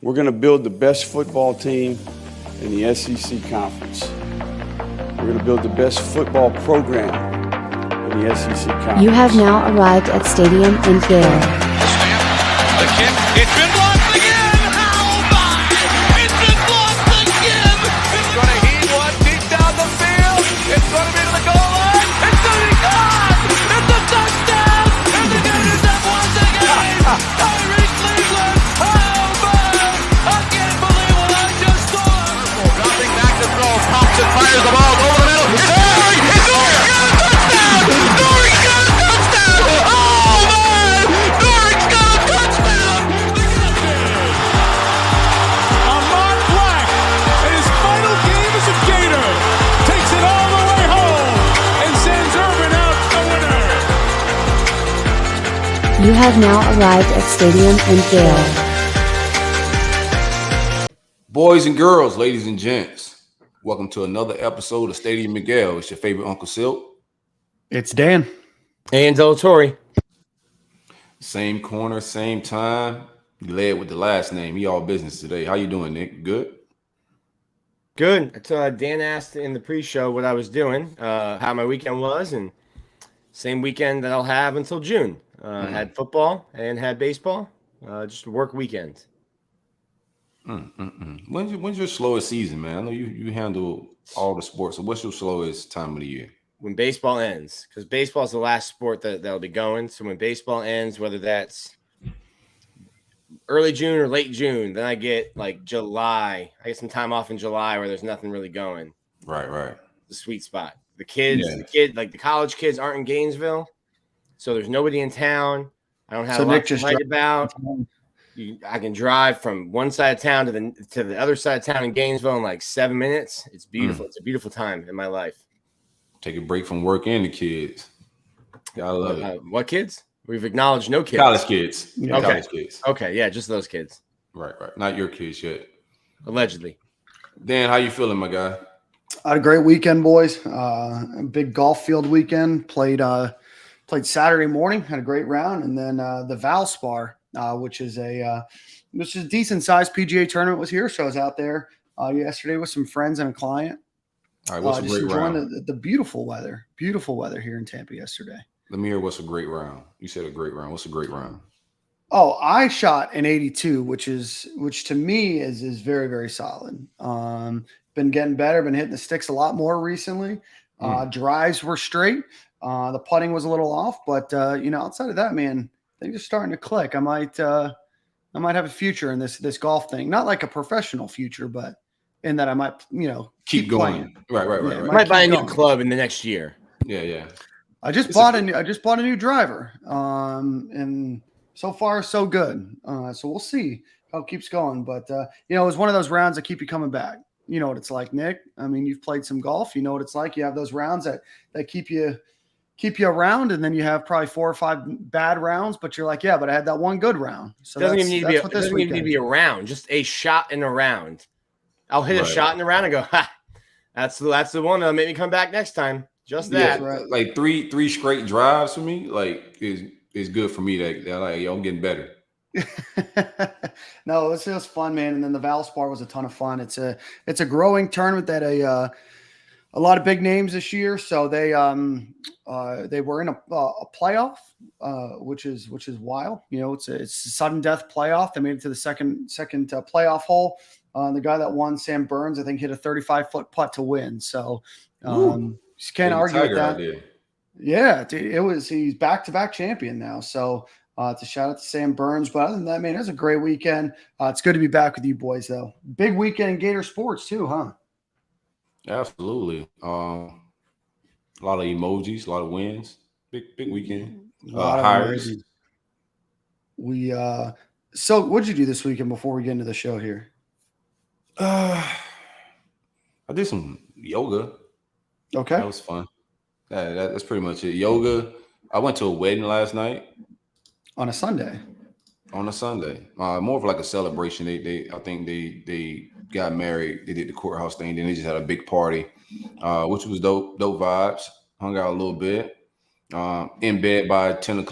We're going to build the best football team in the SEC Conference. We're going to build the best football program in the SEC Conference. You have now arrived at Stadium in Gale. The kick, it's been blocked again! How about it? It's been blocked again! It's going to heave one deep down the field. It's going to be to the goal line. It's going to be gone! It's a touchdown! And the Gators have won the game! Tyree Cleveland! How about it? I can't believe what I just saw! Dropping back to throw. Pops and fires the ball over the middle. It's Dory! It's Dory! Got a touchdown! Dory got a touchdown! Oh, man! Dory's got a touchdown! Ahmad Black, in his final game as a Gator, takes it all the way home and sends Urban out the winner. You have now arrived at Stadium in Gale. Boys and girls, ladies and gents, welcome to another episode of Stadium Miguel. It's your favorite Uncle Silk. It's Dan. And Delatorre. Same corner, same time. You led with the last name. He all business today. How you doing, Nick? Good? Good. Dan asked in the pre-show what I was doing, how my weekend was, and same weekend that I'll have until June. Had football and had baseball. Just a work weekend. When's your slowest season, man? I know you handle all the sports. So what's your slowest time of the year? When baseball ends, because baseball is the last sport that'll be going. So when baseball ends, whether that's early June or late June, then I get like July. I get some time off in July where there's nothing really going. Right. The sweet spot. The the college kids aren't in Gainesville, so there's nobody in town. I don't have a lot to write about. I can drive from one side of town to the other side of town in Gainesville in like 7 minutes. It's beautiful. It's a beautiful time in my life. Take a break from work and the kids. Gotta love it. What kids? We've acknowledged no kids. College kids. Okay. College kids. Okay, yeah, just those kids. Right. Not your kids yet. Allegedly. Dan, how you feeling, my guy? I had a great weekend, boys. A big golf field weekend. Played Saturday morning, had a great round, and then the Valspar, which is a decent sized PGA tournament, was here. So I was out there yesterday with some friends and a client. All right, what's a great round? The beautiful weather here in Tampa yesterday. Let me hear what's a great round. You said a great round. What's a great round? Oh, I shot an 82, which to me is very, very solid. Been getting better, been hitting the sticks a lot more recently. Drives were straight. The putting was a little off, but outside of that, man, things are starting to click. I might have a future in this golf thing. Not like a professional future, but in that I might, keep going. Playing. Right. I might buy a new club in the next year. Yeah. I just bought a new driver. And so far so good. So we'll see how it keeps going. But it was one of those rounds that keep you coming back. You know what it's like, Nick. I mean, you've played some golf. You know what it's like. You have those rounds that keep you around, and then you have probably 4 or 5 bad rounds, but you're like, yeah, but I had that one good round. So doesn't even need to be a round, just a shot in a round. I'll hit a shot in a round and go, ha, that's the one that'll make me come back next time. Just that. Yeah, right. Like three straight drives for me, like is good for me. That like, yo, I'm getting better. No, it's just fun, man. And then the Valspar was a ton of fun. It's a growing tournament that a lot of big names this year. So they were in a playoff, which is wild. It's a sudden death playoff. They made it to the second playoff hole. The guy that won, Sam Burns, I think hit a 35-foot putt to win. So you can't argue with that. Idea. Yeah, he's back-to-back champion now. So it's a shout out to Sam Burns. But other than that, man, it was a great weekend. It's good to be back with you boys, though. Big weekend in Gator sports too, huh? Absolutely. A lot of emojis, a lot of wins. Big weekend. A lot of hires. So what did you do this weekend before we get into the show here? I did some yoga. Okay. That was fun. That's pretty much it. Yoga. I went to a wedding last night. On a Sunday. More of like a celebration. I think they got married. They did the courthouse thing. Then they just had a big party, which was dope vibes. Hung out a little bit. In bed by 10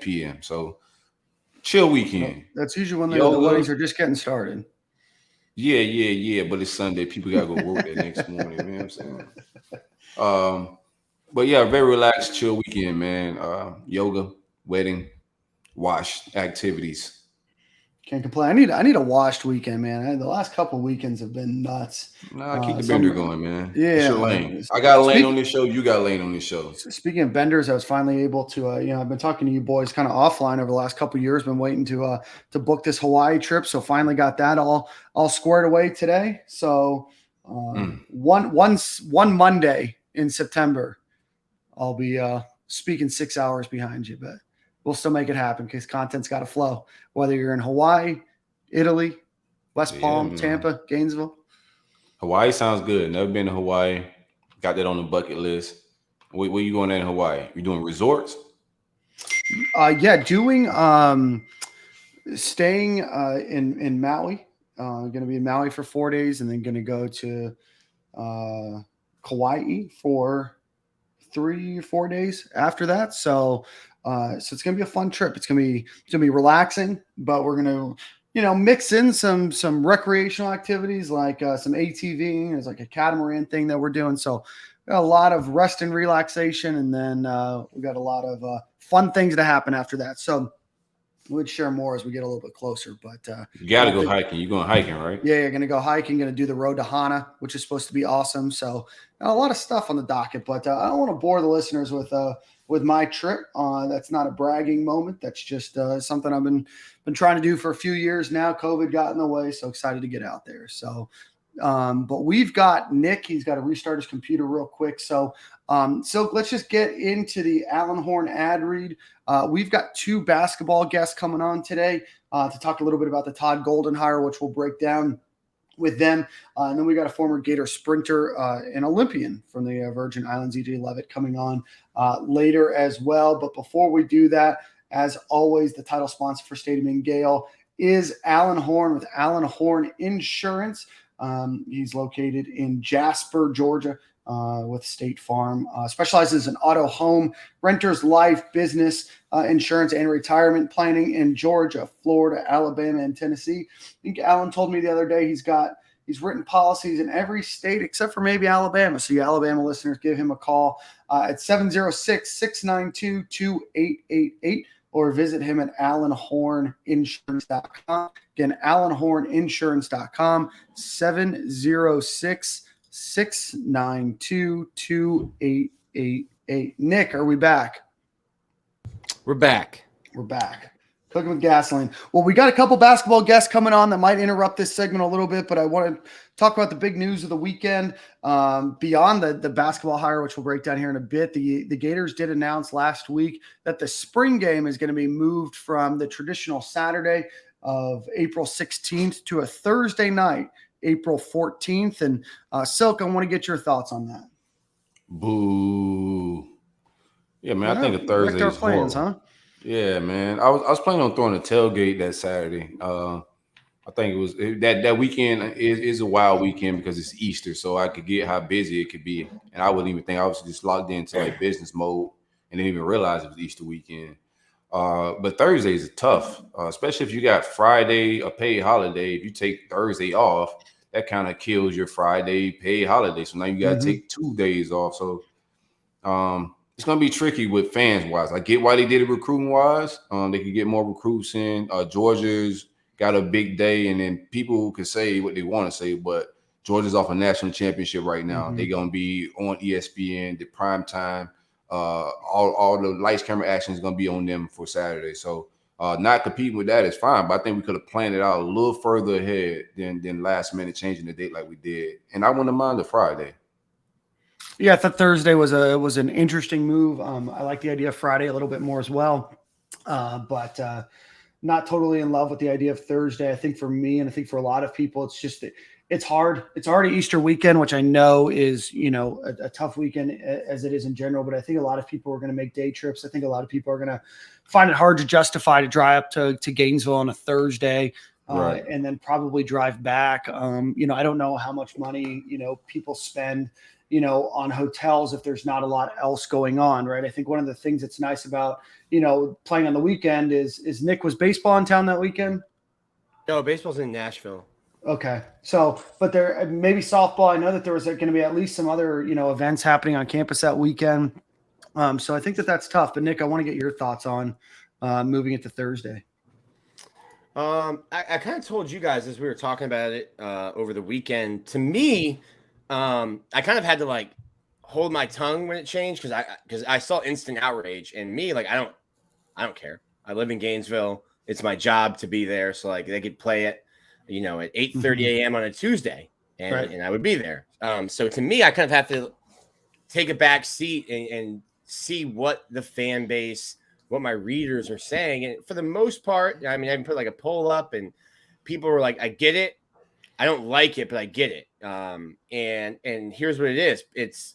p.m. So chill weekend. That's usually when the weddings are just getting started. Yeah. But it's Sunday. People gotta go work that next morning. You know what I'm saying? But yeah, very relaxed, chill weekend, man. Yoga, wedding, wash activities. Can't complain. I need a washed weekend, man. The last couple of weekends have been nuts. Nah, keep the bender going, man. Yeah, it's your lane. I got a lane on this show. You got a lane on this show. Speaking of benders, I was finally able to. I've been talking to you boys kind of offline over the last couple of years. Been waiting to book this Hawaii trip, so finally got that all squared away today. So one Monday in September, I'll be speaking 6 hours behind you, but we'll still make it happen because content's got to flow. Whether you're in Hawaii, Italy, West Palm, Tampa, Gainesville. Hawaii sounds good. Never been to Hawaii. Got that on the bucket list. Where you going in Hawaii? You doing resorts? Staying in Maui. Going to be in Maui for 4 days, and then going to go to Kauai for 3 or 4 days after that. So it's going to be a fun trip. It's going to be relaxing, but we're going to, mix in some recreational activities like some ATVing. There's like a catamaran thing that we're doing. So got a lot of rest and relaxation. And then we got a lot of fun things to happen after that. So we'd share more as we get a little bit closer, but you got to go hiking. You're going hiking, right? Yeah. You're going to go hiking, going to do the road to Hana, which is supposed to be awesome. So a lot of stuff on the docket, but I don't want to bore the listeners with my trip. That's not a bragging moment. That's just something I've been trying to do for a few years now. COVID got in the way, so excited to get out there. So, but we've got Nick. He's got to restart his computer real quick. So let's just get into the Alan Horn ad read. We've got 2 basketball guests coming on today to talk a little bit about the Todd Golden hire, which we'll break down with them. And then we got a former Gator sprinter and Olympian from the Virgin Islands, EJ Lovett, coming on later as well. But before we do that, as always, the title sponsor for Stadium and Gale is Alan Horn with Alan Horn Insurance. He's located in Jasper, Georgia, with State Farm. Specializes in auto, home, renters, life, business, insurance, and retirement planning in Georgia, Florida, Alabama, and Tennessee. I think Alan told me the other day he's written policies in every state except for maybe Alabama. So you Alabama listeners, give him a call at 706-692-2888 or visit him at AlanHornInsurance.com. Again, AlanHornInsurance.com, 706-692-2888. Nick, are we back? We're back. Cooking with gasoline. Well, we got a couple basketball guests coming on that might interrupt this segment a little bit, but I want to talk about the big news of the weekend. Beyond the basketball hire, which we'll break down here in a bit, the Gators did announce last week that the spring game is going to be moved from the traditional Saturday of April 16th to a Thursday night, April 14th. And Silk, I want to get your thoughts on that. Boo. Yeah, man, I think a Thursday is plans, huh? Yeah, man. I was planning on throwing a tailgate that Saturday. I think it was that weekend is a wild weekend because it's Easter, so I could get how busy it could be, and I wouldn't even think I was just logged into like business mode and didn't even realize it was Easter weekend. But Thursdays are tough, especially if you got Friday a paid holiday. If you take Thursday off, that kind of kills your Friday paid holiday. So now you got to take 2 days off. So it's going to be tricky with fans wise. I get why they did it recruiting wise. They could get more recruits in. Georgia's got a big day, and then people can say what they want to say, but Georgia's off a national championship right now. They're going to be on ESPN, the prime time. All the lights, camera action is going to be on them for Saturday. So not competing with that is fine, but I think we could have planned it out a little further ahead than last minute changing the date like we did. And I wouldn't mind the Friday. Yeah, I thought Thursday was an interesting move. I like the idea of Friday a little bit more as well, but not totally in love with the idea of Thursday. I think for me, and I think for a lot of people, it's just it's hard. It's already Easter weekend, which I know is a tough weekend as it is in general. But I think a lot of people are going to make day trips. I think a lot of people are going to find it hard to justify to drive up to Gainesville on a Thursday. Right. And then probably drive back. I don't know how much money, people spend on hotels if there's not a lot else going on, right? I think one of the things that's nice about, playing on the weekend is Nick, was baseball in town that weekend? No, baseball's in Nashville. Okay. So, but there maybe softball. I know that there was going to be at least some other, events happening on campus that weekend. So I think that's tough. But Nick, I want to get your thoughts on moving it to Thursday. I kind of told you guys as we were talking about it over the weekend. To me, I kind of had to hold my tongue when it changed because I saw instant outrage, and me I don't care. I live in Gainesville. It's my job to be there, so they could play it, at 8:30 a.m. on a Tuesday, and I would be there. So to me, I kind of have to take a back seat and see what the fan base, what my readers are saying. And for the most part, I can put a poll up and people were like, I get it. I don't like it, but I get it. And here's what it is. It's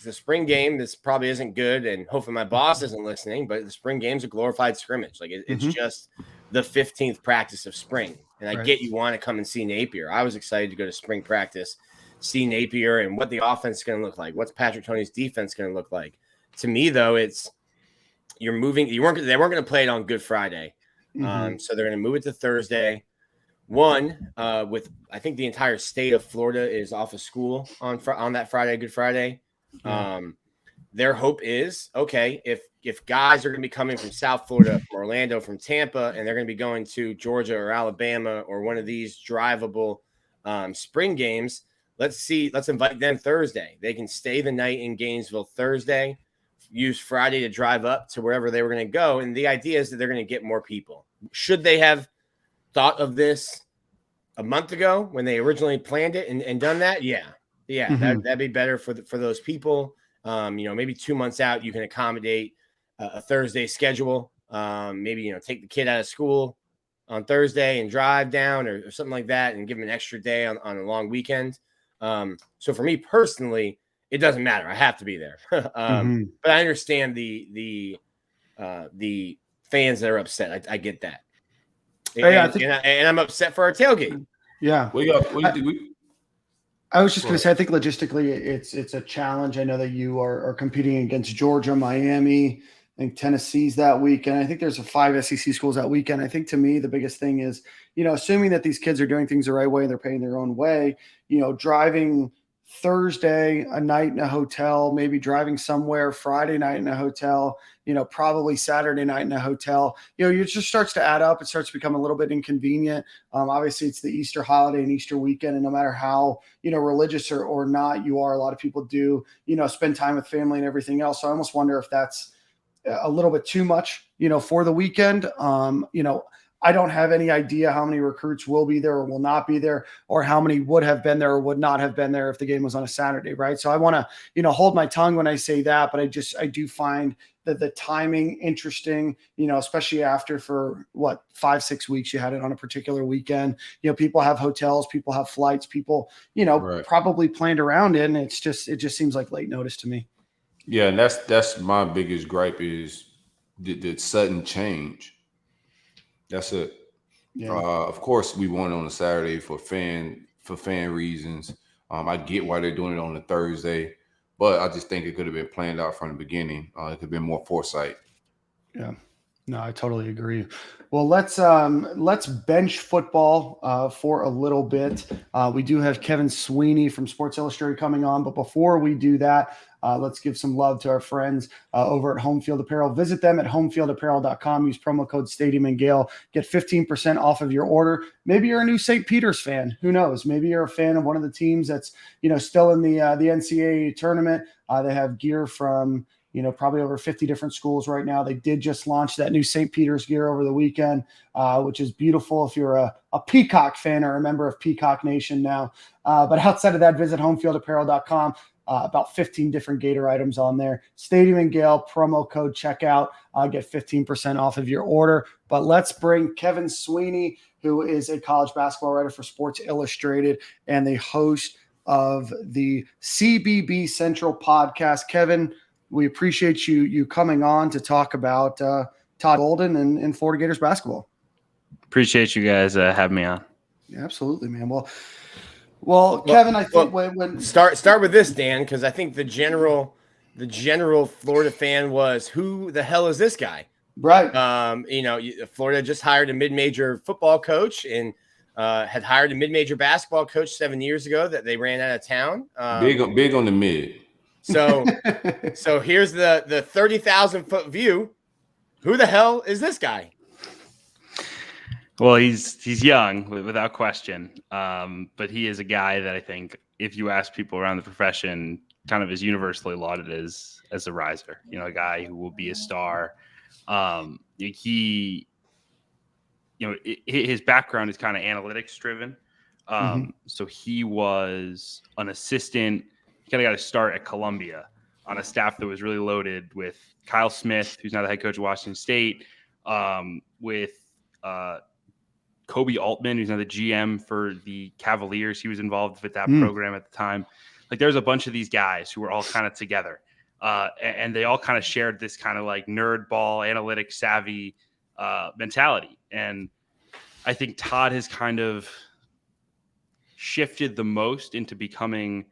the spring game. This probably isn't good. And hopefully my boss isn't listening, but the spring game's a glorified scrimmage. It's just the 15th practice of spring. And I get you want to come and see Napier. I was excited to go to spring practice, see Napier and what the offense is going to look like. What's Patrick Toney's defense going to look like? To me, though, you're moving. They weren't going to play it on Good Friday, so they're going to move it to Thursday. With I think the entire state of Florida is off of school on that Friday, Good Friday. Their hope is if guys are going to be coming from South Florida, from Orlando, from Tampa, and they're going to be going to Georgia or Alabama or one of these drivable spring games. Let's invite them Thursday. They can stay the night in Gainesville Thursday. Use Friday to drive up to wherever they were going to go. And the idea is that they're going to get more people. Should they have thought of this a month ago when they originally planned it and done that? Yeah. That'd be better for those people. Maybe 2 months out, you can accommodate a Thursday schedule. Maybe, take the kid out of school on Thursday and drive down or something like that and give them an extra day on a long weekend. So for me personally, it doesn't matter. I have to be there. But I understand the fans that are upset. I get that. And I'm upset for our tailgate. Yeah. I was just going to say, I think logistically it's a challenge. I know that you are competing against Georgia, Miami, I think Tennessee's that weekend. I think there's 5 SEC schools that weekend. I think to me, the biggest thing is, assuming that these kids are doing things the right way and they're paying their own way, driving Thursday, a night in a hotel, maybe driving somewhere Friday night in a hotel, probably Saturday night in a hotel, it just starts to add up. It starts to become a little bit inconvenient. Obviously it's the Easter holiday and Easter weekend. And no matter how, religious or not you are, a lot of people do, spend time with family and everything else. So I almost wonder if that's a little bit too much, for the weekend. I don't have any idea how many recruits will be there or will not be there, or how many would have been there or would not have been there if the game was on a Saturday, right? So I want to, hold my tongue when I say that, but I do find that the timing interesting, especially after for 5-6 weeks, you had it on a particular weekend. People have hotels, people have flights, people, probably planned around it. And it just seems like late notice to me. Yeah, and that's my biggest gripe is the sudden change. That's it. Yeah. Of course, we want it on a Saturday for fan reasons. I get why they're doing it on a Thursday, but I just think it could have been planned out from the beginning. It could have been more foresight. Yeah. No, I totally agree. Well, let's bench football for a little bit. We do have Kevin Sweeney from Sports Illustrated coming on, but before we do that, let's give some love to our friends over at Home Field Apparel. Visit them at homefieldapparel.com. Use promo code Stadium and Gale. Get 15% off of your order. Maybe you're a new St. Peter's fan. Who knows? Maybe you're a fan of one of the teams that's still in the NCAA tournament. They have gear from probably over 50 different schools right now. They did just launch that new St. Peter's gear over the weekend, which is beautiful if you're a Peacock fan or a member of Peacock Nation now. But outside of that, visit homefieldapparel.com. About 15 different Gator items on there. Stadium and Gale promo code checkout. Get 15% off of your order. But let's bring Kevin Sweeney, who is a college basketball writer for Sports Illustrated and the host of the CBB Central podcast. Kevin, we appreciate you coming on to talk about Todd Golden and Florida Gators basketball. Appreciate you guys having me on. Yeah, absolutely, man. Well, Well, Kevin, I think when start with this, Dan, because I think the general Florida fan was, who the hell is this guy? Right. Florida just hired a mid-major football coach and had hired a mid-major basketball coach 7 years ago that they ran out of town. Big on the mid. So here's the 30,000 foot view. Who the hell is this guy? Well, he's young without question, but he is a guy that I think if you ask people around the profession, kind of is universally lauded as a riser. A guy who will be a star. His background is kind of analytics driven. So he was an assistant. He kind of got to start at Columbia on a staff that was really loaded with Kyle Smith, who's now the head coach of Washington State, with Kobe Altman, who's now the GM for the Cavaliers. He was involved with that program at the time. Like, there's a bunch of these guys who were all kind of together. And they all kind of shared this kind of like nerd ball, analytics savvy mentality. And I think Todd has kind of shifted the most into becoming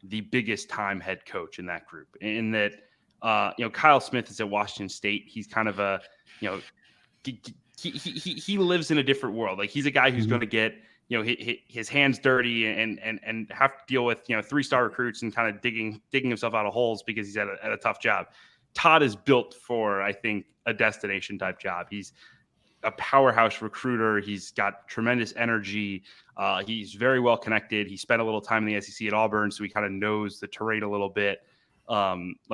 the biggest time head coach in that group. In that, Kyle Smith is at Washington State. He's kind of a, he lives in a different world. Like, he's a guy who's going to get, his hands dirty and have to deal with, 3-star recruits and kind of digging himself out of holes because he's at a tough job. Todd is built for, I think, a destination type job. He's a powerhouse recruiter. He's got tremendous energy. He's very well connected. He spent a little time in the SEC at Auburn, so he kind of knows the terrain a little bit.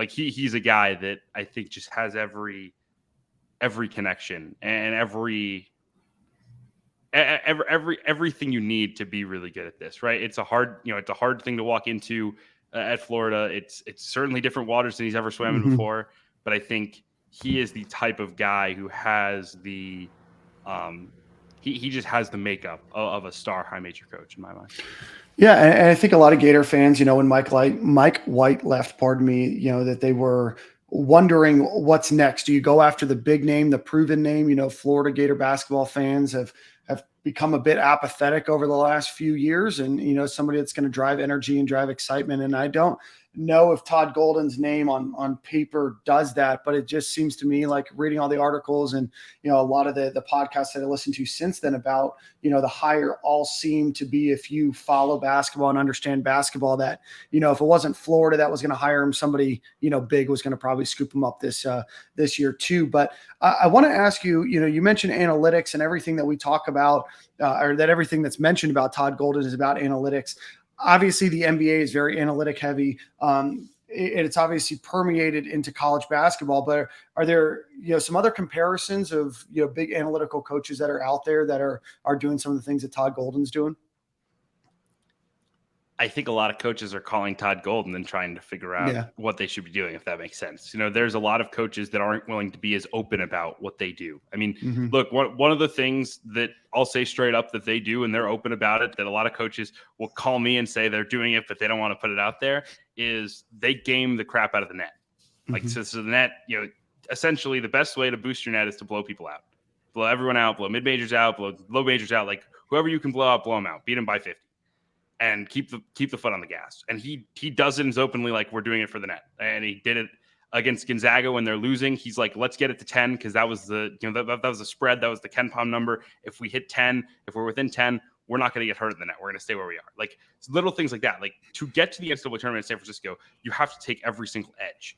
He's a guy that I think just has every connection and everything you need to be really good at this, right? It's a hard thing to walk into at Florida. It's certainly different waters than he's ever swam in before, but I think he is the type of guy who has the he just has the makeup of a star high major coach in my mind. Yeah, and I think a lot of Gator fans, when Mike White left, that they were wondering what's next. Do you go after the big name, the proven name? Florida Gator basketball fans have become a bit apathetic over the last few years, and somebody that's going to drive energy and drive excitement. And I don't know if Todd Golden's name on paper does that, but it just seems to me, like reading all the articles and a lot of the podcasts that I listened to since then about the hire all seem to be, if you follow basketball and understand basketball, that if it wasn't Florida that was going to hire him, somebody big was going to probably scoop him up this year too. But I want to ask you, you mentioned analytics, and everything that we talk about, or that everything that's mentioned about Todd Golden is about analytics. Obviously, the NBA is very analytic heavy. It's obviously permeated into college basketball, but are there, some other comparisons of, big analytical coaches that are out there that are doing some of the things that Todd Golden's doing? I think a lot of coaches are calling Todd Golden and trying to figure out what they should be doing, if that makes sense. There's a lot of coaches that aren't willing to be as open about what they do. I mean, look, one of the things that I'll say straight up that they do, and they're open about it, that a lot of coaches will call me and say they're doing it, but they don't want to put it out there, is they game the crap out of the net. Like, so the net, essentially the best way to boost your net is to blow people out. Blow everyone out, blow mid-majors out, blow low majors out. Like, whoever you can blow out, blow them out. Beat them by 50. And keep the foot on the gas. And he does it as openly like we're doing it for the net. And he did it against Gonzaga when they're losing. He's like, let's get it to 10, because that was the that was the spread. That was the Ken Pom number. If we hit 10, if we're within 10, we're not going to get hurt in the net. We're going to stay where we are. Like, little things like that. Like, to get to the NCAA tournament in San Francisco, you have to take every single edge.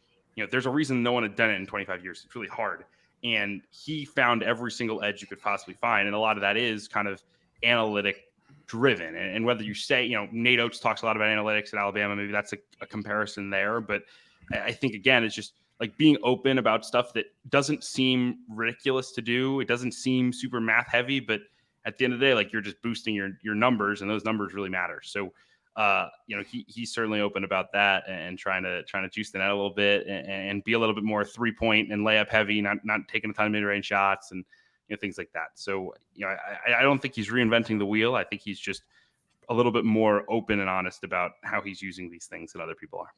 There's a reason no one had done it in 25 years. It's really hard. And he found every single edge you could possibly find. And a lot of that is kind of analytic driven. And whether you say, Nate Oates talks a lot about analytics at Alabama, maybe that's a comparison there. But I think, again, it's just like being open about stuff that doesn't seem ridiculous to do. It doesn't seem super math heavy, but at the end of the day, like, you're just boosting your numbers, and those numbers really matter. So, he's certainly open about that and trying to juice the net a little bit and be a little bit more 3-point and layup heavy, not taking a ton of mid-range shots and things like that. So, I don't think he's reinventing the wheel. I think he's just a little bit more open and honest about how he's using these things that other people are.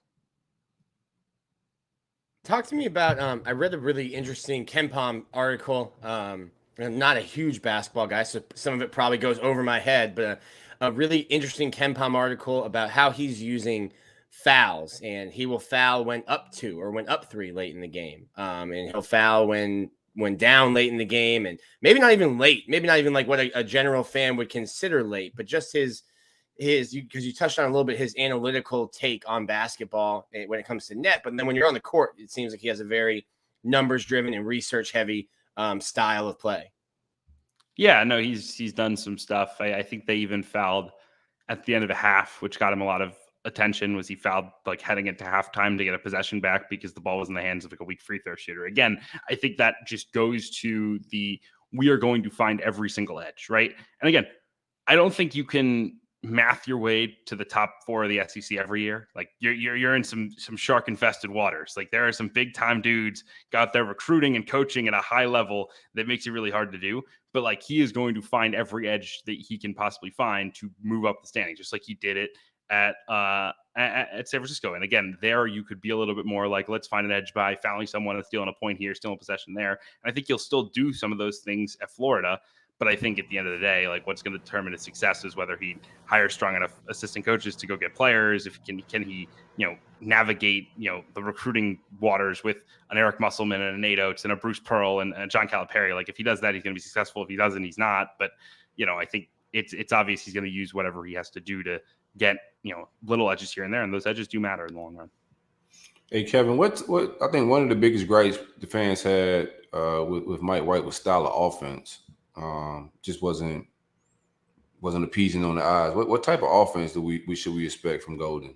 Talk to me about, I read a really interesting Ken Pom article. I'm not a huge basketball guy, so some of it probably goes over my head, but a really interesting KenPom article about how he's using fouls, and he will foul when up 2 or when up 3 late in the game. And he'll foul when down late in the game, and maybe not even late, maybe not even like what a general fan would consider late, but just his because you touched on a little bit his analytical take on basketball when it comes to net. But then when you're on the court, it seems like he has a very numbers driven and research heavy style of play. Yeah, no, he's done some stuff. I think they even fouled at the end of a half, which got him a lot of attention. Was he fouled like heading into halftime to get a possession back because the ball was in the hands of like a weak free throw shooter. Again, I think that just goes to we are going to find every single edge, right? And again, I don't think you can math your way to the top 4 of the SEC every year. Like you're in some shark infested waters. Like there are some big time dudes got there recruiting and coaching at a high level that makes it really hard to do. But like he is going to find every edge that he can possibly find to move up the standings, just like he did it at San Francisco. And again, there you could be a little bit more like, let's find an edge by fouling someone and stealing a point here, stealing possession there. And I think you'll still do some of those things at Florida. But I think at the end of the day, like what's going to determine his success is whether he hires strong enough assistant coaches to go get players. If can he, navigate, the recruiting waters with an Eric Musselman and a Nate Oates and a Bruce Pearl and John Calipari. Like if he does that, he's going to be successful. If he doesn't, he's not. But, I think it's obvious he's going to use whatever he has to do to get, little edges here and there. And those edges do matter in the long run. Hey, Kevin, what I think one of the biggest gripes the fans had with Mike White was style of offense. Just wasn't appeasing on the eyes. What type of offense should we expect from Golden?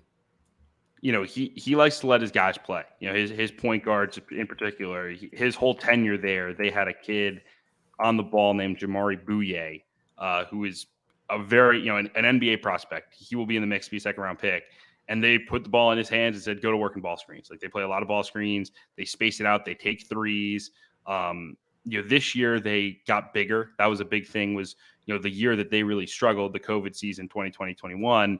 He likes to let his guys play. His point guards in particular, his whole tenure there, they had a kid on the ball named Jamari Bouye, who is a very, an NBA prospect. He will be in the mix, be a second round pick. And they put the ball in his hands and said, go to work in ball screens. Like they play a lot of ball screens. They space it out. They take threes. This year they got bigger. That was a big thing was, the year that they really struggled, the COVID season, 2020-21,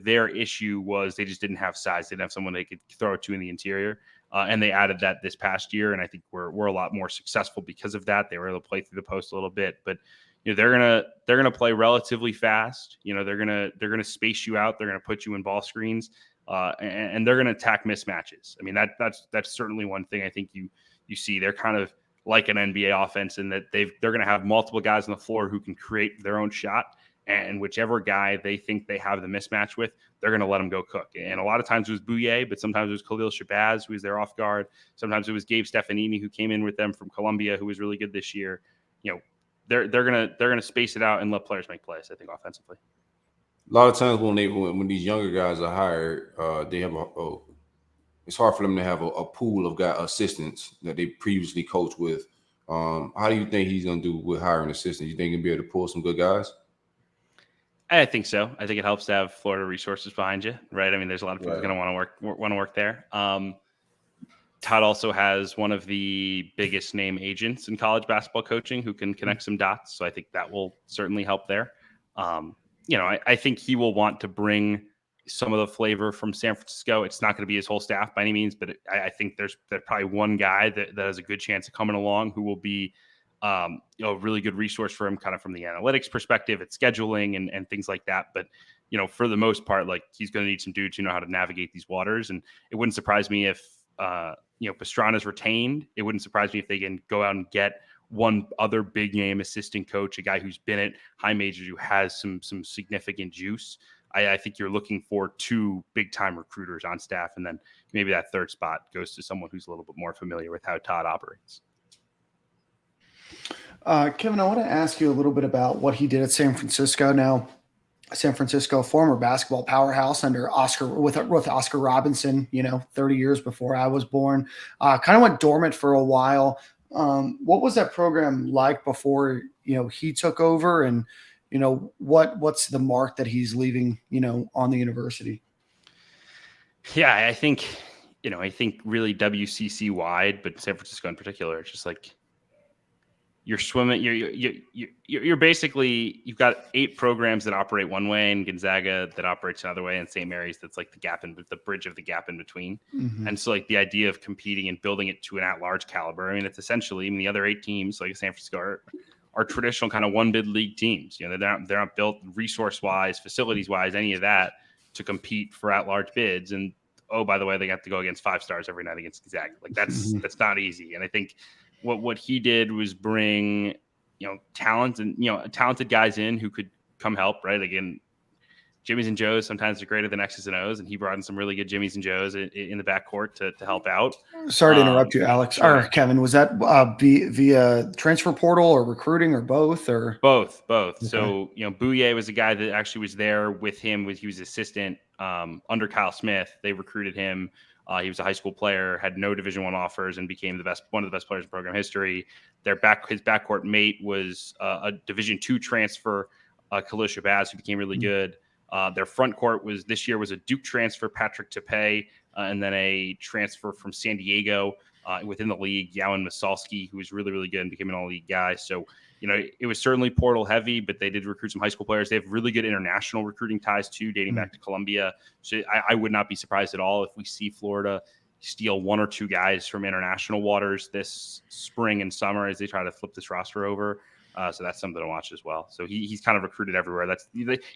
their issue was they just didn't have size. They didn't have someone they could throw it to in the interior. And they added that this past year. And I think we're a lot more successful because of that. They were able to play through the post a little bit, but they're going to play relatively fast. They're going to space you out. They're going to put you in ball screens and they're going to attack mismatches. I mean, that's certainly one thing I think you see. They're kind of like an NBA offense in that they're going to have multiple guys on the floor who can create their own shot. And whichever guy they think they have the mismatch with, they're going to let them go cook. And a lot of times it was Bouye, but sometimes it was Khalil Shabazz, who was their off guard. Sometimes it was Gabe Stefanini, who came in with them from Columbia, who was really good this year. They're gonna space it out and let players make plays, I think, offensively. A lot of times when these younger guys are hired, they have it's hard for them to have a pool of assistants that they previously coached with. How do you think he's gonna do with hiring assistants? You think he'll be able to pull some good guys? I think so. I think it helps to have Florida resources behind you, right? I mean, there's a lot of people going to want to work there. Todd also has one of the biggest name agents in college basketball coaching who can connect some dots. So I think that will certainly help there. I think he will want to bring some of the flavor from San Francisco. It's not going to be his whole staff by any means, but I think there's probably one guy that has a good chance of coming along who will be a really good resource for him kind of from the analytics perspective, at scheduling and things like that. But, for the most part, like he's going to need some dudes who know how to navigate these waters. And it wouldn't surprise me if, Pastrana's retained. It wouldn't surprise me if they can go out and get one other big name assistant coach, a guy who's been at high majors, who has some significant juice. I think you're looking for 2 big time recruiters on staff. And then maybe that third spot goes to someone who's a little bit more familiar with how Todd operates. Kevin, I want to ask you a little bit about what he did at San Francisco. Now, San Francisco, former basketball powerhouse under Oscar with Oscar Robinson, 30 years before I was born, kind of went dormant for a while. What was that program like before, he took over, and, what's the mark that he's leaving, on the university? Yeah, I think really WCC wide, but San Francisco in particular, it's just like, you're swimming. You're basically, you've got 8 programs that operate one way, and Gonzaga that operates another way, and St. Mary's that's like the bridge of the gap in between. Mm-hmm. And so, like the idea of competing and building it to an at-large caliber. I mean, it's essentially, the other 8 teams, like San Francisco, are traditional kind of one bid league teams. You know, they're not built resource wise, facilities wise, any of that to compete for at-large bids. And oh, by the way, they got to go against 5 stars every night against Gonzaga. Like that's not easy. And I think what he did was bring, you know, talented guys in who could come help. Right, again. Jimmys and Joes sometimes are greater than X's and O's, and he brought in some really good Jimmys and Joes in the backcourt to help out. Sorry to interrupt you, Alex. Sure. Or Kevin, was that via transfer portal or recruiting or both? Or both. Okay. So, you know, Bouye was a guy that actually was there with him. He was assistant under Kyle Smith. They recruited him. He was a high school player, had no Division I offers, and became one of the best players in program history. His backcourt mate was a Division II transfer, Khalil Shabazz, who became really good. Their front court this year was a Duke transfer, Patrick Tepe, and then a transfer from San Diego within the league, Yowan Masalski, who was really, really good and became an all-league guy. So, you know, it was certainly portal heavy, but they did recruit some high school players. They have really good international recruiting ties too, dating back to Columbia. So I would not be surprised at all if we see Florida steal 1 or 2 guys from international waters this spring and summer as they try to flip this roster over. So that's something to watch as well. So he's kind of recruited everywhere.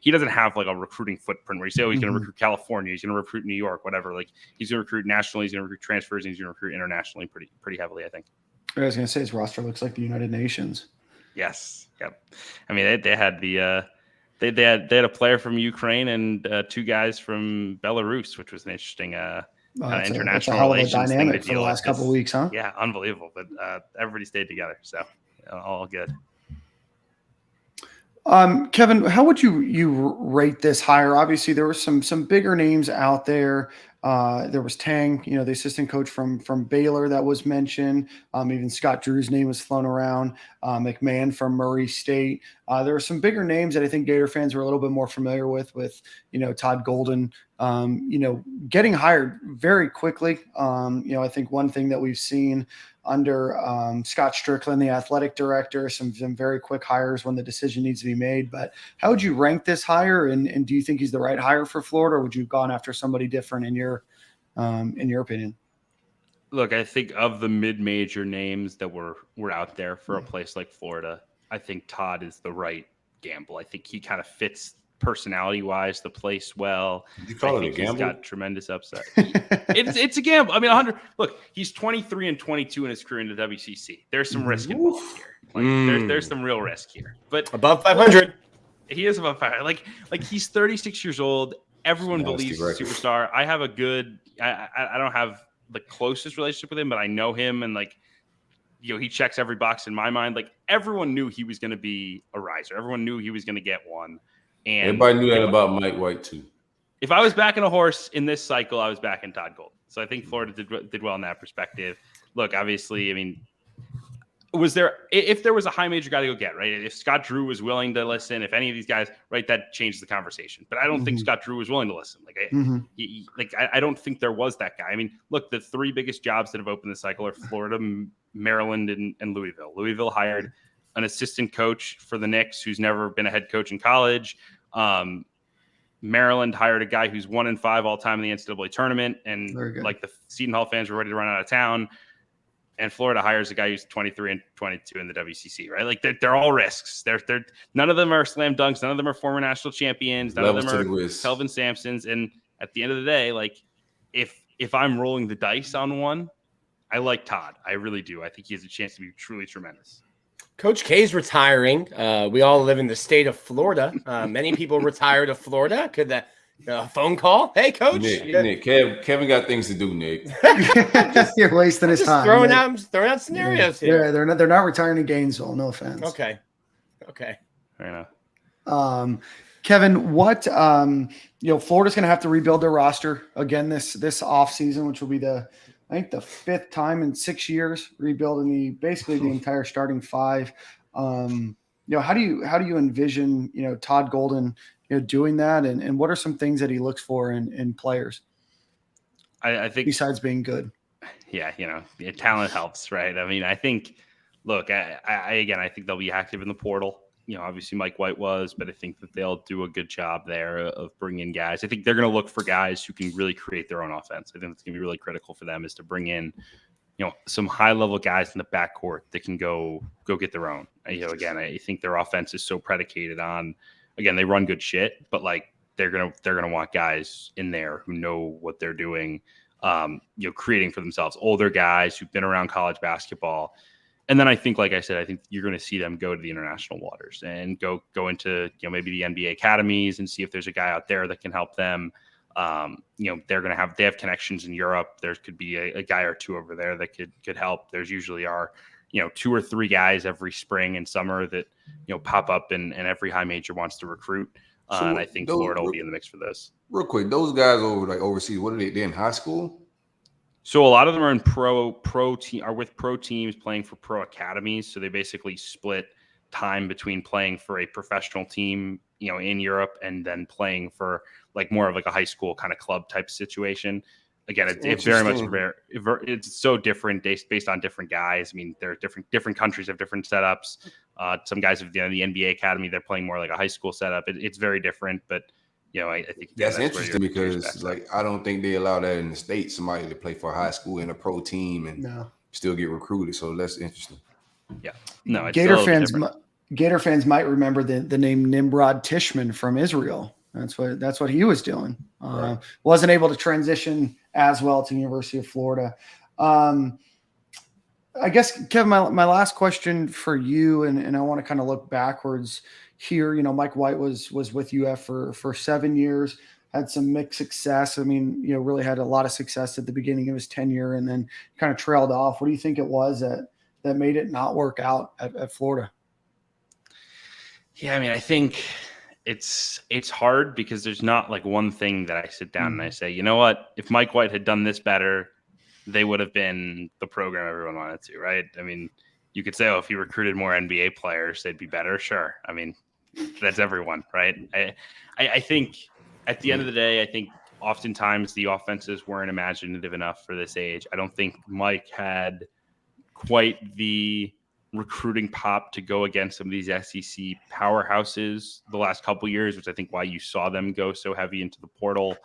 He doesn't have like a recruiting footprint where you say, oh, he's going to recruit California, he's going to recruit New York, whatever. Like he's going to recruit nationally, he's going to recruit transfers, and he's going to recruit internationally pretty heavily, I think. I was going to say his roster looks like the United Nations. Yes. Yep. I mean, they had they had a player from Ukraine and 2 guys from Belarus, which was an interesting international relations dynamic for the last couple of weeks, huh? Yeah, unbelievable. But everybody stayed together, so all good. Kevin, how would you rate this hire? Obviously, there were some bigger names out there. There was Tang, you know, the assistant coach from Baylor that was mentioned. Even Scott Drew's name was flown around. McMahon from Murray State. There were some bigger names that I think Gator fans were a little bit more familiar with, you know, Todd Golden, you know, getting hired very quickly. You know, I think one thing that we've seen under Scott Strickland, the athletic director, some very quick hires when the decision needs to be made. But how would you rank this hire? And do you think he's the right hire for Florida, or would you have gone after somebody different in your opinion? Look, I think of the mid-major names that were out there for a place like Florida, I think Todd is the right gamble. I think he kind of fits personality-wise the place well. Did you call it a gamble? He's got tremendous upside. It's a gamble. I mean, 100. Look, he's 23 and 22 in his career in the WCC. There's some risk involved here. Like there's some real risk here. But above 500, he is above 500. Like he's 36 years old. Everyone believes he's a superstar. I have a good. I don't have the closest relationship with him, but I know him, and like, you know, he checks every box in my mind. Like everyone knew he was going to be a riser. Everyone knew he was going to get one. And everybody knew that about Mike White too. If I was backing a horse in this cycle, I was backing Todd Golden. So I think Florida did well in that perspective. Look, obviously, I mean, if there was a high major guy to go get, right? If Scott Drew was willing to listen, if any of these guys, right, that changed the conversation. But I don't think Scott Drew was willing to listen. I don't think there was that guy. I mean, look, the 3 biggest jobs that have opened this cycle are Florida, Maryland, and Louisville. Louisville hired an assistant coach for the Knicks who's never been a head coach in college. Maryland hired a guy who's 1-5 all time in the NCAA tournament, and like the Seton Hall fans were ready to run out of town. And Florida hires a guy who's 23 and 22 in the WCC, right? Like they're all risks. They're none of them are slam dunks. None of them are former national champions. None of them are Kelvin Sampsons. And at the end of the day, like if I'm rolling the dice on one, I like Todd. I really do. I think he has a chance to be truly tremendous. Coach K's retiring. We all live in the state of Florida. Many people retire to Florida. Could that phone call? Hey, Coach. Nick, Kevin got things to do. Nick, you're wasting his time. Throwing out scenarios here. Yeah, they're not retiring to Gainesville. No offense. Okay. Fair enough. Kevin, what Florida's going to have to rebuild their roster again this offseason, which will be the 5th time in 6 years rebuilding basically the entire starting 5. How do you envision Todd Golden doing that, and what are some things that he looks for in players? I think besides being good. Yeah, talent helps, right? I mean, I think. Look, I think they'll be active in the portal. Obviously Mike White was, but I think that they'll do a good job there of bringing in guys. I think they're going to look for guys who can really create their own offense. I think that's going to be really critical for them, is to bring in some high level guys in the backcourt that can go get their own. Again, I think their offense is so predicated on, again, they run good shit, but like they're gonna want guys in there who know what they're doing, creating for themselves, older guys who've been around college basketball. And then I think, like I said, I think you're going to see them go to the international waters and go into, maybe the NBA academies and see if there's a guy out there that can help them. They have connections in Europe. There could be a guy or two over there that could help. There's usually are, 2 or 3 guys every spring and summer that, pop up and every high major wants to recruit. And I think Florida will be in the mix for this. Real quick, those guys overseas, what are they? They're in high school? So a lot of them are in pro teams playing for pro academies. So they basically split time between playing for a professional team, in Europe, and then playing for like more of like a high school kind of club type situation. Again, it's very much it's so different based on different guys. I mean, there are different countries have different setups. Some guys have the NBA academy, they're playing more like a high school setup. It's very different, but I think that's interesting because I don't think they allow that in the States, somebody to play for a high school and a pro team and still get recruited. So that's interesting. Yeah. No, it's Gator fans might remember the name Nimrod Tishman from Israel. That's what he was doing. Right. Wasn't able to transition as well to the University of Florida. I guess, Kevin, my last question for you, and I want to kind of look backwards here. Mike White was with UF for 7 years, had some mixed success. I mean, really had a lot of success at the beginning of his tenure and then kind of trailed off. What do you think it was that made it not work out at Florida? Yeah, I mean, I think it's hard because there's not like one thing that I sit down and I say, you know what, if Mike White had done this better, they would have been the program everyone wanted to, right? I mean, you could say, if he recruited more NBA players, they'd be better. Sure. I mean, that's everyone, right? I think at the end of the day, I think oftentimes the offenses weren't imaginative enough for this age. I don't think Mike had quite the recruiting pop to go against some of these SEC powerhouses the last couple of years, which I think why you saw them go so heavy into the portal.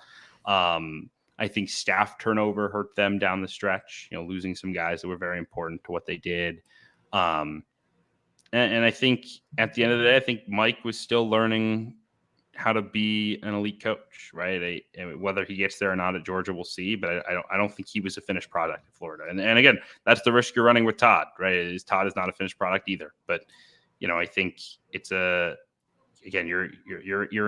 I think staff turnover hurt them down the stretch, losing some guys that were very important to what they did. And I think at the end of the day, I think Mike was still learning how to be an elite coach, right? Whether he gets there or not at Georgia, we'll see. But I don't think he was a finished product in Florida. And again, that's the risk you're running with Todd, right? Todd is not a finished product either. But I think it's you're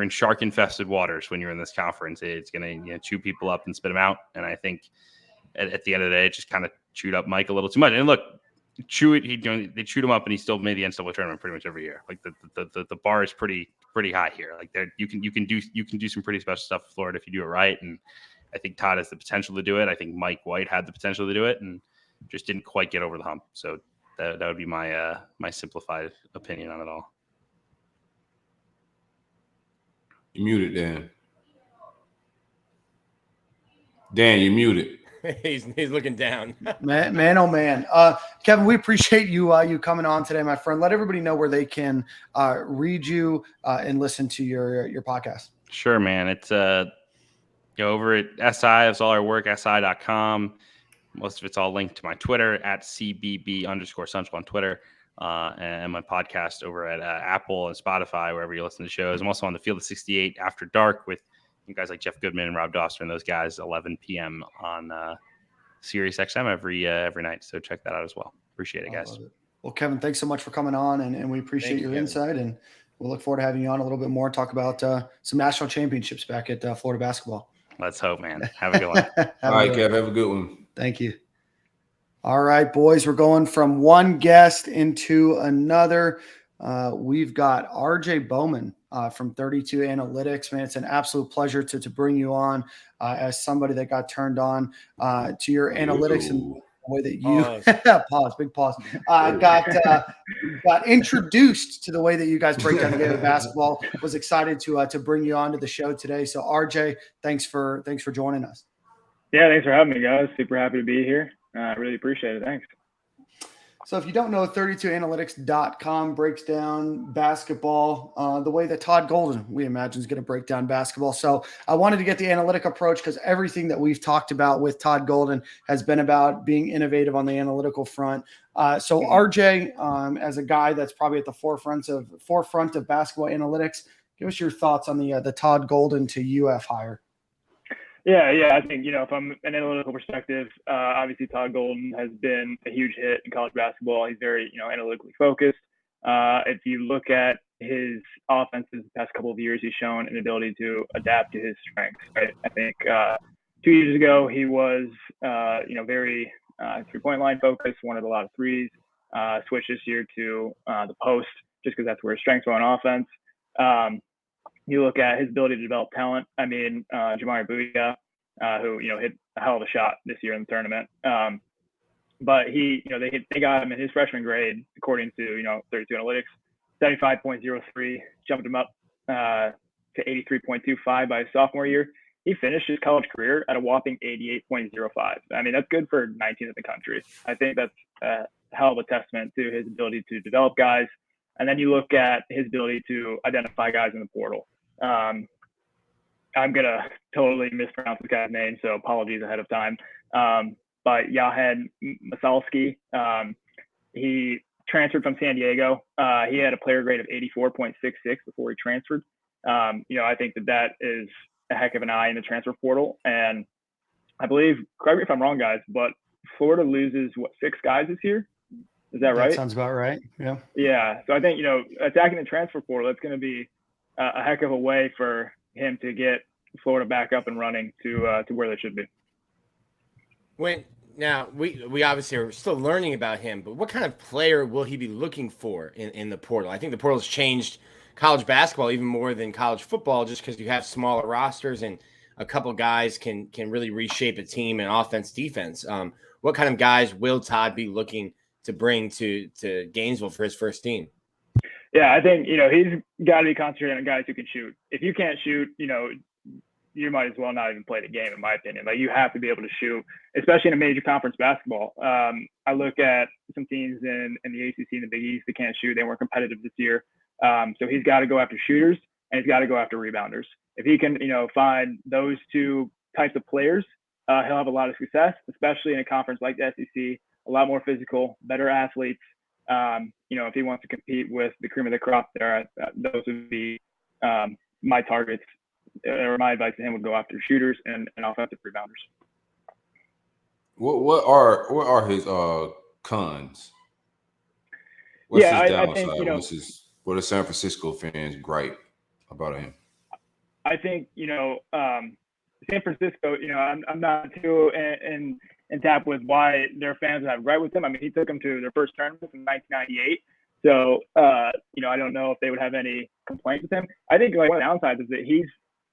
in shark infested waters when you're in this conference. It's gonna chew people up and spit them out. And I think at the end of the day, it just kind of chewed up Mike a little too much. And look, they chewed him up, and he still made the NCAA tournament pretty much every year. Like the bar is pretty high here. Like you can do some pretty special stuff in Florida if you do it right. And I think Todd has the potential to do it. I think Mike White had the potential to do it, and just didn't quite get over the hump. So that would be my simplified opinion on it all. You muted, Dan. Dan, you muted. He's looking down. man, oh man. Kevin, we appreciate you coming on today, my friend. Let everybody know where they can read you and listen to your podcast. Sure, man. It's over at SI. That's all our work, SI.com. Most of it's all linked to my Twitter at CBB_Central on Twitter. And my podcast over at Apple and Spotify, wherever you listen to shows. I'm also on the Field of 68 After Dark with you guys like Jeff Goodman and Rob Doster and those guys, 11 p.m. on Sirius XM every night. So check that out as well. Appreciate it, guys. Well, Kevin, thanks so much for coming on, and we appreciate your insight. And we'll look forward to having you on a little bit more, talk about some national championships back at Florida basketball. Let's hope, man. Have a good one. All right, Kev, have a good one. Thank you. All right, boys, we're going from one guest into another. We've got RJ Bowman from 32 Analytics. Man, it's an absolute pleasure to bring you on as somebody that got turned on to your analytics and the way that you big pause, got introduced to the way that you guys break down the game of basketball. Was excited to bring you on to the show today. So RJ, thanks for joining us. Yeah, thanks for having me, guys. Super happy to be here. I really appreciate it. Thanks. So if you don't know, 32analytics.com breaks down basketball the way that Todd Golden, we imagine, is going to break down basketball. So I wanted to get the analytic approach because everything that we've talked about with Todd Golden has been about being innovative on the analytical front. So RJ, as a guy that's probably at the forefront of basketball analytics, give us your thoughts on the Todd Golden to UF hire. Yeah. I think, from an analytical perspective, obviously Todd Golden has been a huge hit in college basketball. He's very, analytically focused. If you look at his offenses the past couple of years, he's shown an ability to adapt to his strengths. Right? I think 2 years ago he was, very 3-point line focused, wanted a lot of threes. Switched this year to the post just because that's where his strengths are on offense. You look at his ability to develop talent. I mean, Jamari Boudia, who hit a hell of a shot this year in the tournament. But they got him in his freshman grade, according to 32 Analytics, 75.03, jumped him up to 83.25 by his sophomore year. He finished his college career at a whopping 88.05. I mean, that's good for 19th in the country. I think that's a hell of a testament to his ability to develop guys. And then you look at his ability to identify guys in the portal. I'm going to totally mispronounce this guy's name, so apologies ahead of time. But Yahed Masalski, he transferred from San Diego. He had a player grade of 84.66 before he transferred. I think that is a heck of an eye in the transfer portal. And I believe, correct me if I'm wrong, guys, but Florida loses, 6 guys this year? Is that right? That sounds about right. Yeah. Yeah. So I think, attacking the transfer portal, that's going to be a heck of a way for him to get Florida back up and running to where they should be. Now we obviously are still learning about him, but what kind of player will he be looking for in the portal? I think the portal has changed college basketball even more than college football, just because you have smaller rosters and a couple guys can really reshape a team in offense, defense. What kind of guys will Todd be looking to bring to Gainesville for his first team? Yeah, I think, he's got to be concentrating on guys who can shoot. If you can't shoot, you might as well not even play the game, in my opinion. Like, you have to be able to shoot, especially in a major conference basketball. I look at some teams in the ACC and the Big East that can't shoot. They weren't competitive this year. So he's got to go after shooters and he's got to go after rebounders. If he can, find those two types of players, he'll have a lot of success, especially in a conference like the SEC, a lot more physical, better athletes. If he wants to compete with the cream of the crop there, those would be my targets, or my advice to him would go after shooters and offensive rebounders. What are his cons? What's his downside? I think, what are San Francisco fans gripe about him? I think, San Francisco, I'm not too in tap with why their fans have right with him. I mean, he took them to their first tournament in 1998. So, I don't know if they would have any complaints with him. I think one of the downsides is that he's,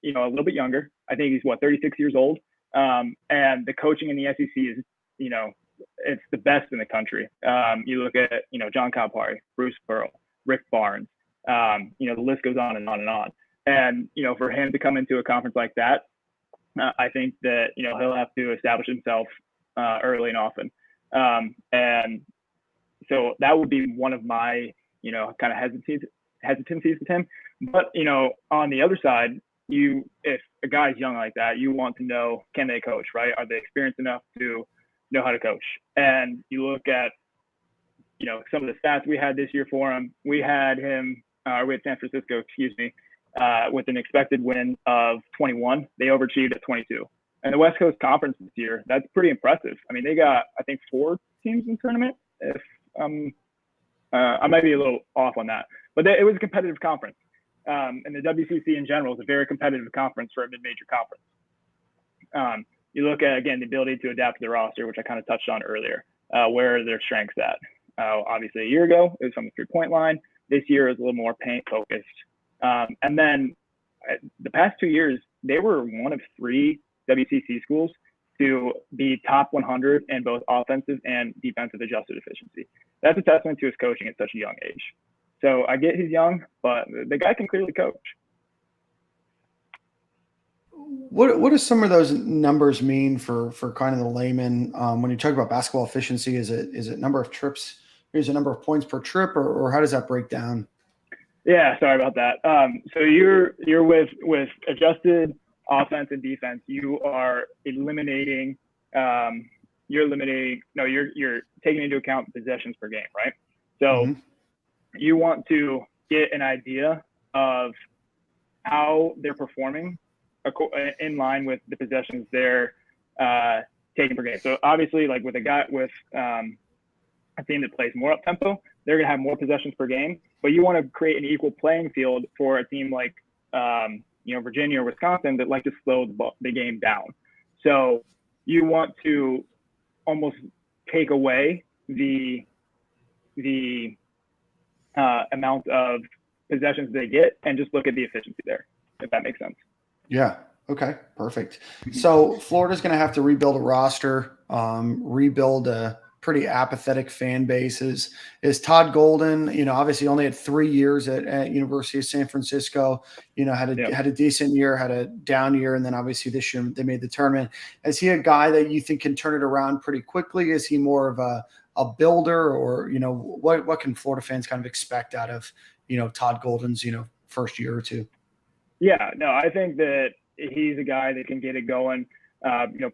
a little bit younger. I think he's 36 years old. And the coaching in the SEC is, it's the best in the country. You look at, John Calipari, Bruce Pearl, Rick Barnes, the list goes on and on and on. And, for him to come into a conference like that, I think that, he'll have to establish himself early and often. And so that would be one of my, kind of hesitancies with him. But, on the other side, if a guy's young like that, you want to know, can they coach, right? Are they experienced enough to know how to coach? And you look at, some of the stats we had this year for him. We had San Francisco, with an expected win of 21. They overachieved at 22. And the West Coast Conference this year, that's pretty impressive. I mean, they got, I think, 4 teams in the tournament. If I might be a little off on that, but it was a competitive conference. And the WCC in general is a very competitive conference for a mid-major conference. You look at, again, the ability to adapt to the roster, which I kind of touched on earlier. Where are their strengths at? Obviously, a year ago, it was from the 3-point line. This year is a little more paint focused. And then the past 2 years, they were one of 3 WCC schools to be top 100 in both offensive and defensive adjusted efficiency. That's a testament to his coaching at such a young age. So I get he's young, but the guy can clearly coach. What do some of those numbers mean for kind of the layman when you talk about basketball efficiency? Is it number of trips here's a number of points per trip, or how does that break down? Yeah, sorry about that. So you're with adjusted offense and defense. You are eliminating. You're taking into account possessions per game, right? So you want to get an idea of how they're performing in line with the possessions they're taking per game. So obviously, like with a team that plays more up tempo, they're going to have more possessions per game. But you want to create an equal playing field for a team like Virginia or Wisconsin that like to slow the game down. So you want to almost take away the amount of possessions they get and just look at the efficiency there, if that makes sense. Yeah. Okay. Perfect. So Florida's going to have to rebuild a roster, rebuild a pretty apathetic fan bases. Is Todd Golden, obviously only had 3 years at University of San Francisco, had a decent year, had a down year. And then obviously this year they made the tournament. Is he a guy that you think can turn it around pretty quickly? Is he more of a builder, or, what can Florida fans kind of expect out of, Todd Golden's, first year or two? Yeah, no, I think that he's a guy that can get it going,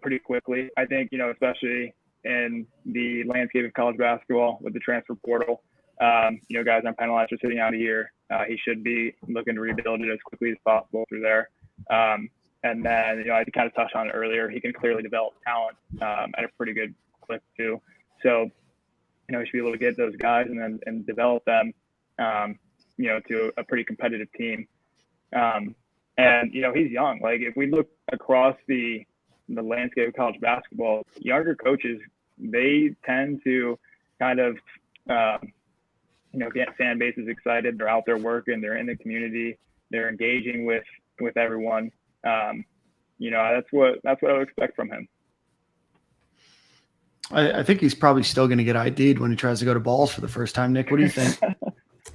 pretty quickly. I think, especially in the landscape of college basketball with the transfer portal, guys on penalized for sitting out a year, he should be looking to rebuild it as quickly as possible through there. And then, I kind of touched on it earlier, he can clearly develop talent at a pretty good clip too. So, he should be able to get those guys and develop them, to a pretty competitive team. And, he's young. Like, if we look across the landscape of college basketball, younger coaches, they tend to kind of, get fan bases excited. They're out there working. They're in the community. They're engaging with everyone. That's what I would expect from him. I think he's probably still going to get ID'd when he tries to go to balls for the first time. Nick, what do you think?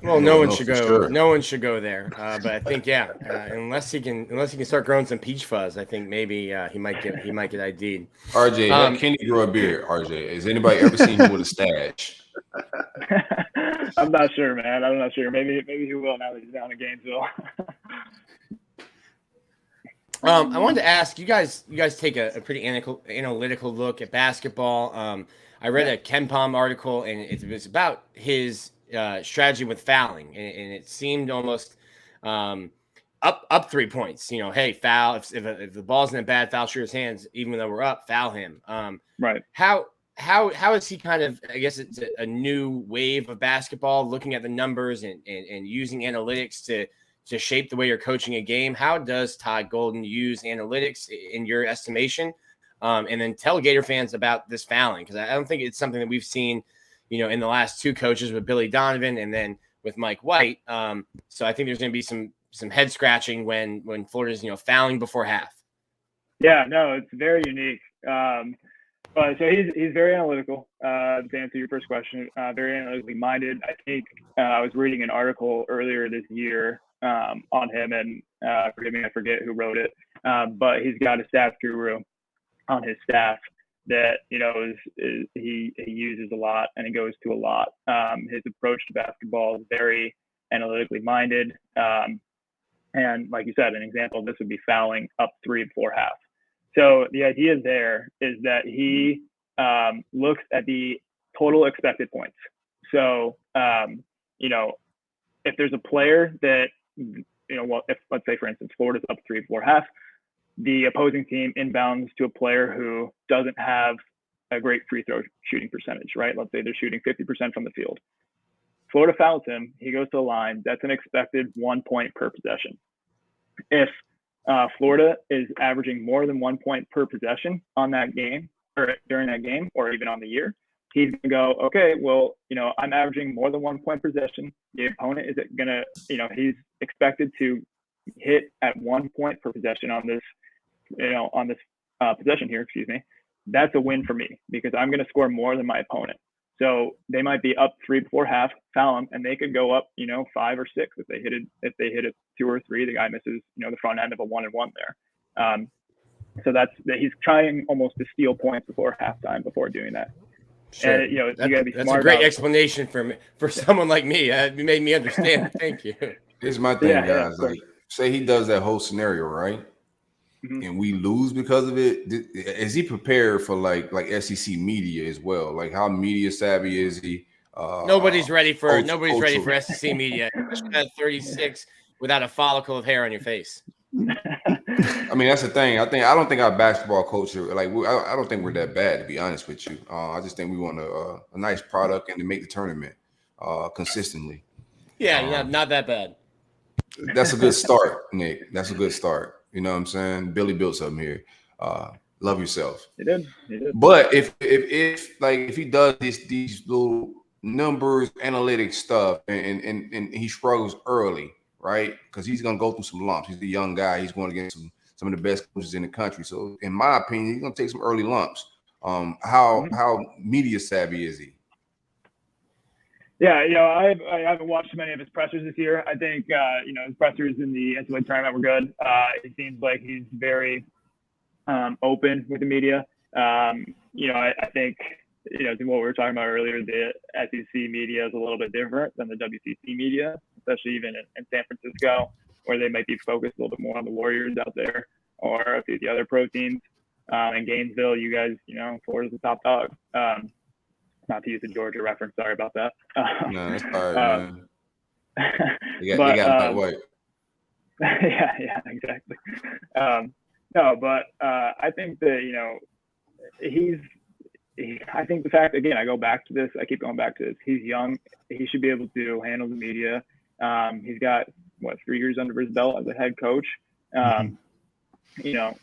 Well, no one should go. Sure. No one should go there. But I think, unless he can start growing some peach fuzz, I think maybe he might get ID'd. RJ, can he grow a beard? RJ, has anybody ever seen him with a stash? I'm not sure, man. I'm not sure. Maybe he will now that he's down in Gainesville. I wanted to ask you guys take a pretty analytical look at basketball. I read a Ken Palm article, and it was about his strategy with fouling, and it seemed almost up 3 points. Hey, foul. If the ball's in a bad foul shooter's hands, even though we're up, foul him. Right. How is he kind of? I guess it's a new wave of basketball, looking at the numbers and using analytics to shape the way you're coaching a game. How does Todd Golden use analytics in your estimation? And then tell Gator fans about this fouling, because I don't think it's something that we've seen, in the last two coaches with Billy Donovan and then with Mike White. So I think there's going to be some head scratching when Florida's, fouling before half. Yeah, no, it's very unique. But so he's very analytical. To answer your first question, very analytically minded. I think I was reading an article earlier this year on him, and forgive me, I forget who wrote it, but he's got a stats guru on his staff that he uses a lot and he goes to a lot. His approach to basketball is very analytically minded, and like you said, an example of this would be fouling up 3 before half. So the idea there is that he looks at the total expected points. So if there's a player that if let's say, for instance, Florida's up 3 before half, the opposing team inbounds to a player who doesn't have a great free throw shooting percentage, right? Let's say they're shooting 50% from the field. Florida fouls him. He goes to the line. That's an expected 1 point per possession. If Florida is averaging more than 1 point per possession on that game, or during that game, or even on the year, he's going to go, okay, well, I'm averaging more than 1 point per possession. The opponent is going to, he's expected to hit at 1 point per possession on this, possession here, That's a win for me because I'm going to score more than my opponent. So they might be up 3 before half, foul them, and they could go up, 5 or 6 if they hit it 2 or 3. The guy misses, the front end of a 1-and-1 there. So he's trying almost to steal points before halftime before doing that. Sure. And, you know, you got to be smart. That's a great explanation for someone like me. You made me understand. Thank you. Here's my thing, guys. Like, say he does that whole scenario, right? And we lose because of it. Is he prepared for like SEC media as well? Like, how media savvy is he? Nobody's ready for SEC media, especially at 36 without a follicle of hair on your face. I mean, that's the thing. I don't think our basketball culture, like, I don't think we're that bad, to be honest with you. I just think we want a nice product and to make the tournament consistently. Yeah, not that bad. That's a good start, Nick. That's a good start. You know what I'm saying? Billy built something here. Love yourself. He did. But if he does these little numbers, analytics stuff, and he struggles early, right? Because he's gonna go through some lumps. He's a young guy. He's going against some of the best coaches in the country. So, in my opinion, he's gonna take some early lumps. How media savvy is he? Yeah, you know, I haven't watched many of his pressers this year. I think, you know, his pressers in the NCAA tournament were good. It seems like he's very open with the media. You know, I think, you know, what we were talking about earlier, the SEC media is a little bit different than the WCC media, especially even in San Francisco, where they might be focused a little bit more on the Warriors out there or a few of the other pro teams. In Gainesville, you guys, you know, Florida's the top dog. Not to use a Georgia reference, sorry about that. No, that's all right, man. You got white. Yeah, exactly. No, but I think that, you know, I think the fact, again, I keep going back to this. He's young. He should be able to handle the media. He's got, 3 years under his belt as a head coach. You know,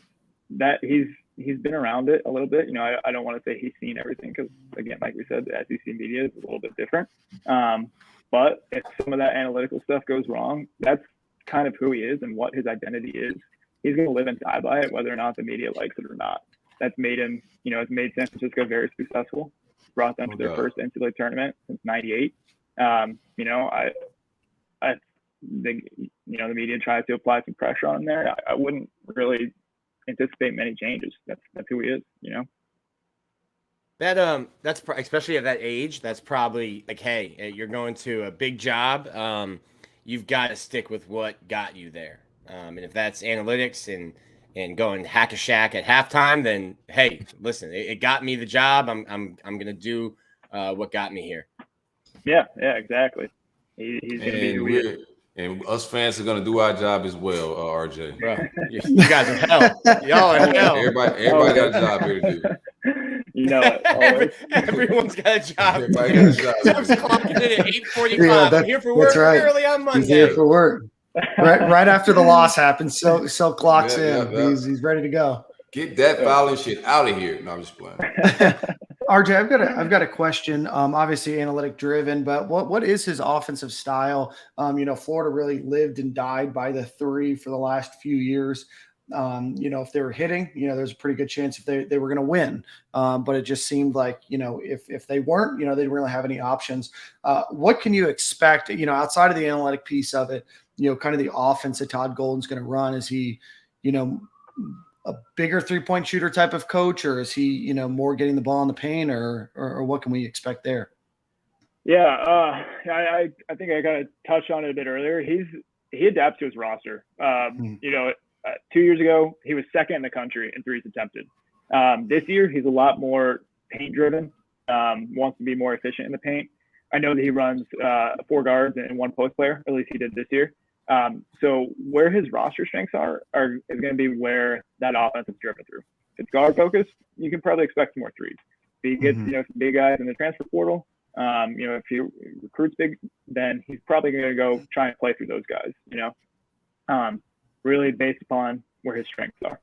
that he's been around it a little bit. You know, I don't want to say he's seen everything because, again, like we said, the SEC media is a little bit different. But if some of that analytical stuff goes wrong, that's kind of who he is and what his identity is. He's going to live and die by it, whether or not the media likes it or not. That's made him, you know, it's made San Francisco very successful. Brought them to their first NCAA tournament since '98. You know, I think, you know, the media tries to apply some pressure on him there. I wouldn't really anticipate many changes. That's who he is, you know. That's especially at that age. That's probably like, hey, you're going to a big job. You've got to stick with what got you there. And if that's analytics and going hack a Shaq at halftime, then hey, listen, it got me the job. I'm gonna do what got me here. Yeah, exactly. He's gonna be who he is. And us fans are gonna do our job as well, RJ. Bro, you guys are hell. Y'all are hell. Everybody got a job here to do. You know it. Everyone's got a job. Everybody got a job. Doug's clocking in at 8:45. I'm here for work early on Monday. He's here for work. Right after the loss happens, so clocks in. Yeah. He's ready to go. Get that fouling shit out of here. No, I'm just playing. RJ, I've got a question. Obviously analytic driven, but what is his offensive style? You know, Florida really lived and died by the three for the last few years. You know, if they were hitting, you know, there's a pretty good chance if they were going to win. But it just seemed like, you know, if they weren't, you know, they didn't really have any options. What can you expect, you know, outside of the analytic piece of it, you know, kind of the offense that Todd Golden's going to run? Is he, you know, a bigger 3-point shooter type of coach, or is he, you know, more getting the ball in the paint, or what can we expect there? Yeah, I think I got to touch on it a bit earlier. He adapts to his roster. You know, 2 years ago, he was second in the country in threes attempted. This year, he's a lot more paint driven, wants to be more efficient in the paint. I know that he runs 4 guards and 1 post player, at least he did this year. So where his roster strengths is going to be where that offense is driven through. If it's guard focused, you can probably expect more threes. If he gets, you know, some big guys in the transfer portal, you know, if he recruits big, then he's probably going to go try and play through those guys, you know, really based upon where his strengths are.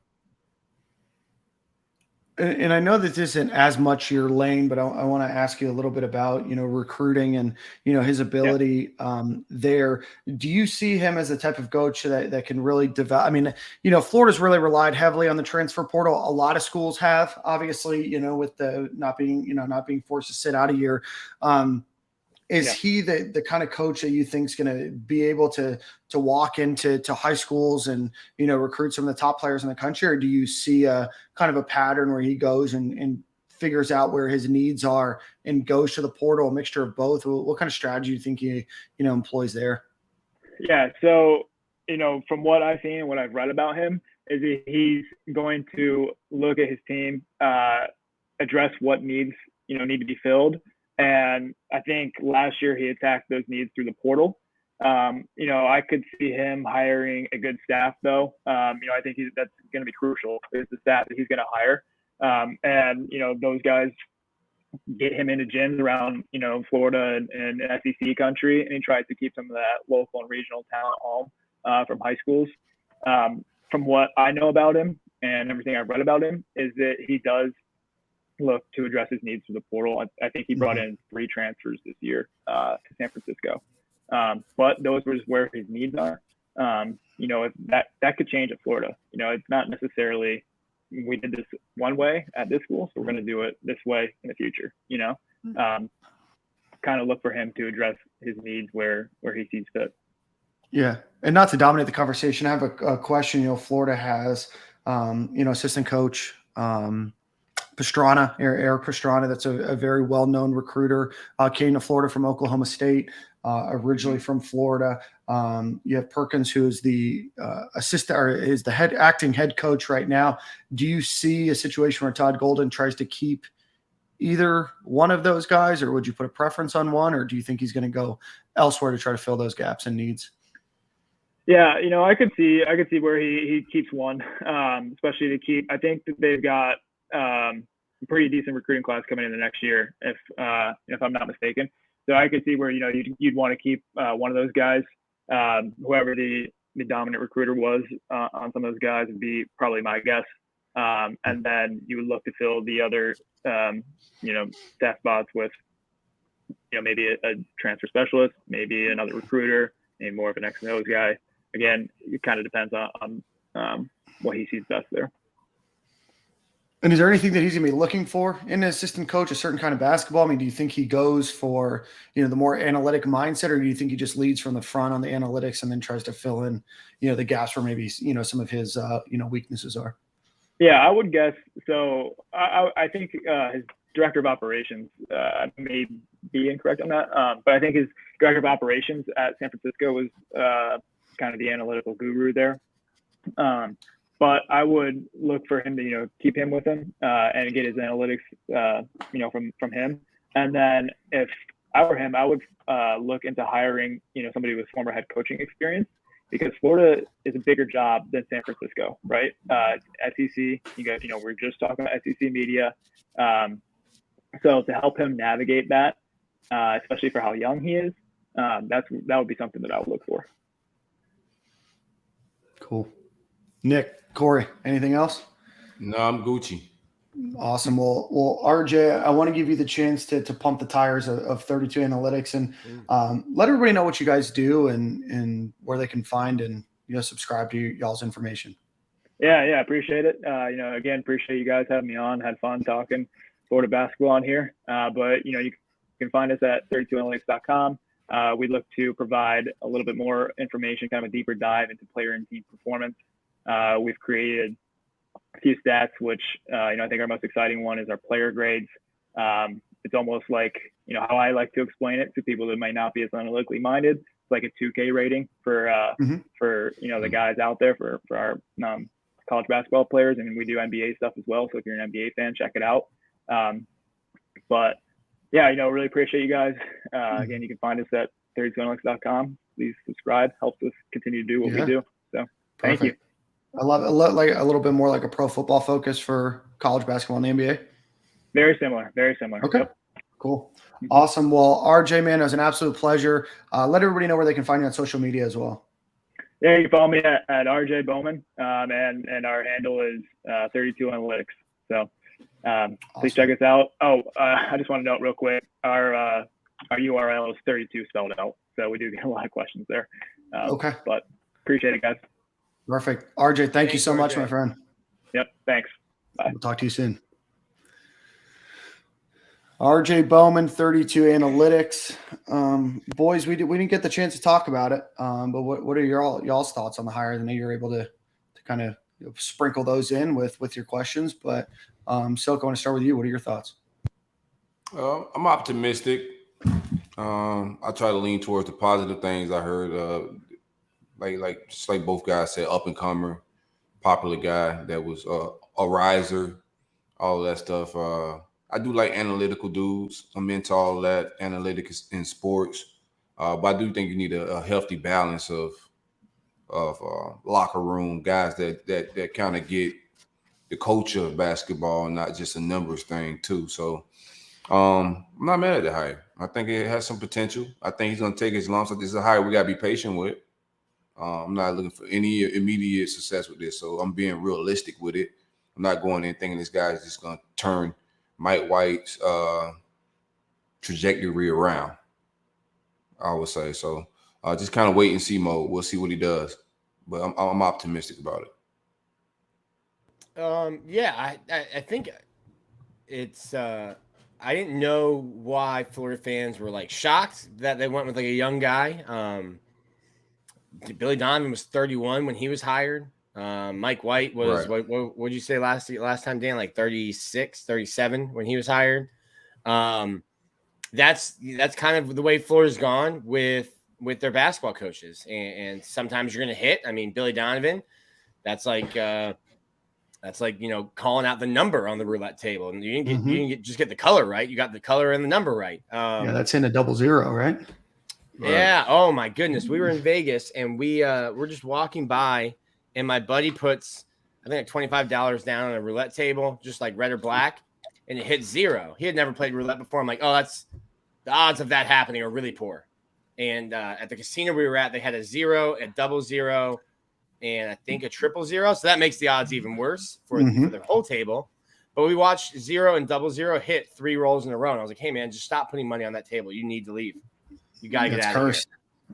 And I know that this isn't as much your lane, but I want to ask you a little bit about, you know, recruiting and, you know, his ability there. Do you see him as the type of coach that can really develop? I mean, you know, Florida's really relied heavily on the transfer portal. A lot of schools have, obviously, you know, with the not being forced to sit out a year. Is he the kind of coach that you think is going to be able to walk into high schools and, you know, recruit some of the top players in the country? Or do you see a kind of a pattern where he goes and figures out where his needs are and goes to the portal, a mixture of both? What kind of strategy do you think he, employs there? Yeah. So, from what I've seen and what I've read about him is he's going to look at his team, address what needs, need to be filled. And I think last year he attacked those needs through the portal. I could see him hiring a good staff though. I think that's going to be crucial is the staff that he's going to hire. And those guys get him into gyms around, Florida and SEC country. And he tries to keep some of that local and regional talent home from high schools. From what I know about him and everything I've read about him is that he does look to address his needs through the portal. I think he brought in 3 transfers this year to San Francisco. But those were just where his needs are. If that could change at Florida. It's not necessarily we did this one way at this school, so we're going to do it this way in the future. Kind of look for him to address his needs where he sees fit. Yeah, and not to dominate the conversation, I have a question. Florida has, assistant coach Pastrana, Eric Pastrana. That's a very well-known recruiter. Came to Florida from Oklahoma State, originally from Florida. You have Perkins, who is the assistant or is the acting head coach right now. Do you see a situation where Todd Golden tries to keep either one of those guys, or would you put a preference on one, or do you think he's going to go elsewhere to try to fill those gaps and needs? Yeah, I could see where he keeps one, especially to keep. I think that they've got a pretty decent recruiting class coming in the next year, if I'm not mistaken. So I could see where you'd want to keep one of those guys. Whoever the dominant recruiter was on some of those guys would be probably my guess. And then you would look to fill the other staff spots with maybe a transfer specialist, maybe another recruiter, maybe more of an X and O's guy. Again, it kind of depends on what he sees best there. And is there anything that he's going to be looking for in an assistant coach, a certain kind of basketball? I mean, do you think he goes for, the more analytic mindset, or do you think he just leads from the front on the analytics and then tries to fill in, the gaps where maybe, some of his, weaknesses are? Yeah, I would guess. So I think his director of operations may be incorrect on that. But I think his director of operations at San Francisco was kind of the analytical guru there. But I would look for him to, keep him with him and get his analytics, from him. And then if I were him, I would look into hiring, somebody with former head coaching experience, because Florida is a bigger job than San Francisco, right? SEC, you guys, we're just talking about SEC media. So to help him navigate that, especially for how young he is, that would be something that I would look for. Cool. Nick, Corey, anything else? No, I'm Gucci. Awesome. Well, RJ, I want to give you the chance to pump the tires of 32 Analytics and let everybody know what you guys do and where they can find and subscribe to y'all's information. Yeah, appreciate it. Again, appreciate you guys having me on. Had fun talking Florida basketball on here. But you can find us at 32analytics.com. We look to provide a little bit more information, kind of a deeper dive into player and team performance. We've created a few stats, which, I think our most exciting one is our player grades. It's almost like, how I like to explain it to people that might not be as analytically minded. It's like a 2K rating for the guys out there for our college basketball players. And we do NBA stuff as well. So if you're an NBA fan, check it out. But yeah, really appreciate you guys. Again, you can find us at 32analytics.com. Please subscribe. Helps us continue to do what we do. So thank you. I love it. Like a little bit more like a pro football focus for college basketball in the NBA. Very similar. Okay. Yep. Cool. Awesome. Well, RJ, man, it was an absolute pleasure. Let everybody know where they can find you on social media as well. Yeah, you can follow me at RJ Bowman, and our handle is 32 Analytics. So awesome. Please check us out. I just want to note real quick, our URL is 32 spelled out. So we do get a lot of questions there. Okay. But appreciate it, guys. Perfect. RJ, thank you so much, my friend. Yep. Thanks. Bye. We'll talk to you soon. RJ Bowman, 32 Analytics. Boys, we didn't get the chance to talk about it. But what are y'all's thoughts on the hire? I know you're able to kind of sprinkle those in with your questions. But Silk, I want to start with you. What are your thoughts? I'm optimistic. I try to lean towards the positive things I heard. Just like both guys said, up and comer, popular guy that was a riser, all of that stuff. I do like analytical dudes. I'm into all that analytics in sports, but I do think you need a healthy balance of locker room guys that kind of get the culture of basketball, and not just a numbers thing too. So I'm not mad at the hire. I think it has some potential. I think he's going to take his lumps. This is a hire we got to be patient with. I'm not looking for any immediate success with this, so I'm being realistic with it. I'm not going in thinking this guy is just going to turn Mike White's trajectory around, I would say. So just kind of wait and see mode. We'll see what he does, but I'm optimistic about it. Yeah, I think it's I didn't know why Florida fans were like shocked that they went with like a young guy. Billy Donovan was 31 when he was hired. Mike White was right. What did you say last time, Dan? Like 36, 37 when he was hired. That's kind of the way Florida's gone with their basketball coaches, and sometimes you're going to hit. I mean, Billy Donovan, that's like calling out the number on the roulette table, and you didn't just get the color right. You got the color and the number right. Yeah, that's in a 00, right? Yeah. Oh my goodness. We were in Vegas, and we're just walking by, and my buddy puts, I think, like $25 down on a roulette table, just like red or black, and it hit 0. He had never played roulette before. I'm like, oh, that's the odds of that happening are really poor. And at the casino we were at, they had a 0, a 00, and I think a 000. So that makes the odds even worse for the whole table. But we watched 0 and 00 hit 3 rolls in a row. And I was like, hey man, just stop putting money on that table. You need to leave. You got to get out cursed.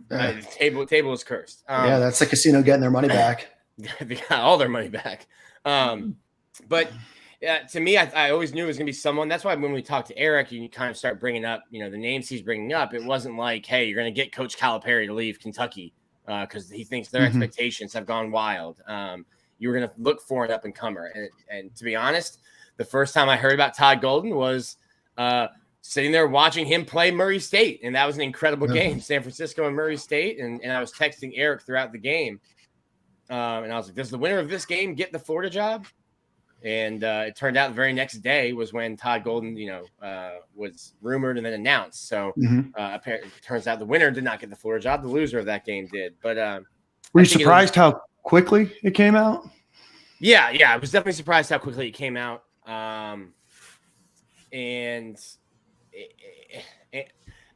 of here. The table is cursed. Yeah, that's the casino getting their money back. They got all their money back. But to me, I always knew it was going to be someone. That's why when we talked to Eric, you kind of start bringing up, the names he's bringing up. It wasn't like, hey, you're going to get Coach Calipari to leave Kentucky because he thinks their expectations have gone wild. You were going to look for an up-and-comer. And to be honest, the first time I heard about Todd Golden was sitting there watching him play Murray State. And that was an incredible game, San Francisco and Murray State. And I was texting Eric throughout the game. And I was like, does the winner of this game get the Florida job? And it turned out the very next day was when Todd Golden, was rumored and then announced. So apparently it turns out the winner did not get the Florida job. The loser of that game did. But were you surprised how quickly it came out? Yeah. I was definitely surprised how quickly it came out. And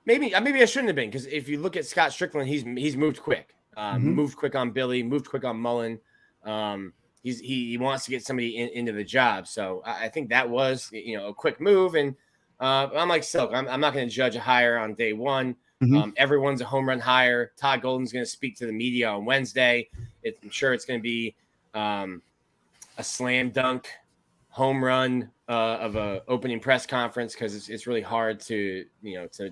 maybe I shouldn't have been, because if you look at Scott Strickland, he's moved quick. Moved quick on Billy, moved quick on Mullen. He wants to get somebody into the job. So I think that was, a quick move. And I'm like Silk. I'm not going to judge a hire on day one. Everyone's a home run hire. Todd Golden's going to speak to the media on Wednesday. I'm sure it's going to be a slam dunk home run of a opening press conference, because it's really hard to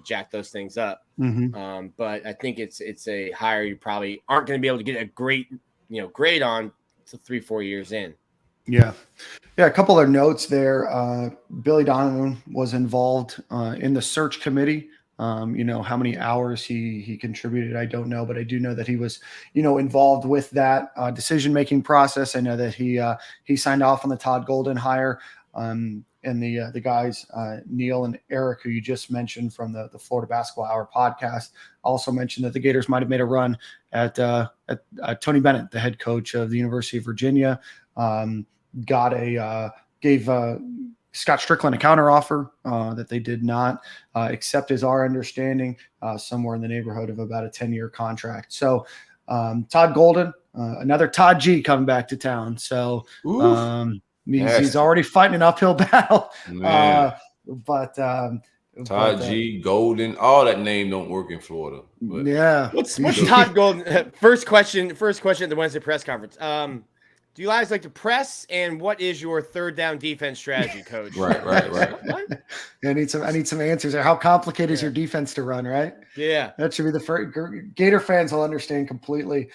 jack those things up. But I think it's a hire you probably aren't going to be able to get a great grade on to 3-4 years in. Yeah. A couple of notes there. Billy Donovan was involved in the search committee. How many hours he contributed, I don't know, but I do know that he was, involved with that decision-making process. I know that he signed off on the Todd Golden hire. And the guys, Neil and Eric, who you just mentioned from the Florida Basketball Hour podcast, also mentioned that the Gators might have made a run at Tony Bennett, the head coach of the University of Virginia. Gave Scott Strickland a counteroffer that they did not accept, is our understanding, somewhere in the neighborhood of about a 10-year contract. So Todd Golden, another Todd G coming back to town. So he's already fighting an uphill battle. Todd G, Golden, all that name don't work in Florida. But. Yeah. What's Todd Golden? First question at the Wednesday press conference. do you guys like to press? And what is your third down defense strategy, Coach? Right. What? I need some answers there. How complicated is your defense to run, right? Yeah. That should be the first. Gator fans will understand completely.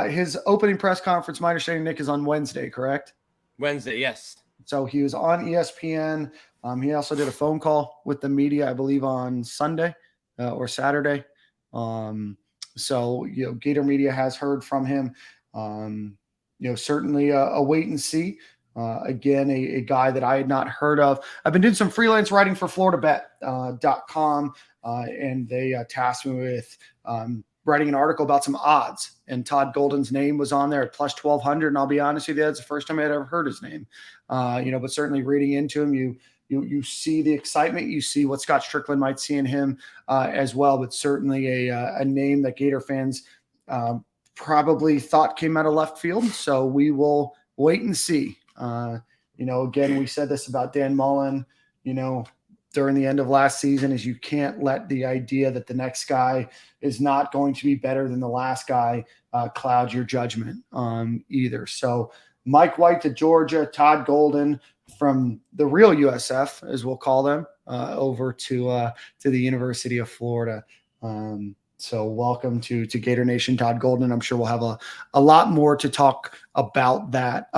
His opening press conference, my understanding, Nick, is on Wednesday, correct? Wednesday, yes. So he was on ESPN. He also did a phone call with the media, I believe, on Sunday or Saturday. So, Gator media has heard from him. Certainly a wait and see. Again, a guy that I had not heard of. I've been doing some freelance writing for FloridaBet.com, and they tasked me with writing an article about some odds. And Todd Golden's name was on there at plus 1,200. And I'll be honest with you, that's the first time I had ever heard his name. But certainly reading into him, you see the excitement. You see what Scott Strickland might see in him as well. But certainly a name that Gator fans probably thought came out of left field. So we will wait and see. Again, we said this about Dan Mullen, during the end of last season, is you can't let the idea that the next guy is not going to be better than the last guy cloud your judgment either. So Mike White to Georgia, Todd Golden from the real USF, as we'll call them, over to the University of Florida. So welcome to Gator Nation, Todd Golden. I'm sure we'll have a lot more to talk about that.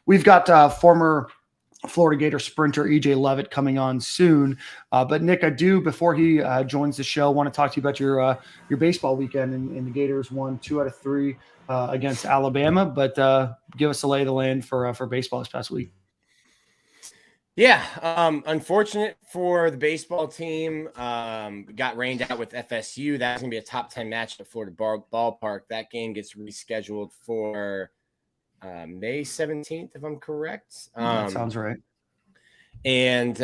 We've got former Florida Gator sprinter EJ Lovett coming on soon. But Nick, I do, before he joins the show, want to talk to you about your baseball weekend. And the Gators won 2 out of 3 against Alabama. But give us a lay of the land for baseball this past week. Yeah, unfortunate for the baseball team. Got rained out with FSU. That's going to be a top 10 match at Florida Ballpark. That game gets rescheduled for May 17th, if I'm correct. That sounds right. And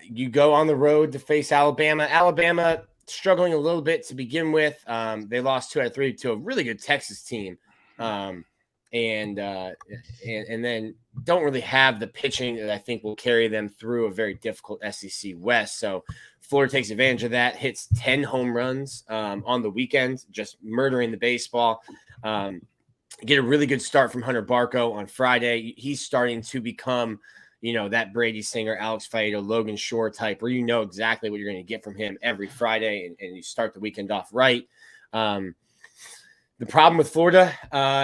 you go on the road to face Alabama. Alabama struggling a little bit to begin with. They lost 2 out of 3 to a really good Texas team. And then don't really have the pitching that I think will carry them through a very difficult SEC West. So Florida takes advantage of that, hits 10 home runs on the weekend, just murdering the baseball. Get a really good start from Hunter Barco on Friday. He's starting to become, that Brady Singer, Alex Faedo, Logan Shore type, where you know exactly what you're going to get from him every Friday, and you start the weekend off right. The problem with Florida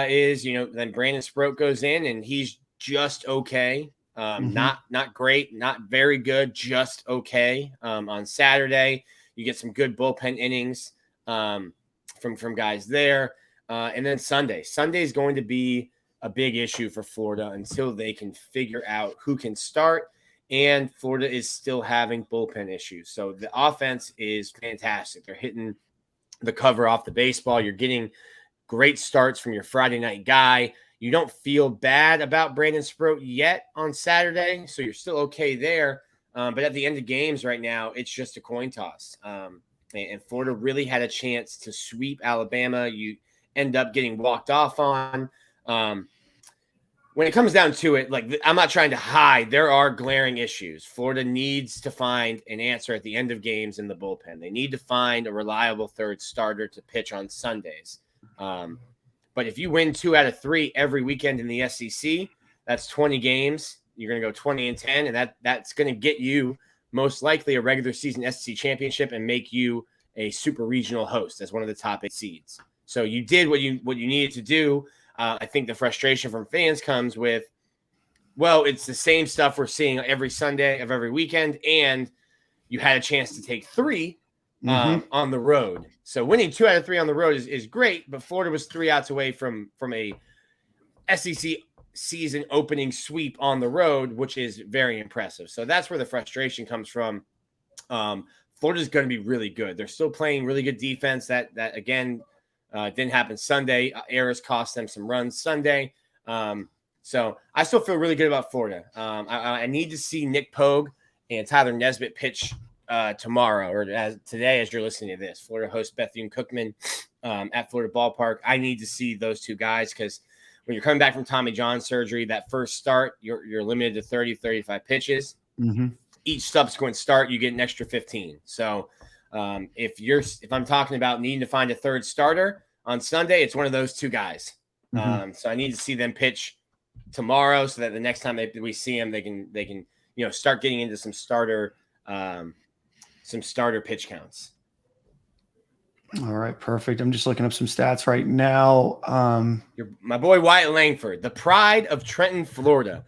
is, then Brandon Sproat goes in and he's just okay. Not great, not very good, just okay. On Saturday, you get some good bullpen innings from guys there. And then Sunday is going to be a big issue for Florida until they can figure out who can start. And Florida is still having bullpen issues. So the offense is fantastic. They're hitting the cover off the baseball. You're getting great starts from your Friday night guy. You don't feel bad about Brandon Sproat yet on Saturday, so you're still okay there. But at the end of games right now, it's just a coin toss. And Florida really had a chance to sweep Alabama. You end up getting walked off on. When it comes down to it, I'm not trying to hide, there are glaring issues. Florida needs to find an answer at the end of games in the bullpen. They need to find a reliable third starter to pitch on Sundays. But if you win 2 out of 3 every weekend in the SEC, that's 20 games. You're going to go 20-10, and that's going to get you most likely a regular season SEC championship and make you a super regional host as one of the top 8 seeds. So you did what you needed to do. I think the frustration from fans comes with, well, it's the same stuff we're seeing every Sunday of every weekend, and you had a chance to take 3 on the road. So winning 2 out of 3 on the road is great, but Florida was 3 outs away from a SEC season opening sweep on the road, which is very impressive. So that's where the frustration comes from. Florida's going to be really good. They're still playing really good defense. That again didn't happen Sunday. Errors cost them some runs Sunday. So I still feel really good about Florida. I need to see Nick Pogue and Tyler Nesbitt pitch tomorrow, or today as you're listening to this. Florida hosts Bethune-Cookman at Florida Ballpark. I need to see those 2 guys, because when you're coming back from Tommy John surgery, that first start, you're limited to 30, 35 pitches. Each subsequent start, you get an extra 15. So if I'm talking about needing to find a third starter on Sunday, it's one of those 2 guys. So I need to see them pitch tomorrow, so that the next time we see him, they can start getting into some starter pitch counts. All right, perfect. I'm just looking up some stats right now. My boy Wyatt Langford, the pride of Trenton, Florida,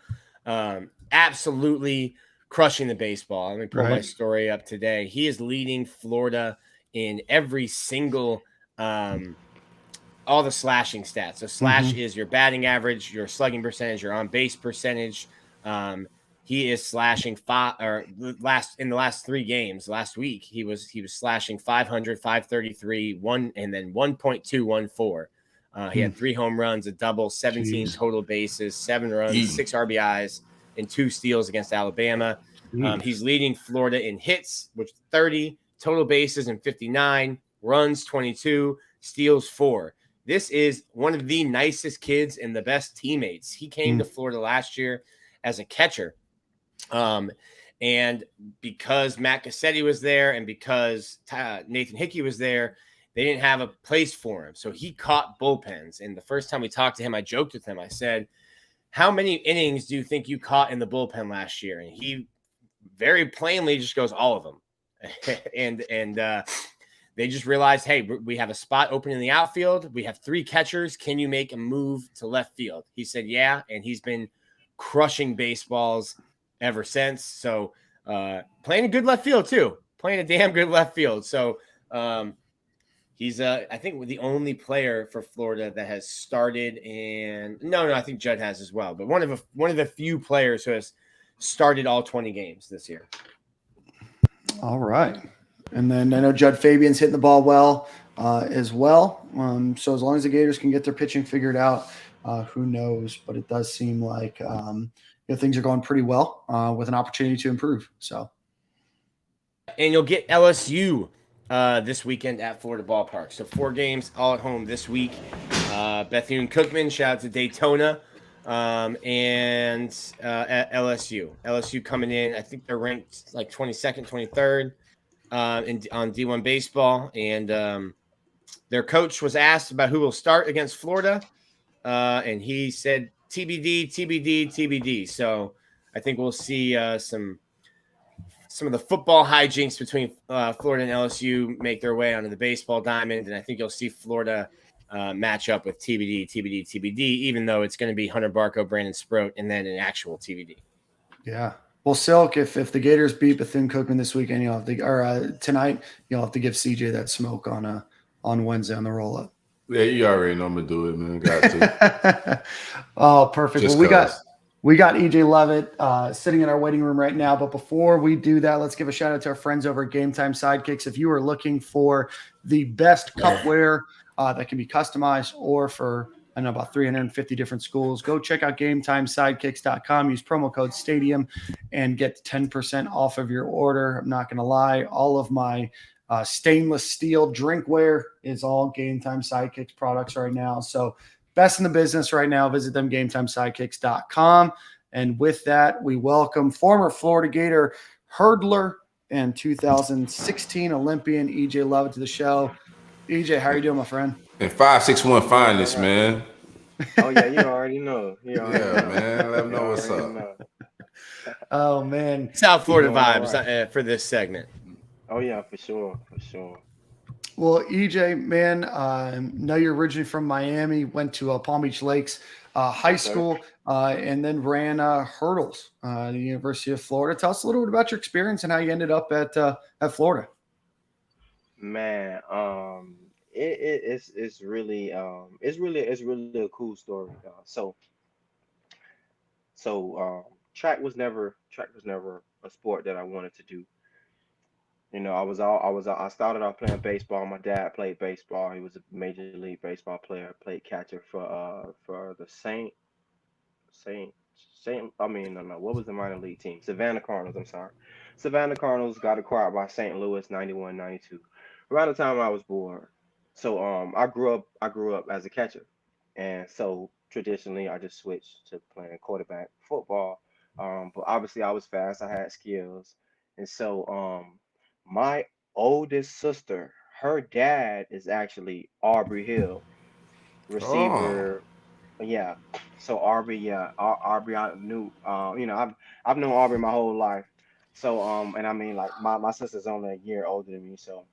absolutely crushing the baseball. Let me pull my story up today. He is leading Florida in every single all the slashing stats. So slash is your batting average, your slugging percentage, your on base percentage. He is slashing in the last 3 games. Last week he was slashing 500, 533, and then 1.214. He had 3 home runs, a double, 17 total bases, 7 runs, 6 RBIs, and 2 steals against Alabama. He's leading Florida in hits, which 30, total bases and 59, runs 22, steals 4. This is one of the nicest kids and the best teammates. He came to Florida last year as a catcher. And because Matt Cassetti was there and because Nathan Hickey was there, they didn't have a place for him. So he caught bullpens. And the first time we talked to him, I joked with him. I said, how many innings do you think you caught in the bullpen last year? And he very plainly just goes, all of them. and they just realized, hey, we have a spot open in the outfield. We have 3 catchers. Can you make a move to left field? He said, yeah. And he's been crushing baseballs ever since. So playing a good left field too. Playing a damn good left field. So he's I think the only player for Florida that has started, and no, I think Judd has as well. But one of the few players who has started all 20 games this year. All right. And then I know Judd Fabian's hitting the ball well as well. So as long as the Gators can get their pitching figured out, who knows? But it does seem like things are going pretty well with an opportunity to improve. So, and you'll get LSU this weekend at Florida Ballpark. So 4 games all at home this week. Bethune-Cookman, shout out to Daytona, and at LSU. LSU coming in, I think they're ranked like 22nd, 23rd on D1 baseball. And their coach was asked about who will start against Florida, and he said TBD, TBD, TBD. So I think we'll see some of the football hijinks between Florida and LSU make their way onto the baseball diamond, and I think you'll see Florida match up with TBD, TBD, TBD, even though it's going to be Hunter Barco, Brandon Sproat, and then an actual TBD. Yeah. Well, Silk, if the Gators beat Bethune-Cookman this weekend, you'll have to, tonight, you'll have to give CJ that smoke on Wednesday on the roll-up. Yeah, you already know I'm gonna do it, man. Got to. Oh, perfect. Well, we got EJ Lovett sitting in our waiting room right now. But before we do that, let's give a shout out to our friends over at Game Time Sidekicks. If you are looking for the best cupware that can be customized, or for about 350 different schools, go check out GameTimeSidekicks.com. Use promo code Stadium and get 10% off of your order. I'm not going to lie, all of my stainless steel drinkware is all Game Time Sidekicks products right now. So best in the business right now. Visit them, GameTimeSidekicks.com. And with that, we welcome former Florida Gator hurdler and 2016 Olympian EJ Lovett to the show. EJ, how are you doing, my friend? And 561 finest, man. Oh yeah, you already know. Man. Let them know what's up. Oh man, South Florida vibes for this segment. Oh yeah, for sure. Well, EJ, man, know you're originally from Miami. Went to Palm Beach Lakes High School, and then ran hurdles at the University of Florida. Tell us a little bit about your experience and how you ended up at Florida. Man, it's really a cool story. So track was never a sport that I wanted to do. You know, I started off playing baseball. My dad played baseball. He was a major league baseball player. Played catcher for the what was the minor league team? Savannah Cardinals. I'm sorry. Savannah Cardinals got acquired by St. Louis 91, 92. Around the time I was born. So I grew up as a catcher, and so traditionally I just switched to playing quarterback football. But obviously I was fast. I had skills, and so my oldest sister, her dad is actually Aubrey Hill, receiver. Yeah, So Aubrey, yeah, Aubrey, I knew. I've known Aubrey my whole life. So and I mean, like my sister's only a year older than me, so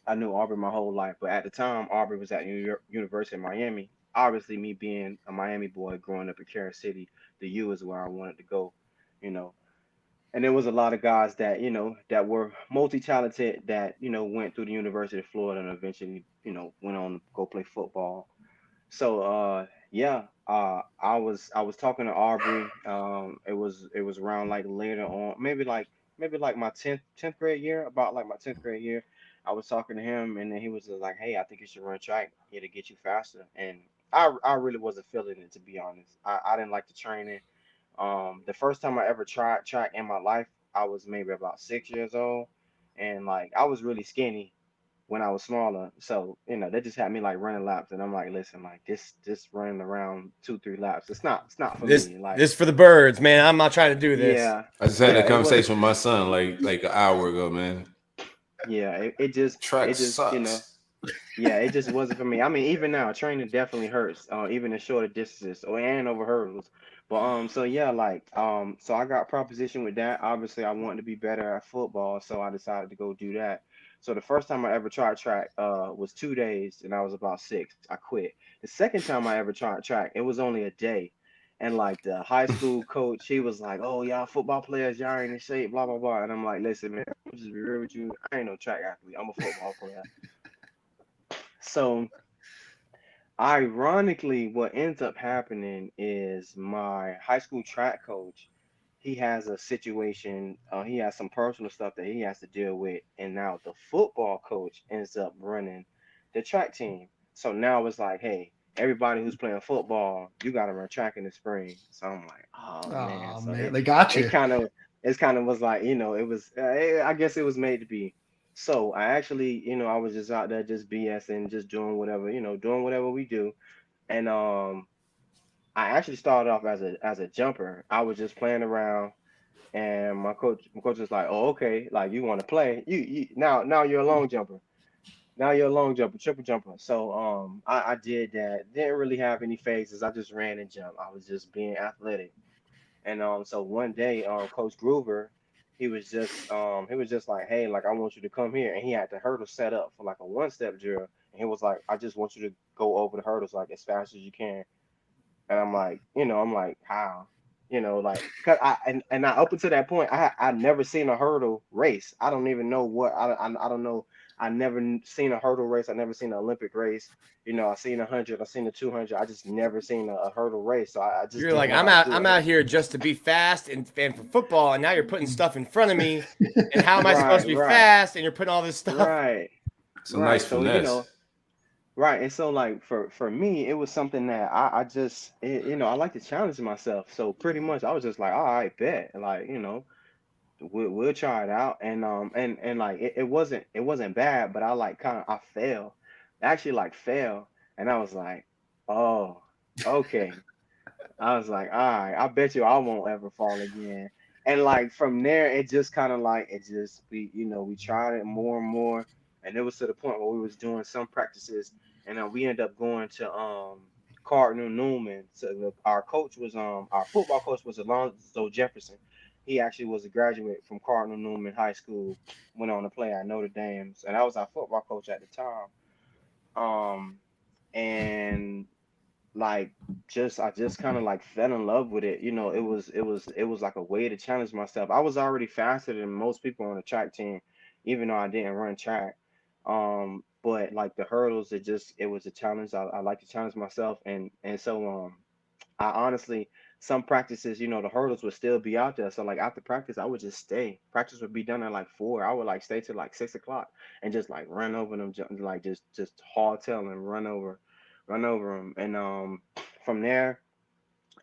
I knew Aubrey my whole life. But at the time, Aubrey was at University of Miami. Obviously, me being a Miami boy, growing up in Kansas City, the U is where I wanted to go. You know, and there was a lot of guys that that were multi-talented that went through the University of Florida and eventually went on to go play football. So yeah, I was talking to Aubrey. It was around like later on, maybe like my 10th grade year, about like my 10th grade year. I was talking to him, and then he was just like, "Hey, I think you should run track. It'll get you faster." And I really wasn't feeling it, to be honest. I didn't like the training. The first time I ever tried track in my life, I was maybe about 6 years old, and like I was really skinny when I was smaller. So, they just had me like running laps, and I'm like, listen, like this running around 2-3 laps, it's not for This me. Like, this for the birds, man. I'm not trying to do this. yeah, I just had yeah, that it was, conversation with my son like an hour ago, man. yeah, it Track just, sucks. yeah, it just wasn't for me. I mean, even now, training definitely hurts, even in shorter distances or and over hurdles. But so yeah, like so I got proposition with that. Obviously, I wanted to be better at football, so I decided to go do that. So the first time I ever tried track was 2 days, and I was about 6. I quit. The second time I ever tried track, it was only a day. And like the high school coach, he was like, "Oh, y'all football players, y'all ain't in shape, blah blah blah." And I'm like, "Listen, man, I'm just be real with you. I ain't no track athlete. I'm a football player." So ironically, what ends up happening is my high school track coach, he has a situation, he has some personal stuff that he has to deal with, and now the football coach ends up running the track team. So now it's like, hey, everybody who's playing football, you got to run track in the spring. So I'm like, oh man. Oh So man, they got it you. kind of it kind of was like, it was, I guess it was made to be. So I actually, I was just out there just BSing, just doing whatever, doing whatever we do. And I actually started off as a jumper. I was just playing around, and my coach was like, "Oh, okay, like you want to play? You now you're a long jumper. Now you're a long jumper, triple jumper." So I did that. Didn't really have any phases. I just ran and jumped. I was just being athletic. And so one day, Coach Groover, he was just like, "Hey, like I want you to come here," and he had the hurdle set up for like a one-step drill, and he was like, "I just want you to go over the hurdles like as fast as you can." And I'm like, how? Like, cause I up until that point, I never seen a hurdle race. I don't even know what I don't know. I never seen a hurdle race. I never seen an Olympic race. I seen 100. I seen the 200. I just never seen a hurdle race. So I just You're didn't like, know I'm how to out. do I'm it. out here just to be fast and for football, and now you're putting stuff in front of me. And how am I supposed to Right, be right, fast? And you're putting all this stuff. right, Some right. nice So finesse. right. And so like for me, it was something that I just I like to challenge myself. So pretty much I was just like, all right, bet. Like, we'll try it out. And like it wasn't bad, but I like kind of I fell. Actually like fell. And I was like, oh, okay. I was like, all right, I bet you I won't ever fall again. And like from there, it just kind of like it just we tried it more and more, and it was to the point where we was doing some practices, and we ended up going to Cardinal Newman. So our football coach was Alonzo Jefferson. He actually was a graduate from Cardinal Newman High School, went on to play at Notre Dame, and that was our football coach at the time. And like I just kind of like fell in love with it. It was like a way to challenge myself. I was already faster than most people on the track team, even though I didn't run track. But like the hurdles, it was a challenge. I like to challenge myself, and so I honestly, some practices, the hurdles would still be out there. So like after practice, I would just stay. Practice would be done at like 4. I would like stay till like 6 o'clock and just like run over them, like just hardtail and run over them. And from there,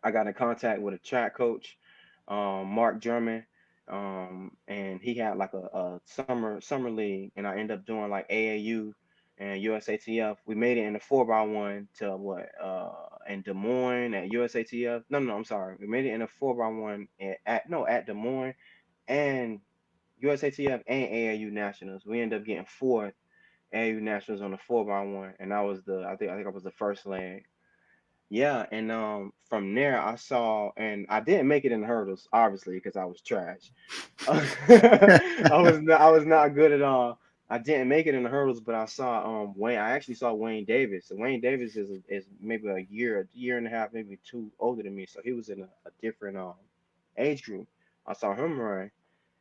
I got in contact with a track coach, Mark German, and he had like a summer league, and I ended up doing like AAU and USATF. We made it in the 4x1 to what in Des Moines at USATF. No, I'm sorry. We made it in a 4x1 at Des Moines and USATF and AAU Nationals. We ended up getting fourth AAU Nationals on the 4x1, and I think I was the first leg. Yeah, and from there I saw, and I didn't make it in the hurdles, obviously, because I was trash. I was not good at all. I didn't make it in the hurdles, but I saw Wayne. I actually saw Wayne Davis. So Wayne Davis is maybe a year and a half, maybe two older than me. So he was in a different age group. I saw him run,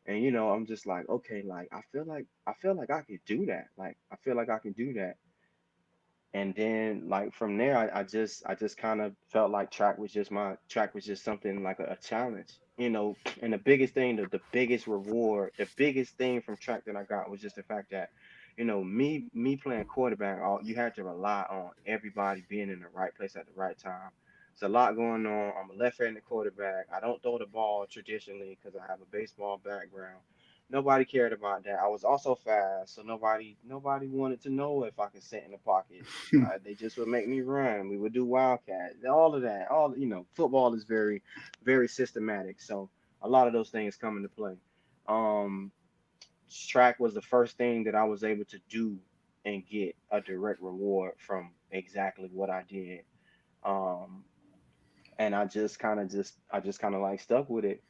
and I'm just like, okay, like I feel like I could do that. Like I feel like I can do that. And then like from there, I just kind of felt like track was just something like a challenge, and the biggest thing, the biggest reward, the biggest thing from track that I got was just the fact that, me playing quarterback, all you had to rely on everybody being in the right place at the right time. It's a lot going on. I'm a left-handed quarterback. I don't throw the ball traditionally because I have a baseball background. Nobody cared about that. I was also fast, so nobody wanted to know if I could sit in the pocket. They just would make me run. We would do wildcat, all of that. All football is very, very systematic. So a lot of those things come into play. Um, Track was the first thing that I was able to do and get a direct reward from exactly what I did. Um, and I just kind of like stuck with it,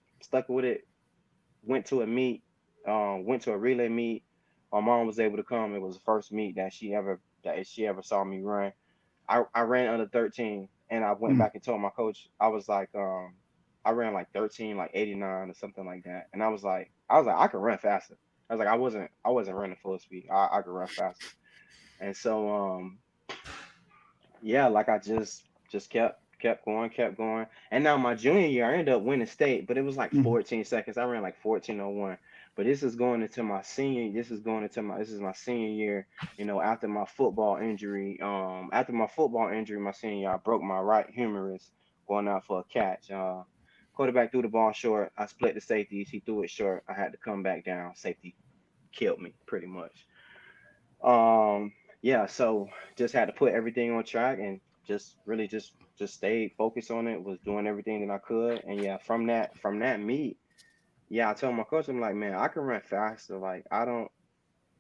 went to a meet, went to a relay meet. My mom was able to come. It was the first meet that she ever saw me run. I ran under 13, and I went back and told my coach. I was like, I ran like 13, like 89 or something like that. And I was like, I could run faster. I was like, I wasn't running full speed. I could run faster. And so yeah, like I just kept going. And now my junior year, I ended up winning state, but it was like 14 seconds. I ran like 14:01. But this is going into my senior. This is my senior year. After my football injury. My senior year, I broke my right humerus going out for a catch. Quarterback threw the ball short. I split the safeties. He threw it short. I had to come back down. Safety killed me pretty much. Um, yeah, so just had to put everything on track and just really just stayed focused on it, was doing everything that I could. And yeah, from that meet, yeah, I told my coach, I'm like, man, I can run faster. Like I don't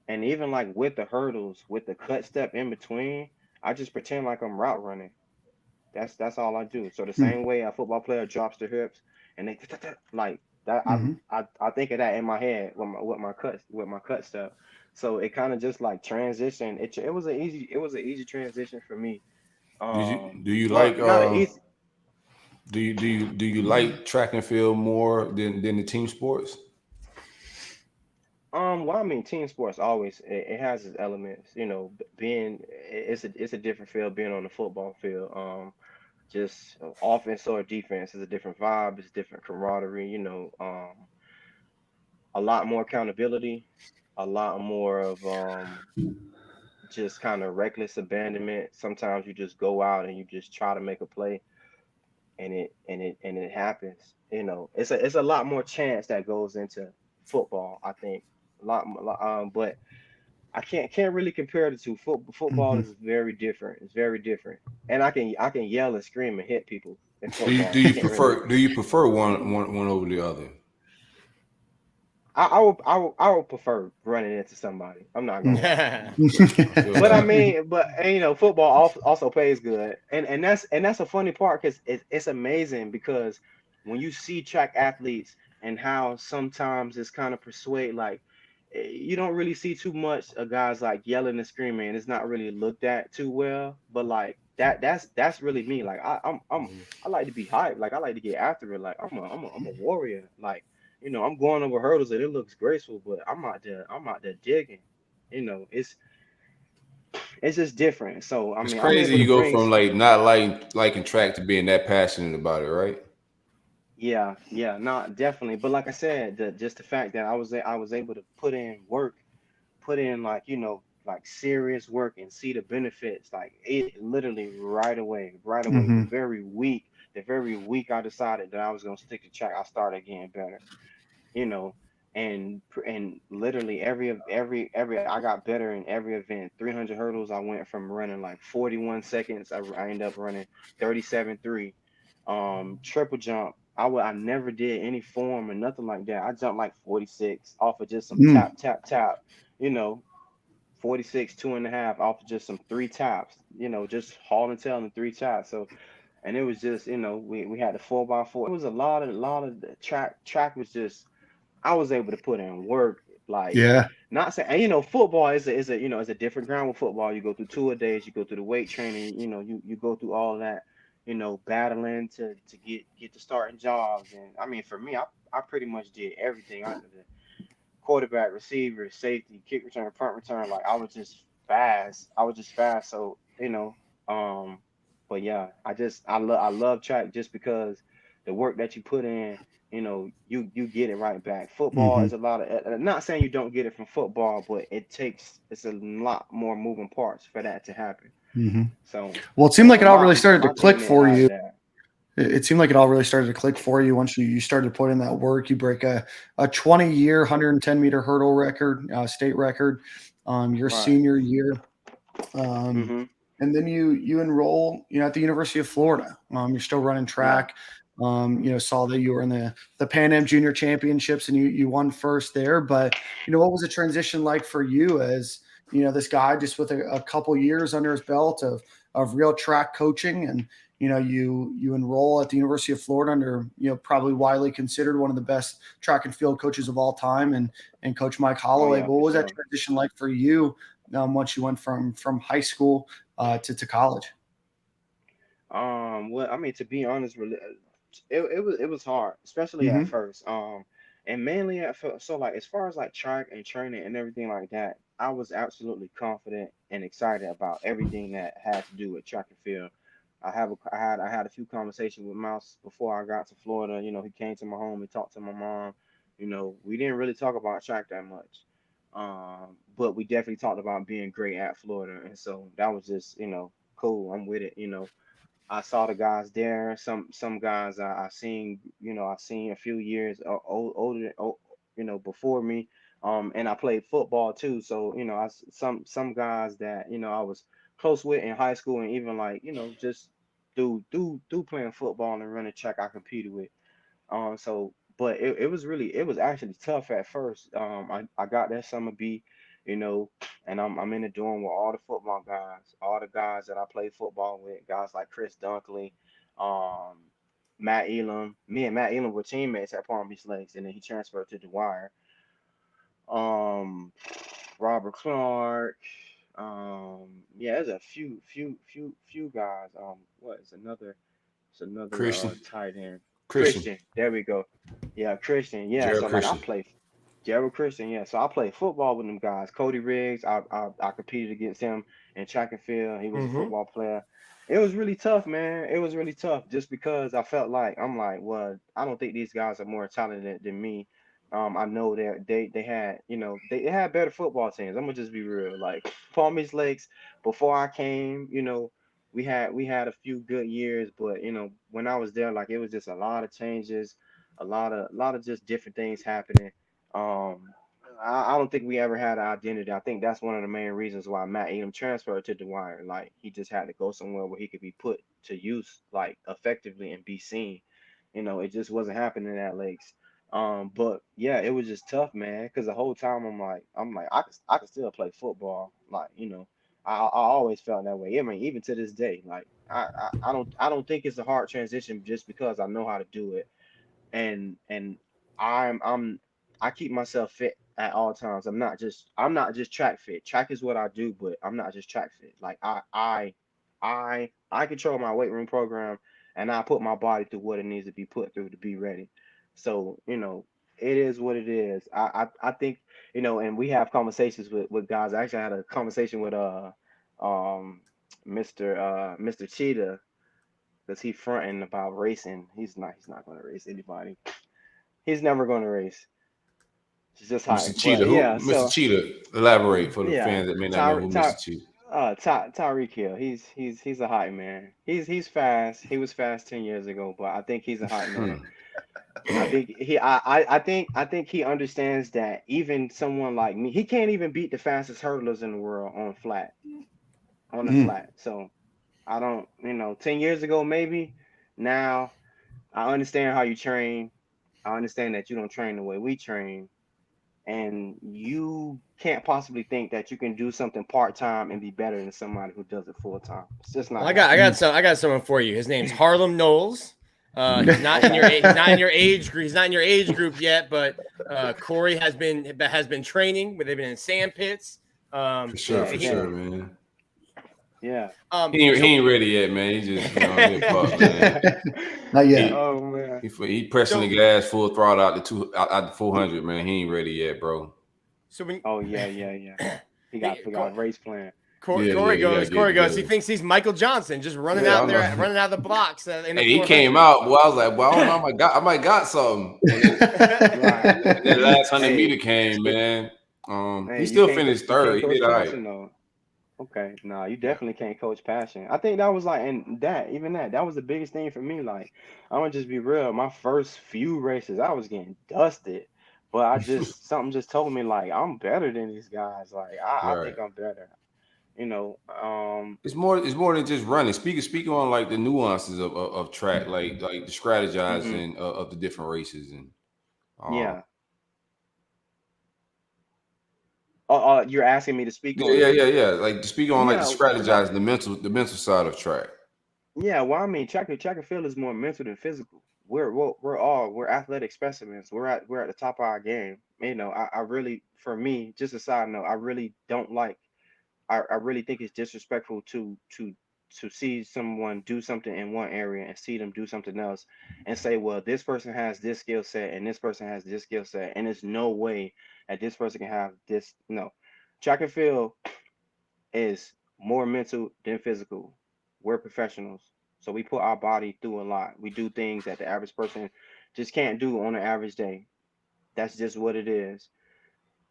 and even like with the hurdles, with the cut step in between, I just pretend like I'm route running. That's all I do. So the same way a football player drops their hips and they like that, I think of that in my head with my cut stuff. So it kind of just like transition. It was an easy transition for me. Do you like But not an easy. do you like track and field more than the team sports? Well, I mean, team sports always it has its elements. Being it's a different field being on the football field. Just offense or defense is a different vibe. It's different camaraderie. A lot more accountability, a lot more of just kind of reckless abandonment. Sometimes you just go out and you just try to make a play, and it happens. It's a lot more chance that goes into football. I think a lot, but I can't really compare the two. Football is very different. It's very different, and I can yell and scream and hit people in Do you, football. do I you can't really. prefer do you prefer one over the other? I would prefer running into somebody. I'm not gonna lie. I feel But I that. mean, football also pays good, and that's a funny part because it's amazing because when you see track athletes and how sometimes it's kind of persuade like you don't really see too much of guys like yelling and screaming, and it's not really looked at too well. But like that's really me. Like I like to be hyped. Like I like to get after it. Like I'm a warrior. Like I'm going over hurdles and it looks graceful, but I'm out there digging. It's just different. So I It's mean, I'm crazy able to you go bring. from like not liking track to being that passionate about it, right? Yeah, yeah, not definitely. But like I said, just the fact that I was able to put in work, put in like serious work and see the benefits, like it literally right away. The very week I decided that I was gonna stick to track, I started getting better. You know, and literally every I got better in every event. 300 hurdles, I went from running like 41 seconds. I ended up running 37.3. Triple jump. I never did any form or nothing like that. I jumped like 46 off of just some tap tap tap. You know, 46 2.5 off of just some three taps. Just hauling tail and three taps. So and it was just, we had the 4x4. It was a lot of the track was just, I was able to put in work, like, Yeah. not saying, and football is a different ground with football. You go through 2 a days, you go through the weight training, you go through all that, battling to get the starting jobs. And I mean, for me, I pretty much did everything under the quarterback, receiver, safety, kick return, punt return. Like, I was just fast. So, but yeah, I love track just because the work that you put in, you get it right back. Football Mm-hmm. is a lot of, not saying you don't get it from football, but it's a lot more moving parts for that to happen. Mm-hmm. So, well, it seemed like it all really started my to click teammate for had you. that. It seemed like it all really started to click for you once you started to put in that work. You break a 20-year 110-meter hurdle record, state record, your Right. senior year. Mm-hmm. And then you enroll, at the University of Florida. You're still running track. Saw that you were in the Pan Am Junior Championships and you won first there. But what was the transition like for you as this guy just with a couple years under his belt of real track coaching, and you enroll at the University of Florida under probably widely considered one of the best track and field coaches of all time, and Coach Mike Holloway. Yeah, But what was that sure. transition like for you once you went from high school to college? Well, I mean, to be honest, really, it was hard, especially at Mm-hmm. first. And mainly at first. So, like, as far as like track and training and everything like that, I was absolutely confident and excited about everything that had to do with track and field. I had a few conversations with Mouse before I got to Florida. He came to my home, he talked to my mom. We didn't really talk about track that much. But we definitely talked about being great at Florida, and so that was just, cool. I'm with it. I saw the guys there. Some guys I seen, I seen a few years older, before me. And I played football too. So, some guys that I was close with in high school, and even like just through playing football and running track, I competed with. But it was actually tough at first. I got that summer B, you know, and I'm in the dorm with all the football guys, all the guys that I played football with, guys like Chris Dunkley, um, Matt Elam. Me and Matt Elam were teammates at Palm Beach Lakes, and then he transferred to Dwyer. Um, Robert Clark. Yeah, there's a few guys. What is another? It's another Christian. tight end. Christian. Christian. There we go. Yeah, Christian. Yeah. Gerald So like I Christian. play Gerald Christian. Yeah. So I played football with them guys. Cody Riggs. I competed against him in track and field. He was a Mm-hmm. football player. It was really tough, man. It was really tough just because I felt like I'm like, well, I don't think these guys are more talented than me. I know that they had, they had better football teams. I'm gonna just be real. Like Palm Beach Lakes, before I came, we had a few good years, but when I was there, like it was just a lot of changes, a lot of just different things happening. Um, I don't think we ever had an identity. I think that's one of the main reasons why Matt Elam transferred to Dwyer. Like he just had to go somewhere where he could be put to use like effectively and be seen. It just wasn't happening at Lakes. But yeah, it was just tough, man. Because the whole time I'm like, I could still play football. Like I always felt that way. I mean, even to this day, like I don't think it's a hard transition just because I know how to do it, and I'm I keep myself fit at all times. I'm not just track fit. Track is what I do, but I'm not just track fit. Like I control my weight room program, and I put my body through what it needs to be put through to be ready. So it is what it is. I think and we have conversations with guys. I actually had a conversation with um Mr. Cheetah, because he fronting about racing. He's not going to race anybody. He's never going to race. It's just Mr. hype. Cheetah. But Who? yeah, Mr. so Cheetah. Elaborate for the yeah, fans that may not know Ty, who Ty, Mr. Cheetah. Tyreek Hill. He's a hype man. He's fast. He was fast 10 years ago, but I think he's a hype man. Hmm. I think I think he understands that even someone like me, he can't even beat the fastest hurdlers in the world on the Mm. flat. So I don't, 10 years ago maybe. Now I understand how you train. I understand that you don't train the way we train, and you can't possibly think that you can do something part-time and be better than somebody who does it full-time. It's just not. Well, I got someone for you. His name's Harlem Knowles. He's not in your age group. He's not in your age group yet, but Corey has been training. They've been in sand pits. For sure, man. Yeah. He ain't ready yet, man. He just man. Not yet. Oh man. He pressing the gas full throttle out the 400, man. He ain't ready yet, bro. So when He got a race plan. Corey goes. He thinks he's Michael Johnson, just running out there, running out the blocks. And he came out. Well, I was like, well, I don't know. I might got something. And then the last 100 meter came, man. He still finished third. He did all right. Okay, no, you definitely can't coach passion. I think that was like, and that was the biggest thing for me. Like, I'm gonna just be real. My first few races, I was getting dusted, but something just told me like I'm better than these guys. Like, I think I'm better. It's more than just running. Speaking on like the nuances of track, like the strategizing of the different races and you're asking me to speak on like to speak on like the strategizing the mental side of track. Yeah, well, I mean, track and field is more mental than physical. We're athletic specimens. We're at the top of our game. I really, for me, just a side note, I really don't like. I really think it's disrespectful to see someone do something in one area and see them do something else and say, well, this person has this skill set and this person has this skill set, and there's no way that this person can have this. No, track and field is more mental than physical. We're professionals, so we put our body through a lot. We do things that the average person just can't do on an average day. That's just what it is.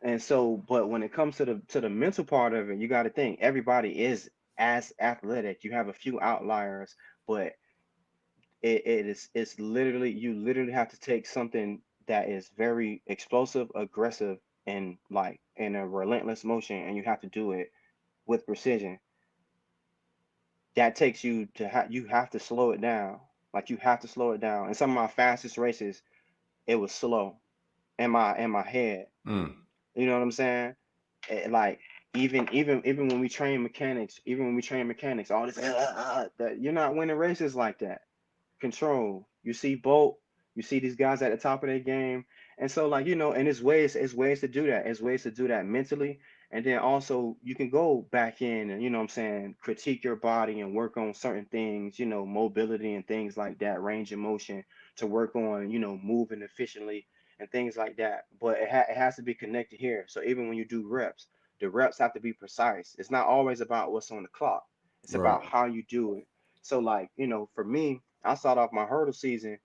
And so, but when it comes to the mental part of it, you got to think everybody is as athletic. You have a few outliers, but it's literally, you literally have to take something that is very explosive, aggressive, and like in a relentless motion, and you have to do it with precision. That takes you to you have to slow it down. Like, you have to slow it down. And some of my fastest races, it was slow in my head. You know what I'm saying? Like, even when we train mechanics, all this that you're not winning races like that. Control. You see Bolt, you see these guys at the top of their game. And so, like, and it's ways to do that. It's ways to do that mentally. And then also you can go back in and, what I'm saying, critique your body and work on certain things, mobility and things like that, range of motion, to work on, moving efficiently and things like that. But it has to be connected here. So even when you do reps, the reps have to be precise. It's not always about what's on the clock. It's about how you do it. So, like, for me, I start off my hurdle season.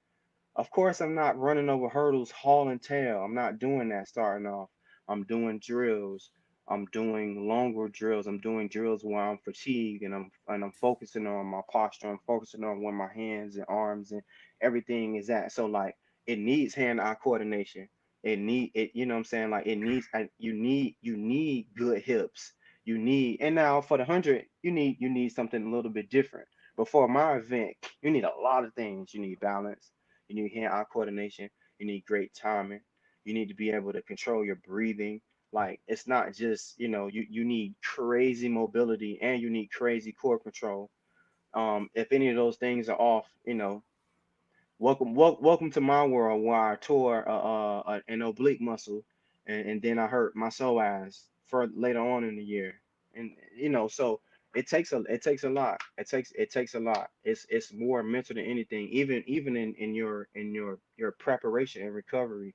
Of course, I'm not running over hurdles, hauling tail. I'm not doing that starting off. I'm doing drills. I'm doing longer drills. I'm doing drills where I'm fatigued and I'm focusing on my posture. I'm focusing on where my hands and arms and everything is at. So, like, it needs hand-eye coordination. You know what I'm saying? Like, it needs, you need good hips. And now for the 100, you need something a little bit different. But for my event, you need a lot of things. You need balance. You need hand-eye coordination. You need great timing. You need to be able to control your breathing. Like, it's not just, you need crazy mobility and you need crazy core control. If any of those things are off, welcome to my world where I tore an oblique muscle and then I hurt my psoas for later on in the year. And so it takes a lot. It takes a lot. It's more mental than anything. Even in your preparation and recovery,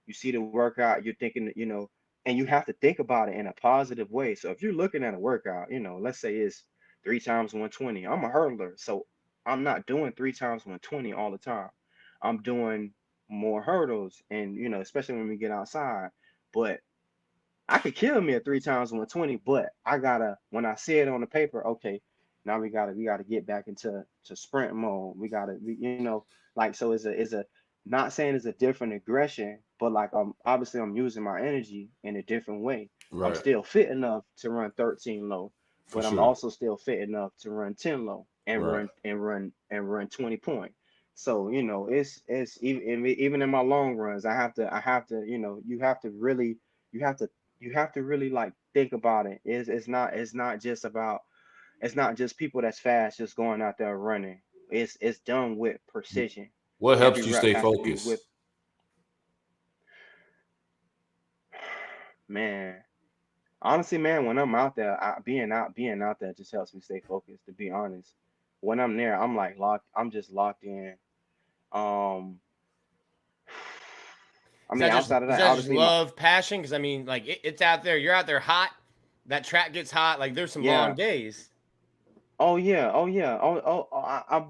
you see the workout, you're thinking, and you have to think about it in a positive way. So if you're looking at a workout, let's say it's 3 times 120. I'm a hurdler, so I'm not doing 3 times 120 all the time. I'm doing more hurdles, and especially when we get outside. But I could kill me at 3 times 120, but when I see it on the paper, okay, now we gotta get back into sprint mode. We gotta, like, so it's a not saying it's a different aggression, but like, I'm using my energy in a different way. I'm still fit enough to run 13 low, but I'm also still fit enough to run 10 low and run 20 point. So, it's even in my long runs, I have to, you have to really like think about it. It's not just people that's fast just going out there running. It's done with precision. What Every helps you rep stay has to be with, focused? man. Honestly, man, when I'm out there, being out there just helps me stay focused. To be honest, when I'm there, I'm like locked. I'm just locked in. Um, I Is mean, that just outside of is that, that just obviously, love, passion? Because I mean, like it's out there. You're out there hot. That track gets hot. Like there's some long yeah. days. Oh yeah. Oh yeah.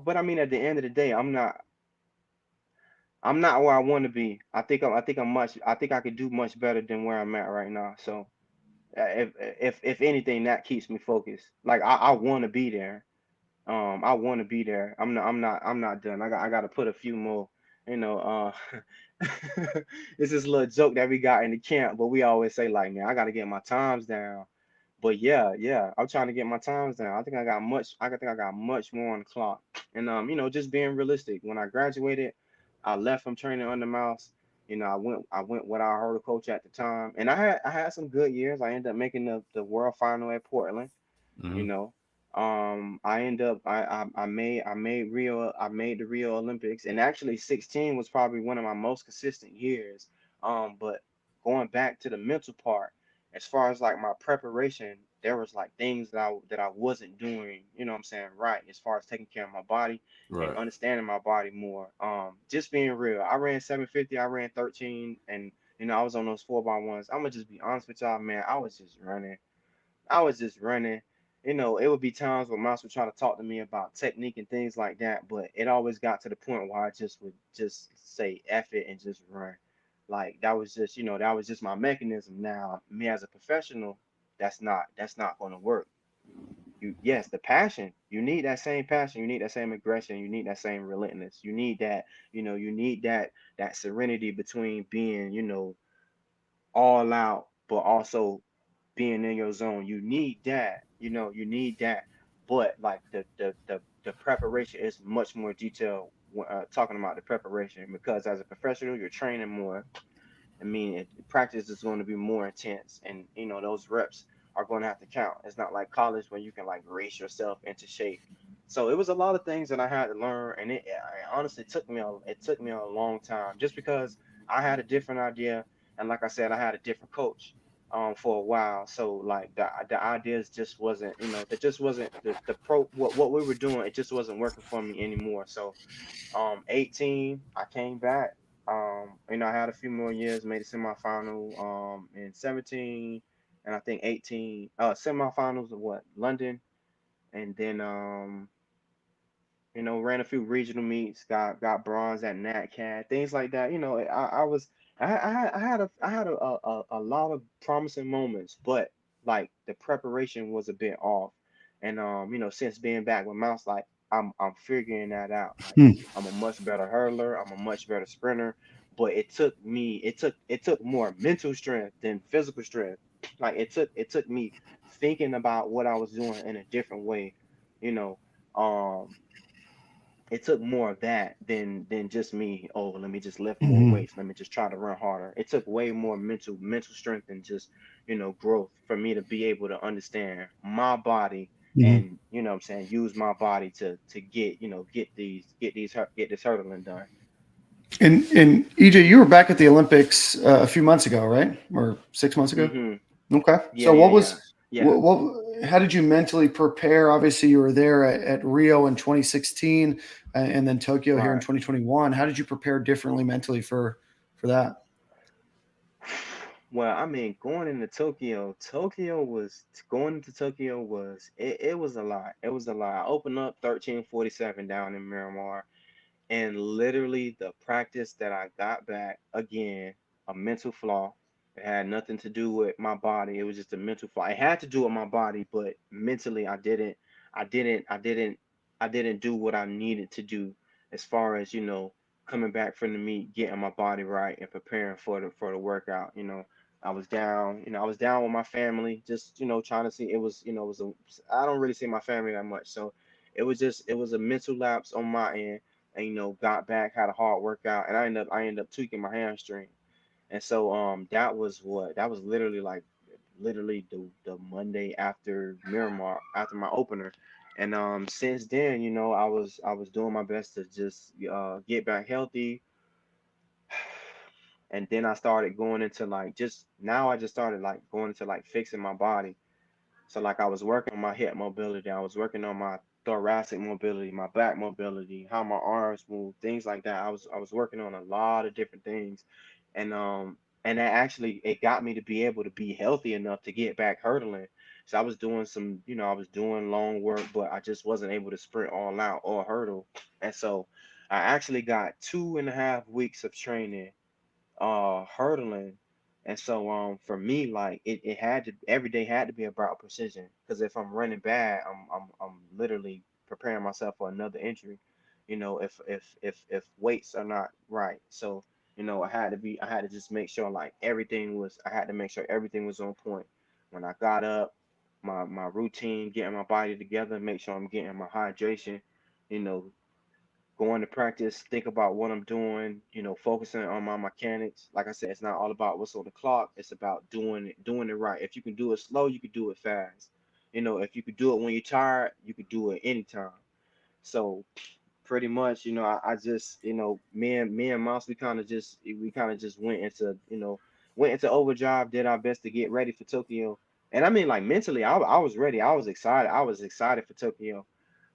But I mean, at the end of the day, I'm not. I'm not where I want to be. I think I could do much better than where I'm at right now. So, if anything, that keeps me focused. Like I want to be there. I want to be there. I'm not done. I got to put a few more. You know, it's this little joke that we got in the camp, but we always say like, man, I got to get my times down. But yeah, I'm trying to get my times down. I think I got much more on the clock. And just being realistic. When I graduated, I left from training under Mouse. I went what I heard a coach at the time, and I had some good years. I ended up making the world final at Portland. you Mm-hmm. know I end up I made the Rio Olympics, and actually 16 was probably one of my most consistent years. But going back to the mental part, as far as like my preparation, there was like things that I wasn't doing, what I'm saying, right, as far as taking care of my body and Right. understanding my body more. Just being real, I ran 750, I ran 13, and I was on those 4x1s. I'm gonna just be honest with y'all, man. I was just running. It would be times when Mouse would try to talk to me about technique and things like that, but it always got to the point where I just would just say F it and just run. Like that was just my mechanism. Now, me as a professional, that's not going to work. Yes, the passion. You need that same passion. You need that same aggression. You need that same relentlessness. You need that. You need that serenity between being, all out, but also being in your zone. You need that. You need that. But like the preparation is much more detailed. Talking about the preparation, because as a professional, you're training more. I mean, practice is going to be more intense, and those reps are going to have to count. It's not like college where you can like race yourself into shape. So it was a lot of things that I had to learn, and it honestly took me a long time, just because I had a different idea, and like I said, I had a different coach for a while. So like the ideas just wasn't, that just wasn't the pro what we were doing. It just wasn't working for me anymore. So 18, I came back. I had a few more years, made a semifinal in 17, and I think 18 semifinals of what, London, and then ran a few regional meets, got bronze at NatCat, things like that. I had a lot of promising moments, but like the preparation was a bit off. And since being back with Mouse, like I'm figuring that out. Like Hmm. I'm a much better hurdler, I'm a much better sprinter, but it took more mental strength than physical strength. Like it took me thinking about what I was doing in a different way, you know. Um, it took more of that than just me, oh, let me just lift more Mhm. weights, let me just try to run harder. It took way more mental strength and just growth for me to be able to understand my body, Mhm. and what I'm saying, use my body to get this hurdling done. And EJ, you were back at the Olympics a few months ago, right? Or 6 months ago? Mm-hmm. Okay. Yeah, So yeah, what yeah, was yeah. how did you mentally prepare? Obviously, you were there at Rio in 2016, and then Tokyo here in Right. 2021. How did you prepare differently mentally for that? Well, I mean, going into Tokyo was it was a lot. It was a lot. I opened up 13:47 down in Miramar. And literally, the practice that I got back, again, a mental flaw. It had nothing to do with my body. It was just a mental flaw. It had to do with my body, but mentally, I didn't, I didn't, I didn't do what I needed to do, as far as, coming back from the meet, getting my body right, and preparing for the workout. I was down with my family, just, trying to see. It was, it was I don't really see my family that much. So it was a mental lapse on my end, and got back, had a hard workout, and I ended up tweaking my hamstring. And so that was literally the Monday after Miramar, after my opener. And since then, I was doing my best to just get back healthy. And then I started going into I just started like going into like fixing my body. So like I was working on my hip mobility, I was working on my thoracic mobility, my back mobility, how my arms move, things like that. I was working on a lot of different things, and that actually it got me to be able to be healthy enough to get back hurdling. So I was doing I was doing long work, but I just wasn't able to sprint all out or hurdle. And so I actually got 2.5 weeks of training hurdling. And so for me, like it had to every day had to be about precision, because if I'm running bad, I'm literally preparing myself for another injury, if weights are not right. So I had to just make sure like I had to make sure everything was on point when I got up, my routine, getting my body together, make sure I'm getting my hydration, you know going to practice, think about what I'm doing, focusing on my mechanics. Like I said, it's not all about what's on the clock. It's about doing it right. If you can do it slow, you can do it fast. If you could do it when you're tired, you could do it anytime. So pretty much, I just, me and Mouse, we kind of just went into overdrive, did our best to get ready for Tokyo. And I mean, like mentally, I was ready. I was excited. I was excited for Tokyo.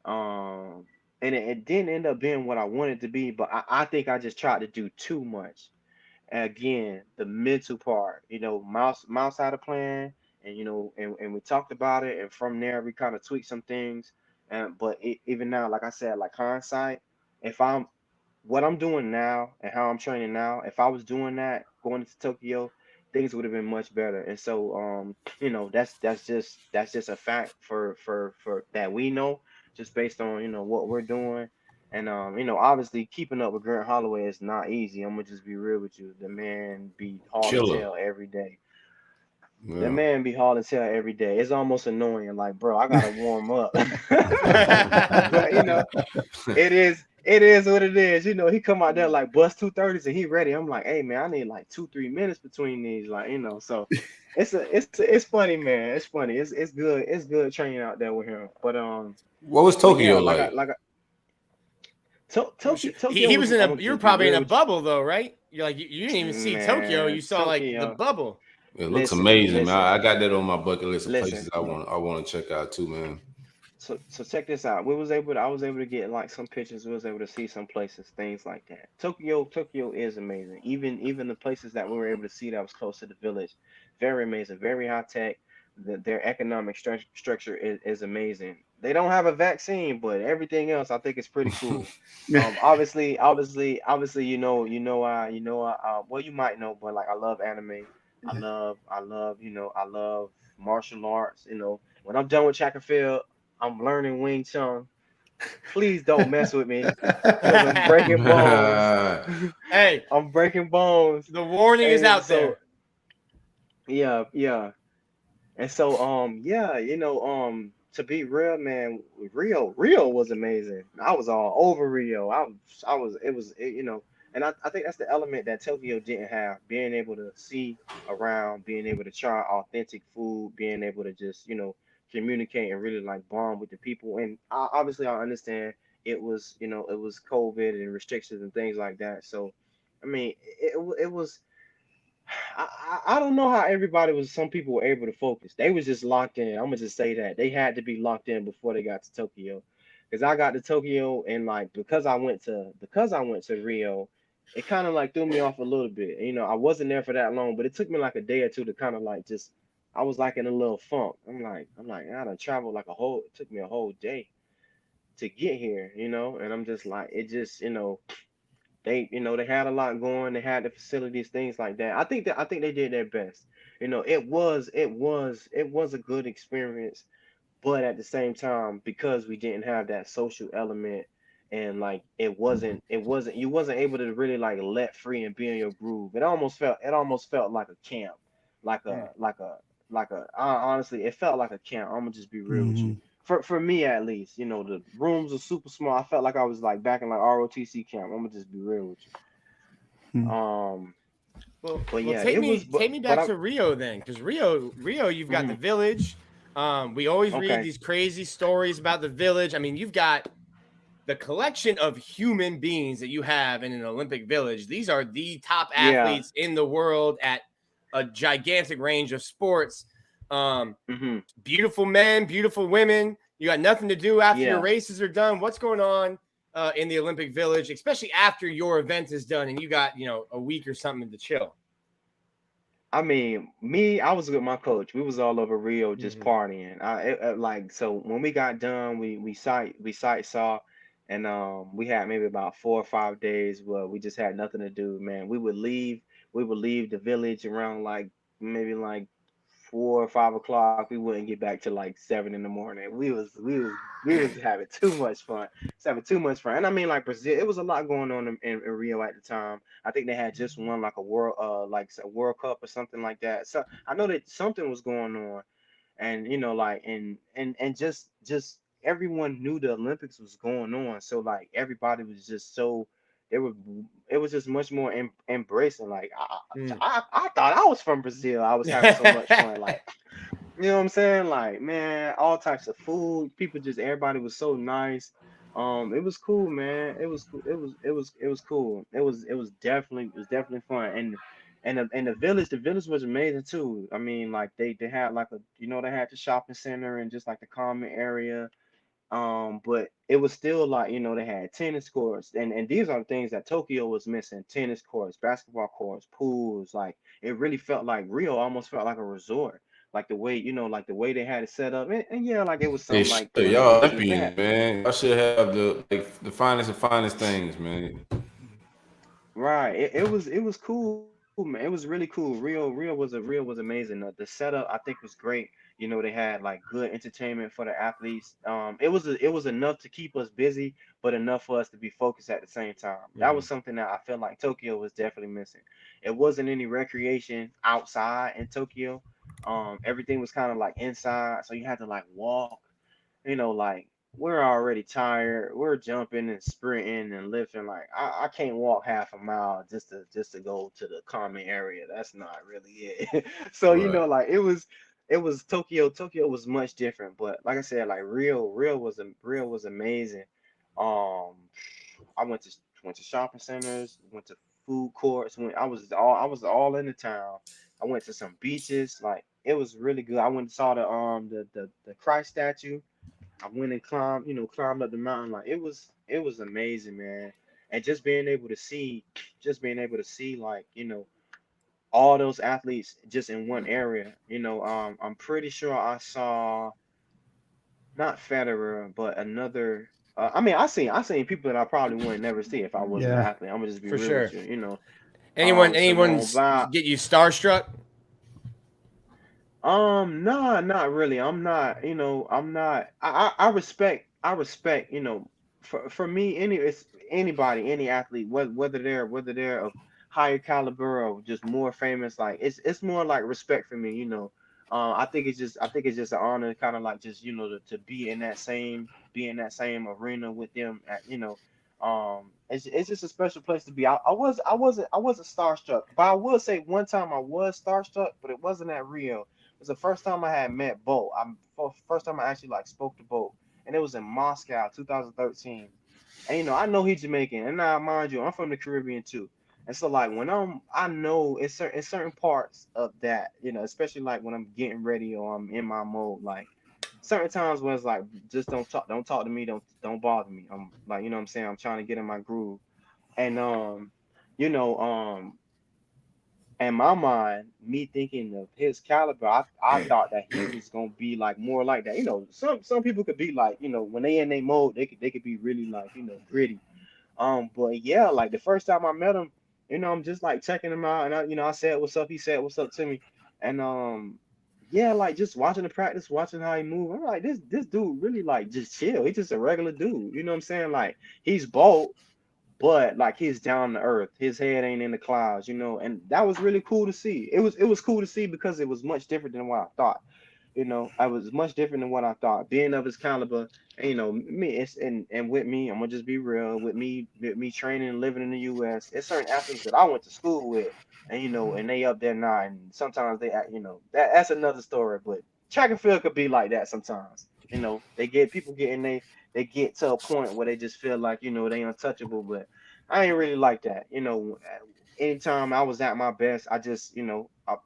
Um, and it didn't end up being what I wanted to be, but I think I just tried to do too much. And again, the mental part, Mouse had a plan, and we talked about it, and from there we kind of tweaked some things. And but even now, like I said, like hindsight, if I'm what I'm doing now and how I'm training now, if I was doing that going into Tokyo, things would have been much better. And so that's just a fact for that we know, just based on what we're doing. And obviously keeping up with Grant Holloway is not easy. I'm gonna just be real with you. The man be hauling Killer. tail every day. The Yeah. man be hauling tail every day. It's almost annoying. Like, bro, I gotta warm up. But it is what it is. He come out there like bust 230s and he ready. I'm like, hey man, I need like 2-3 minutes between these. Like, so it's funny, man. It's funny. It's good. It's good training out there with him. But what was but yeah, Tokyo like? Tokyo he was you were probably in a bubble. bubble though, right? You're like you didn't even see Tokyo. You saw like the bubble. It looks Listen, amazing, man. I got that on my bucket list of listen. places I want to check out too, man. So check this out. I was able to get like some pictures. We was able to see some places, things like that. Tokyo is amazing. Even the places that we were able to see that was close to the village, very amazing, very high tech. Their economic structure is amazing. They don't have a vaccine, but everything else I think is pretty cool. Obviously, well, you might know, but like I love anime. I love martial arts. When I'm done with track and field, I'm learning Wing Chun. Please don't mess with me, because I'm breaking bones. Hey, I'm breaking bones. The warning is out there. Yeah. And so to be real, man, Rio was amazing. I was all over Rio. And I think that's the element that Tokyo didn't have, being able to see around, being able to try authentic food, being able to just, communicate and really like bond with the people. And obviously I understand it was COVID and restrictions and things like that. So, I mean, it was, I don't know how some people were able to focus. They was just locked in. I'm gonna just say that they had to be locked in before they got to Tokyo. Because I got to Tokyo, and like because I went to Rio, it kind of like threw me off a little bit. I wasn't there for that long, but it took me like a day or two to kind of like just, I was like in a little funk. I'm like I done traveled like it took me a whole day to get here, and I'm just like, it just, they had a lot going. They had the facilities, things like that. I think they did their best. It was a good experience, but at the same time, because we didn't have that social element, and like you wasn't able to really like let free and be in your groove. It almost felt like a camp, honestly, it felt like a camp. I'm gonna just be real with you. for me at least, the rooms are super small. I felt like I was like back in like ROTC camp. I'm gonna just be real with you. But yeah, take it me was. take me back to Rio then, because Rio, you've got the village. We always read these crazy stories about the village. I mean, you've got the collection of human beings that you have in an Olympic village. These are the top athletes in the world at a gigantic range of sports. Beautiful men, beautiful women. You got nothing to do after your races are done. What's going on in the Olympic Village, especially after your event is done and you got, a week or something to chill? I mean, I was with my coach. We was all over Rio just partying. So when we got done, we sight saw, and we had maybe about 4 or 5 days where we just had nothing to do. Man, we would leave the village around like maybe like 4 or 5 o'clock. We wouldn't get back till like 7 in the morning. We was having too much fun. Having too much fun. And I mean, like Brazil, it was a lot going on in Rio at the time. I think they had just won like a world Cup or something like that. So I know that something was going on, and and just everyone knew the Olympics was going on. So like everybody was just so it was just much more embracing. Like I thought I was from Brazil. I was having so much fun. Like, you know what I'm saying? Like, man, all types of food. Everybody was so nice. It was cool, man. It was cool. It was cool. It was definitely fun. And the village was amazing too. I mean, like they had like they had the shopping center and just like the common area. But it was still like, they had tennis courts, and these are the things that Tokyo was missing: tennis courts, basketball courts, pools. Like it really felt like Rio almost felt like a resort, like the way, like the way they had it set up. And yeah, like it was some like y'all Olympians, man. Y'all should have the finest of finest things, man. Right. It was cool, man. It was really cool. Rio was amazing. The setup I think was great. They had like good entertainment for the athletes. It was enough to keep us busy, but enough for us to be focused at the same time. That was something that I feel like Tokyo was definitely missing. It wasn't any recreation outside in Tokyo. Everything was kind of like inside, so you had to like walk, like we're already tired. We're jumping and sprinting and lifting. Like I can't walk half a mile just to go to the common area. That's not really it. So like it was Tokyo. Tokyo was much different. But like I said, like Rio was amazing. I went to shopping centers, went to food courts. I was all in the town. I went to some beaches. Like it was really good. I went and saw the Christ statue. I went and climbed up the mountain. Like it was amazing, man. And just being able to see like, all those athletes just in one area. I'm pretty sure I saw not Federer, but another. I mean, I seen people that I probably wouldn't never see if I wasn't an athlete. I'm gonna just be real with you. Anyone get you starstruck? No, not really. I'm not, I respect, for me, it's anybody, any athlete, whether they're of higher caliber or just more famous, like it's more like respect for me. I think it's just an honor, kind of like just, to be in that same arena with them it's just a special place to be. I wasn't starstruck, but I will say one time I was starstruck, but it wasn't at Rio. It was the first time I had met Bolt. First time I actually like spoke to Bolt, and it was in Moscow, 2013. And I know he's Jamaican, and now mind you, I'm from the Caribbean too. And so like when I know it's certain parts of that, especially like when I'm getting ready or I'm in my mode, like certain times when it's like just don't talk to me, don't bother me. I'm like, what I'm saying, I'm trying to get in my groove. And you know, in my mind, me thinking of his caliber, I thought that he was gonna be like more like that. Some people could be like, when they in their mode, they could be really like, gritty. But yeah, like the first time I met him, I'm just like checking him out, and I said what's up, he said what's up to me, and yeah, like just watching the practice, watching how he move. I'm like, this dude really like just chill. He's just a regular dude. You know what I'm saying? Like he's bold, but like he's down to earth. His head ain't in the clouds, and that was really cool to see. It was cool to see because it was much different than what I thought. I was much different than what I thought. Being of his caliber, and me, and with me, I'm gonna just be real. With me training and living in the U.S., it's certain athletes that I went to school with, and and they up there now, and sometimes they act, that's another story. But track and field could be like that sometimes. They get people getting they get to a point where they just feel like they untouchable, but I ain't really like that. Anytime I was at my best, I just,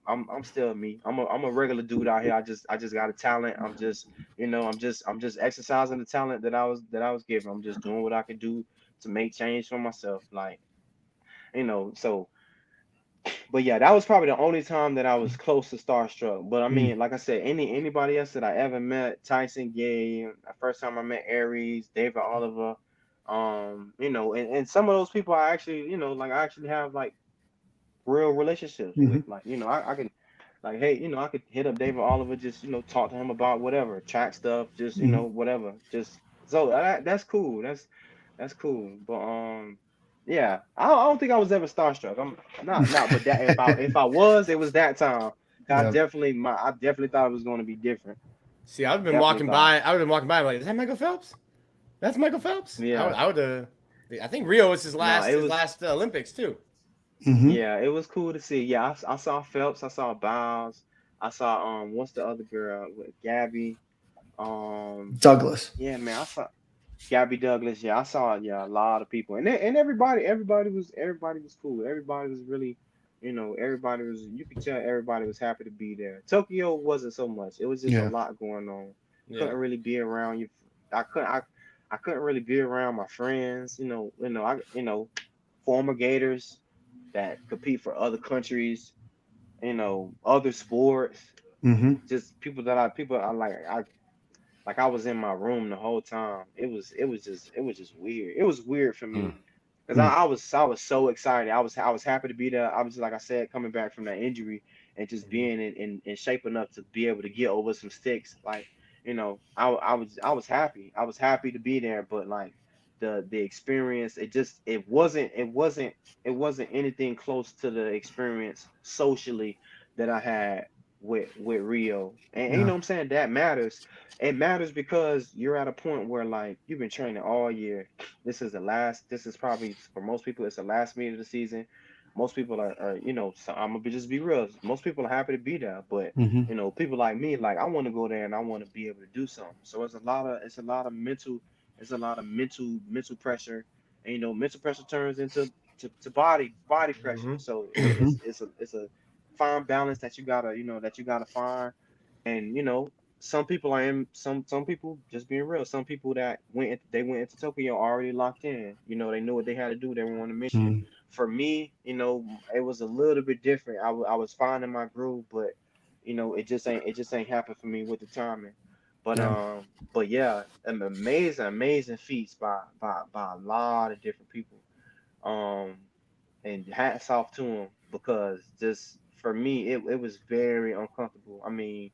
I'm still me. I'm a regular dude out here. I just got a talent. I'm just exercising the talent that I was given. I'm just doing what I can do to make change for myself. Like, so but yeah, that was probably the only time that I was close to starstruck. But I mean, like I said, anybody else that I ever met, Tyson Gay, the first time I met Aries, David Oliver, and some of those people I actually, like I actually have like real relationships with. Like, I can like, hey, I could hit up David Oliver, just talk to him about whatever, track stuff, just whatever. Just so that's cool. That's cool. But yeah, I don't think I was ever starstruck. I'm not, but that if I was, it was that time. I definitely thought it was going to be different. See, I've been walking by. Like, is that Michael Phelps? That's Michael Phelps. Yeah, I would. I think Rio was his last Olympics too. Yeah, it was cool to see. Yeah, I saw Phelps. I saw Biles. I saw what's the other girl with Gabby? Douglas. Yeah, man, I saw Gabby Douglas. Yeah, I saw a lot of people, and everybody was cool. Everybody was really, everybody was. You could tell everybody was happy to be there. Tokyo wasn't so much. It was just a lot going on. Couldn't really be around you. I couldn't really be around my friends. Former Gators that compete for other countries, other sports. Just people I like. I was in my room the whole time. It was just weird. It was weird for me because I was so excited. I was happy to be there. I was, like I said, coming back from that injury and just being in shape enough to be able to get over some sticks. Like, I was happy. I was happy to be there, but like the experience, it wasn't anything close to the experience socially that I had with Rio. And you know what I'm saying? That matters. It matters because you're at a point where like you've been training all year. This is probably for most people, it's the last meet of the season. Most people are so I'm gonna just be real. Most people are happy to be there, but people like me, like I want to go there and I want to be able to do something. So it's a lot of mental pressure, and mental pressure turns into to body pressure. So it's a fine balance that you gotta find. And some people are in some people, just being real, some people that went into Tokyo already locked in. They knew what they had to do. They were on a mission. For me, it was a little bit different. I was finding my groove, but it just ain't happened for me with the timing. But yeah, amazing feats by a lot of different people. And hats off to them, because just for me, it was very uncomfortable. I mean,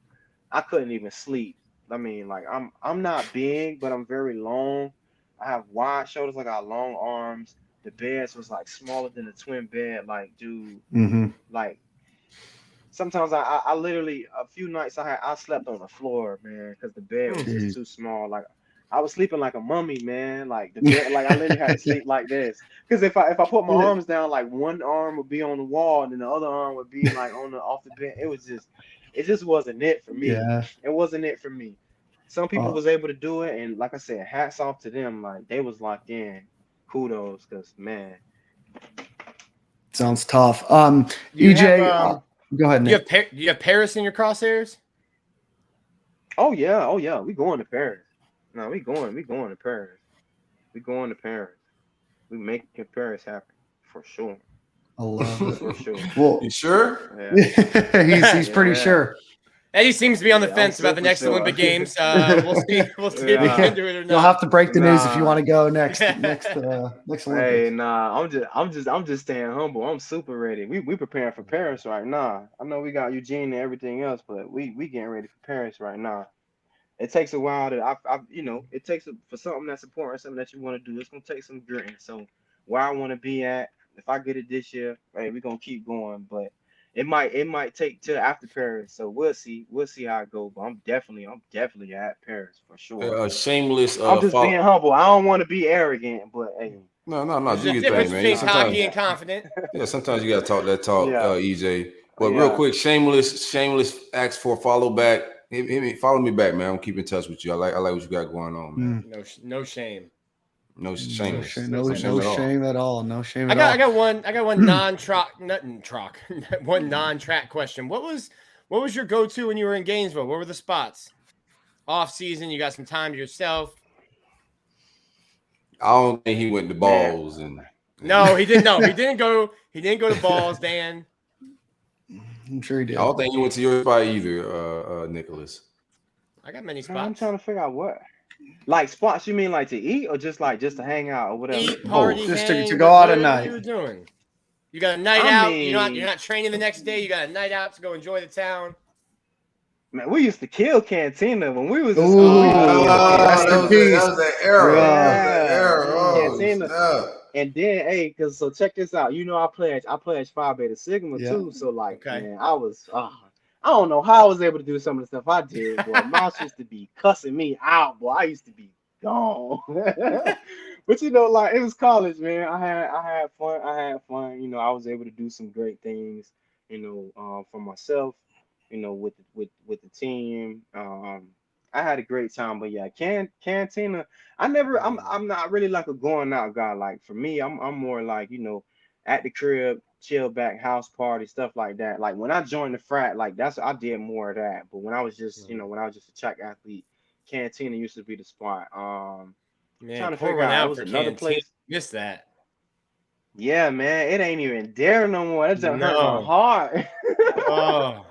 I couldn't even sleep. I mean, like I'm not big, but I'm very long. I have wide shoulders, like I got long arms. The beds was like smaller than a twin bed. Like, dude, like sometimes I literally, a few nights I slept on the floor, man, because the bed was just too small. Like I was sleeping like a mummy, man. Like the bed, like I literally had to sleep like this. Because if I put my arms down, like one arm would be on the wall and then the other arm would be like off the bed. It just wasn't it for me. Yeah. It wasn't it for me. Some people was able to do it, and like I said, hats off to them. Like they was locked in. Kudos, because man, sounds tough. EJ, go ahead, Nick. Do you have Paris in your crosshairs? Oh yeah. We going to Paris. No, we going to Paris. We going to Paris. We making Paris happen for sure. I love it. For sure. Well, you sure? Yeah. he's pretty sure. Eddie seems to be on the fence about the next Olympic Games. We'll see if he can do it or not. You'll have to break the news if you want to go next Olympics. Hey, nah, I'm just staying humble. I'm super ready. We preparing for Paris right now. I know we got Eugene and everything else, but we getting ready for Paris right now. It takes a while to it takes for something that's important, something that you want to do. It's gonna take some gritting. So where I want to be at, if I get it this year, hey, we're gonna keep going. But It might take till after Paris, so we'll see how it goes. But I'm definitely at Paris for sure. Shameless. I'm just being humble. I don't want to be arrogant, but hey. No. There's a difference between cocky and confident. Yeah, sometimes you gotta talk that talk, EJ. But Yeah. real quick, shameless asks for a follow back. Follow me back, man. I'm keeping in touch with you. I like what you got going on, man. No shame. No shame. No shame at all. No shame at all. I got one non-track question. What was your go-to when you were in Gainesville? What were the spots? Off season, you got some time to yourself. I don't think he went to balls No, he didn't. No, he didn't go. He didn't go to balls, Dan. I'm sure he did. I don't think he went to your spot either, Nicholas. I got many spots. I'm trying to figure out what. Like spots, you mean like to eat or just to hang out or whatever? Eat, party, just hang, to go out at night. What you were doing? You got a night out. You're not training the next day. You got a night out to go enjoy the town. Man, we used to kill Cantina when we was in school. That was the era. Cantina. And then, so check this out. You know, I pledged Phi Beta Sigma too. So man, I was I don't know how I was able to do some of the stuff I did, boy. Mouse used to be cussing me out, boy. I used to be gone. But it was college, man. I had fun. You know, I was able to do some great things, for myself, with the team. I had a great time, but yeah, Cantina. I'm not really like a going out guy. Like for me, I'm more like, at the crib, chill back, house party, stuff like that. Like when I joined the frat, I did more of that. But when I was just, when I was just a track athlete, Cantina used to be the spot. Man, trying to figure out was another place. Missed that. Yeah, man, it ain't even there no more. That just hurt my heart. Oh.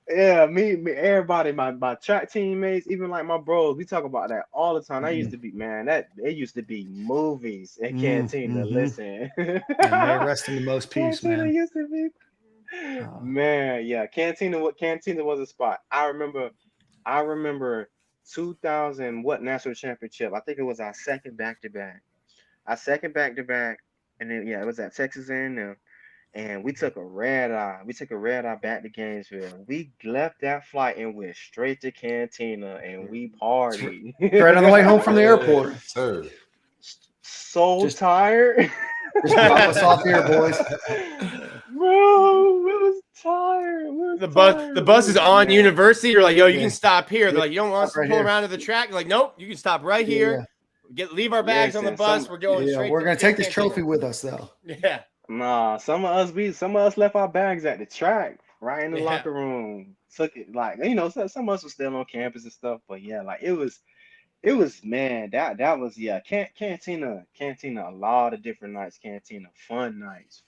Yeah, me, everybody, my track teammates, even like my bros, we talk about that all the time. That used to be, man, it used to be movies at Cantina. Listen, may rest in the most peace, Cantina man. used to be, man, yeah. Cantina was a spot. I remember 2000 national championship. I think it was our second back to back, and then it was at Texas A&M. And we took a red eye. Back to Gainesville. We left that flight and went straight to Cantina, and we partied. Right on the way home from the airport. Sir. Just tired. Just drop us off here, boys. Bro, we was tired. The bus is on University. You're like, yo, you can stop here. They're like, you don't want us to pull around to the track? You're like, nope, you can stop right here. Leave our bags on the bus. We're going straight. We're gonna take this trophy with us, though. Yeah. Nah, some of us left our bags at the track, right in the locker room. Took it some of us were still on campus and stuff, but yeah, it was man, that was Cantina, a lot of different nights, Cantina, fun nights,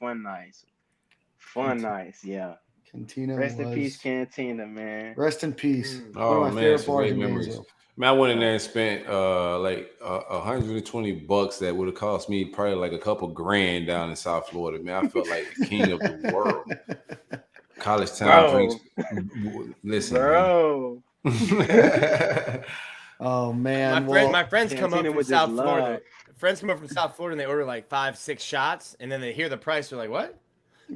yeah. Cantina. Rest in peace, Cantina, man. Rest in peace. Oh man, some great memories. Man, I went in there and spent $120 that would have cost me probably like a couple grand down in South Florida. Man, I felt like the king of the world. College town drinks. Listen, bro. Oh man, my friends come up from South Florida. Friends come up from South Florida and they order like 5-6 shots, and then they hear the price. They're like, "What?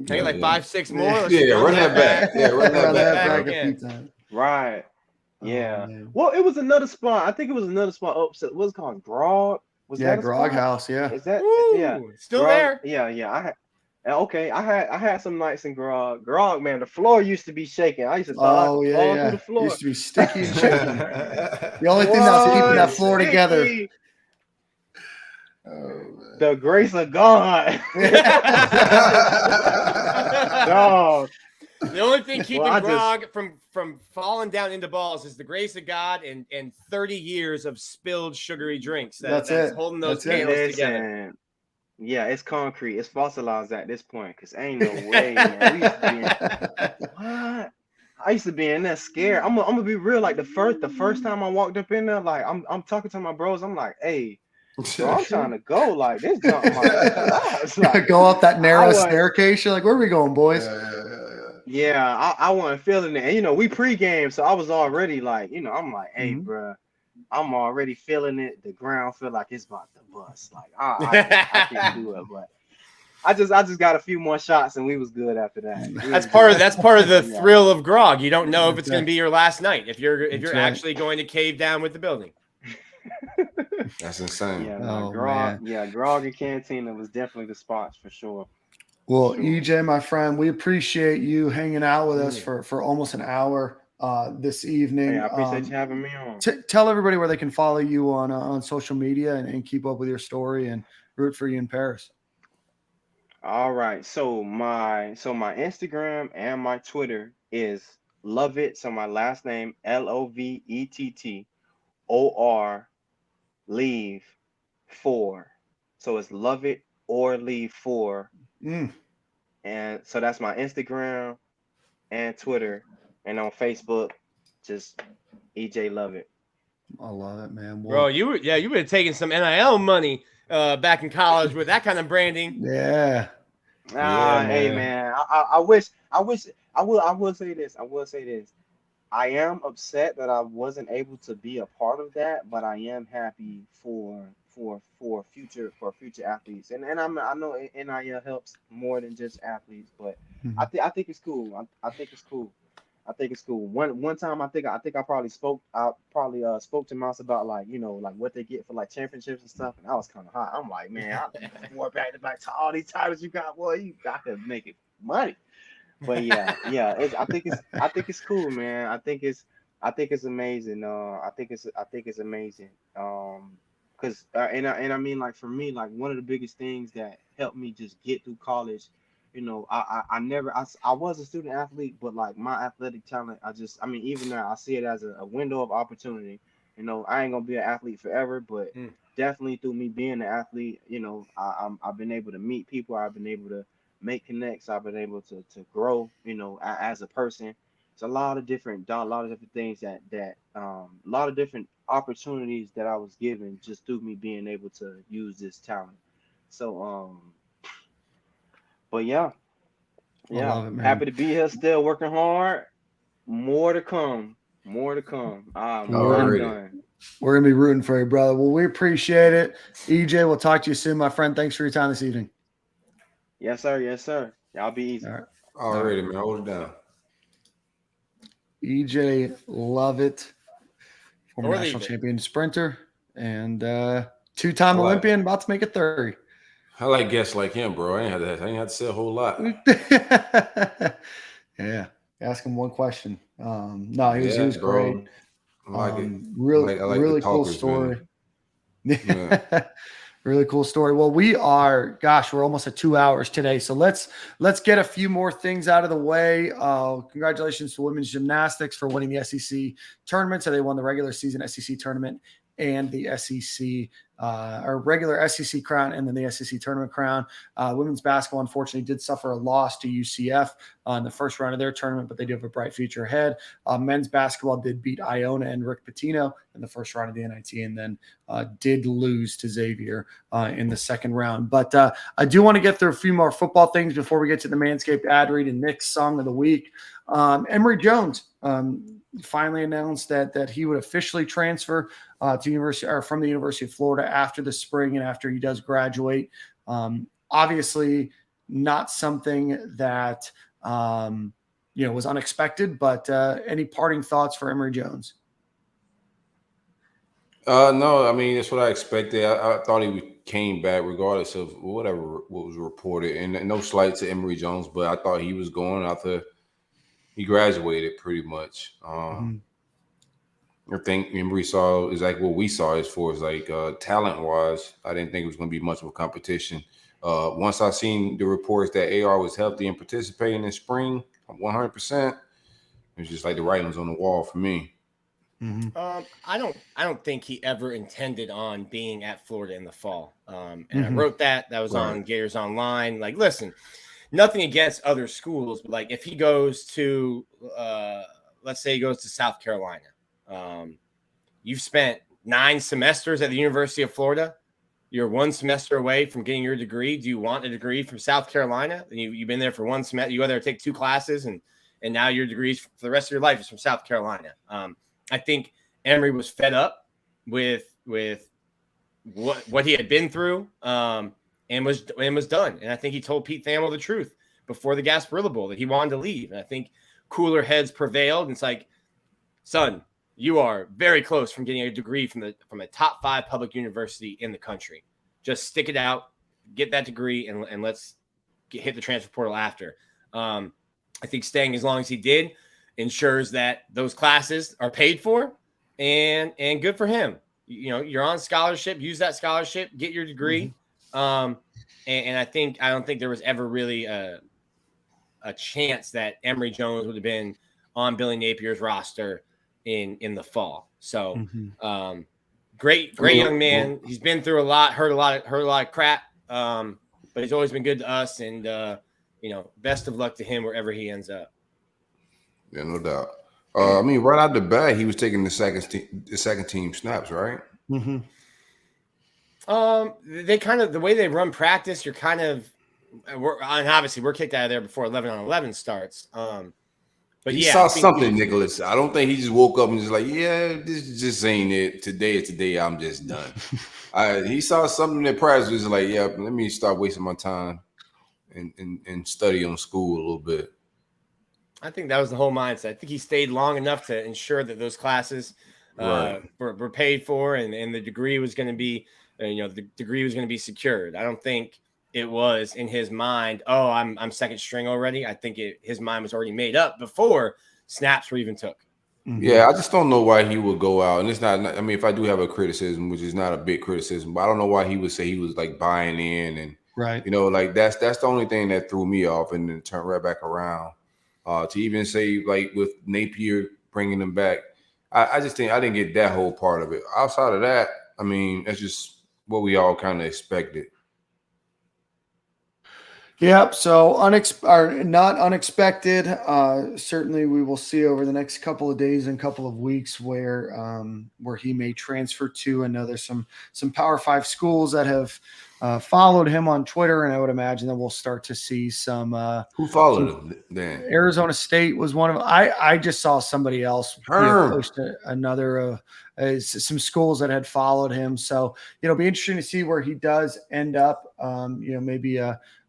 Can I get like 5-6 more?" Run that back. Yeah, run that back again. Right. Yeah. Well, it was another spot. I think it was another spot upset. What's it called? Grog? Grog House. Yeah. Is that? Still Grog, there? Yeah. I had some nights in Grog. Grog, man, the floor used to be shaking. I used to fall through the floor. It used to be sticky and shaking. The only thing that was keeping that floor together. The grace of God. Dog. The only thing keeping Grog from falling down into balls is the grace of God and 30 years of spilled sugary drinks. That's holding those candles together. Yeah, it's concrete. It's fossilized at this point because ain't no way, man. What? I used to be in there scared. I'm gonna be real. Like the first time I walked up in there, like I'm talking to my bros. I'm like, hey, bro, I'm trying to go. Like this jump. Like, go up that narrow staircase. You're like, where are we going, boys? Yeah, I wasn't feeling it. And, we pregame, so I was already like, I'm like, hey, bro, I'm already feeling it. The ground feel like it's about to bust. Like, I can't do it. I just got a few more shots and we was good after that. That's part of the thrill of grog. You don't know if it's going to be your last night if you're actually going to cave down with the building. That's insane. Yeah, grog and cantina was definitely the spots for sure. Well, EJ, my friend, we appreciate you hanging out with us for almost an hour this evening. Hey, I appreciate you having me on. Tell everybody where they can follow you on social media and keep up with your story and root for you in Paris. All right. So my Instagram and my Twitter is Lovett. So my last name LOVETTOR leave 4. So it's Lovett or leave 4. And so that's my Instagram and Twitter, and on Facebook, just EJ Lovett. I love it, man. Bro, you would have taken some NIL money back in college with that kind of branding. Yeah. Hey man, I will say this. I am upset that I wasn't able to be a part of that, but I am happy for future athletes. And I know NIL helps more than just athletes, but I think it's cool. I think it's cool. One time I think I probably spoke to Mouse about like what they get for like championships and stuff, and I was kind of hot. I'm like, man, I'll more back to back to all these titles you got, boy. You got to make it money. But I think it's cool, man. I think it's amazing. I think it's amazing. Because I mean, like for me, like one of the biggest things that helped me just get through college, I was a student athlete, but like my athletic talent, even now I see it as a window of opportunity. I ain't gonna be an athlete forever, but definitely through me being an athlete, I've been able to meet people, I've been able to make connects, I've been able to grow, as a person. It's a lot of different things that a lot of different opportunities that I was given just through me being able to use this talent. So but yeah, love it, man. Happy to be here, still working hard. More to come. I'm done. We're gonna be rooting for you, brother. Well, we appreciate it. EJ, we'll talk to you soon, my friend. Thanks for your time this evening. Yes, sir. Y'all be easy. All right, man. Hold it down. EJ Lovett, former national champion sprinter and two-time Olympian, about to make it 30. I like guests like him, bro. I ain't had to say a whole lot. Yeah. Ask him one question. No, he was great. I like it. Really cool story. Yeah. Really cool story. Well, we're almost at 2 hours today. So let's get a few more things out of the way. Congratulations to women's gymnastics for winning the SEC tournament. So they won the regular season SEC tournament and the SEC or regular SEC crown and then the SEC tournament crown. Women's basketball, unfortunately, did suffer a loss to UCF in the first round of their tournament, but they do have a bright future ahead. Men's basketball did beat Iona and Rick Pitino in the first round of the NIT and then did lose to Xavier in the second round. But I do want to get through a few more football things before we get to the Manscaped ad read and Nick's song of the week. Emory Jones finally announced that he would officially transfer from the University of Florida after the spring and after he does graduate. Obviously, not something that was unexpected. But any parting thoughts for Emory Jones? No, I mean, that's what I expected. I thought he came back regardless of what was reported, and no slight to Emory Jones, but I thought he was going after he graduated pretty much. I think Emory saw exactly what we saw as far as like talent wise. I didn't think it was going to be much of a competition. Once I seen the reports that AR was healthy and participating in spring 100%, it was just like the writing was on the wall for me. I don't think he ever intended on being at Florida in the fall. And I wrote that was on Gators Online. Like, listen, nothing against other schools, but like if he goes to, let's say he goes to South Carolina, you've spent 9 semesters at the University of Florida. You're 1 semester away from getting your degree. Do you want a degree from South Carolina? And you've been there for 1 semester. You go there to take 2 classes, and now your degrees for the rest of your life is from South Carolina. I think Emory was fed up with what he had been through, and and was done. And I think he told Pete Thamel the truth before the Gasparilla Bowl that he wanted to leave. And I think cooler heads prevailed. And it's like, son, you are very close from getting a degree from a top 5 public university in the country. Just stick it out, get that degree, and let's hit the transfer portal after. I think staying as long as he did ensures that those classes are paid for, and good for him. You're on scholarship, use that scholarship, get your degree. And I don't think there was ever really a chance that Emory Jones would have been on Billy Napier's roster in the fall. So great young man. He's been through a lot, heard a lot of crap. But he's always been good to us, and best of luck to him wherever he ends up. Yeah, no doubt. I mean, right out the bat, he was taking the second team snaps, right? Mm-hmm. They kind of, the way they run practice, you're kind of, obviously we're kicked out of there before 11-on-11 starts. But he saw something, Nicholas. I don't think he just woke up and just like, yeah, this just ain't it. Today is today. I'm just done. He saw something in practice. Was like, yeah, let me start wasting my time and study on school a little bit. I think that was the whole mindset. I think he stayed long enough to ensure that those classes were paid for, and the degree was going to be, the degree was going to be secured. I don't think it was in his mind, oh, I'm second string already. I think his mind was already made up before snaps were even took. Yeah, I just don't know why he would go out. And it's not, I mean, if I do have a criticism, which is not a big criticism, but I don't know why he would say he was like buying in and, like that's the only thing that threw me off, and then turn right back around. To even say like with Napier bringing him back, I just think I didn't get that whole part of it. Outside of that, I mean, that's just what we all kind of expected. Yep. So not unexpected. Certainly, we will see over the next couple of days and couple of weeks where he may transfer to. I know there's some Power 5 schools that have followed him on Twitter, and I would imagine that we'll start to see some. Who followed him then? Arizona State was one of them. I just saw somebody else post another some schools that had followed him. So it'll be interesting to see where he does end up. Maybe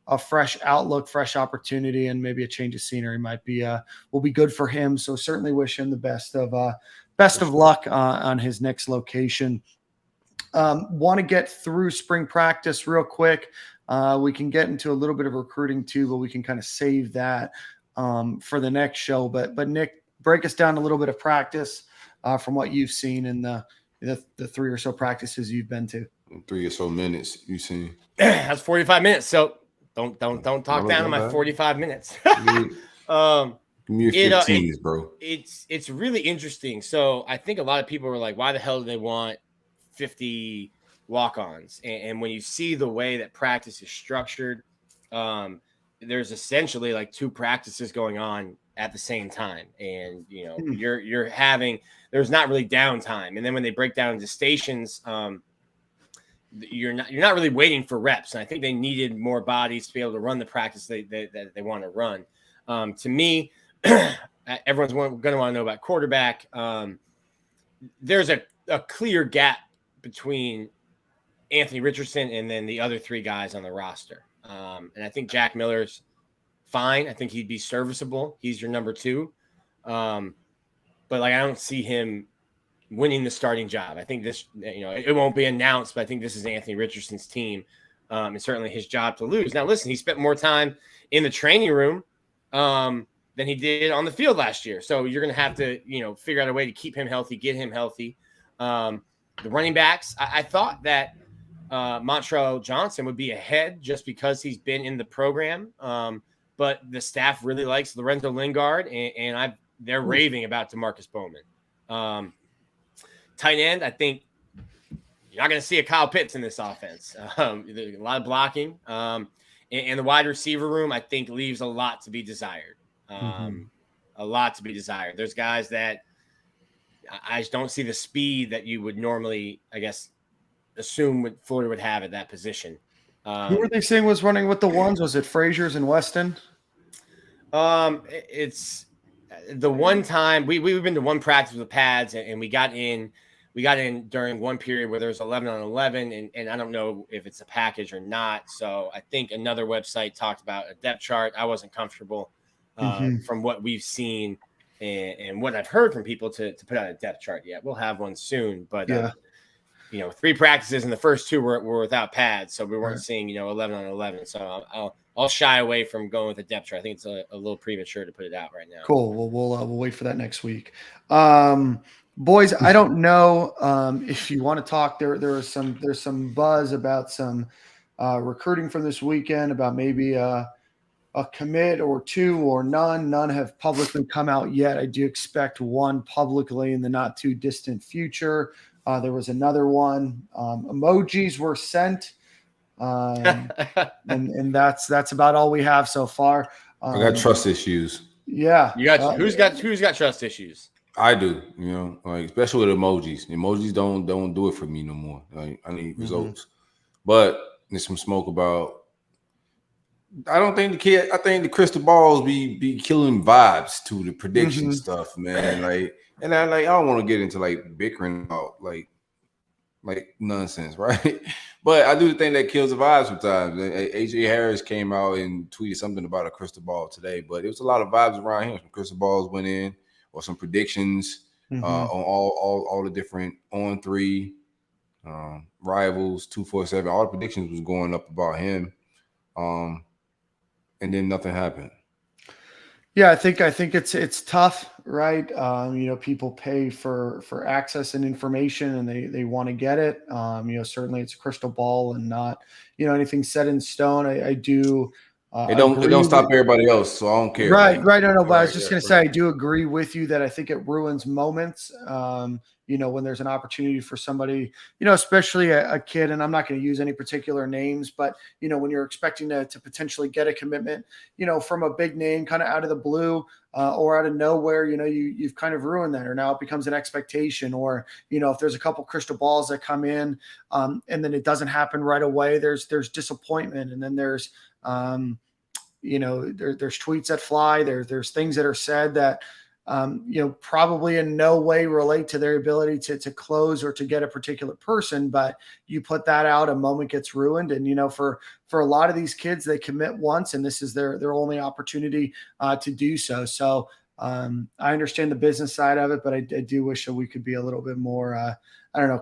a fresh outlook, fresh opportunity, and maybe a change of scenery will be good for him. So certainly wish him the best of luck on his next location. Want to get through spring practice real quick. We can get into a little bit of recruiting too, but we can kind of save that for the next show. But Nick, break us down a little bit of practice from what you've seen in the 3 or so practices you've been to. 3 or so minutes you've seen. That's 45 minutes. So don't talk down to my 45 minutes. Give me your 15s, bro. It's really interesting. So I think a lot of people were like, why the hell do they want 50 walk-ons? And when you see the way that practice is structured, there's essentially like 2 practices going on at the same time. And, you're having, there's not really downtime. And then when they break down into stations, you're not really waiting for reps. And I think they needed more bodies to be able to run the practice that they want to run. To me, everyone's going to want to know about quarterback. There's a clear gap between Anthony Richardson and then the other 3 guys on the roster. And I think Jack Miller's fine. I think he'd be serviceable. He's your number 2. But I don't see him winning the starting job. I think this, it won't be announced, but I think this is Anthony Richardson's team. And certainly his job to lose. Now, listen, he spent more time in the training room than he did on the field last year. So you're going to have to, figure out a way to keep him healthy, get him healthy. The running backs, I thought that Montreal Johnson would be ahead just because he's been in the program. But the staff really likes Lorenzo Lingard, and they're raving about DeMarcus Bowman. Tight end, I think you're not going to see a Kyle Pitts in this offense. A lot of blocking. And the wide receiver room, I think, leaves a lot to be desired. A lot to be desired. There's guys that I just don't see the speed that you would normally, I guess, assume what Florida would have at that position. Who were they saying was running with the ones? Was it Frazier's and Weston? It's the one time we've been to one practice with the pads, and we got in we got in during one period where there was 11 on 11, and I don't know if it's a package or not. So I think another website talked about a depth chart. I wasn't comfortable from what we've seen and what I've heard from people to put out a depth chart yet. We'll have one soon, but 3 practices and the first 2 were without pads, so we weren't seeing 11 on 11. So I'll shy away from going with a depth chart. I think it's a little premature to put it out right now. Cool. Well, we'll wait for that next week. Boys, I don't know if you want to talk. There's some buzz about some recruiting from this weekend, about maybe a commit or 2 or none. None have publicly come out yet. I do expect one publicly in the not too distant future. There was another one. Emojis were sent, and that's about all we have so far. I got trust issues. Yeah, who's got trust issues? I do, like especially with emojis. Emojis don't do it for me no more. Like I need results. But there's some smoke about. I don't think I think the crystal balls be killing vibes to the prediction stuff, man. Like, and I don't want to get into like bickering about like nonsense, right? But I do think that kills the vibe sometimes. AJ Harris came out and tweeted something about a crystal ball today, but it was a lot of vibes around him. Some crystal balls went in, or some predictions on all the different on-3 rivals, 247. All the predictions was going up about him, and then nothing happened. Yeah, I think it's tough, right? People pay for access and information, and they want to get it. Certainly it's a crystal ball and not anything set in stone. I do. It don't stop everybody else, so I don't care. Right. No, but I was just going to say I do agree with you that I think it ruins moments. When there's an opportunity for somebody, especially a kid, and I'm not going to use any particular names, but when you're expecting to potentially get a commitment, from a big name, kind of out of the blue or out of nowhere, you've kind of ruined that, or now it becomes an expectation, or if there's a couple crystal balls that come in, and then it doesn't happen right away, there's disappointment, and then there's there's tweets that fly, there's things that are said that probably in no way relate to their ability to close or to get a particular person, but you put that out, a moment gets ruined. And, for a lot of these kids, they commit once and this is their only opportunity to do so. So I understand the business side of it, but I do wish that we could be a little bit more,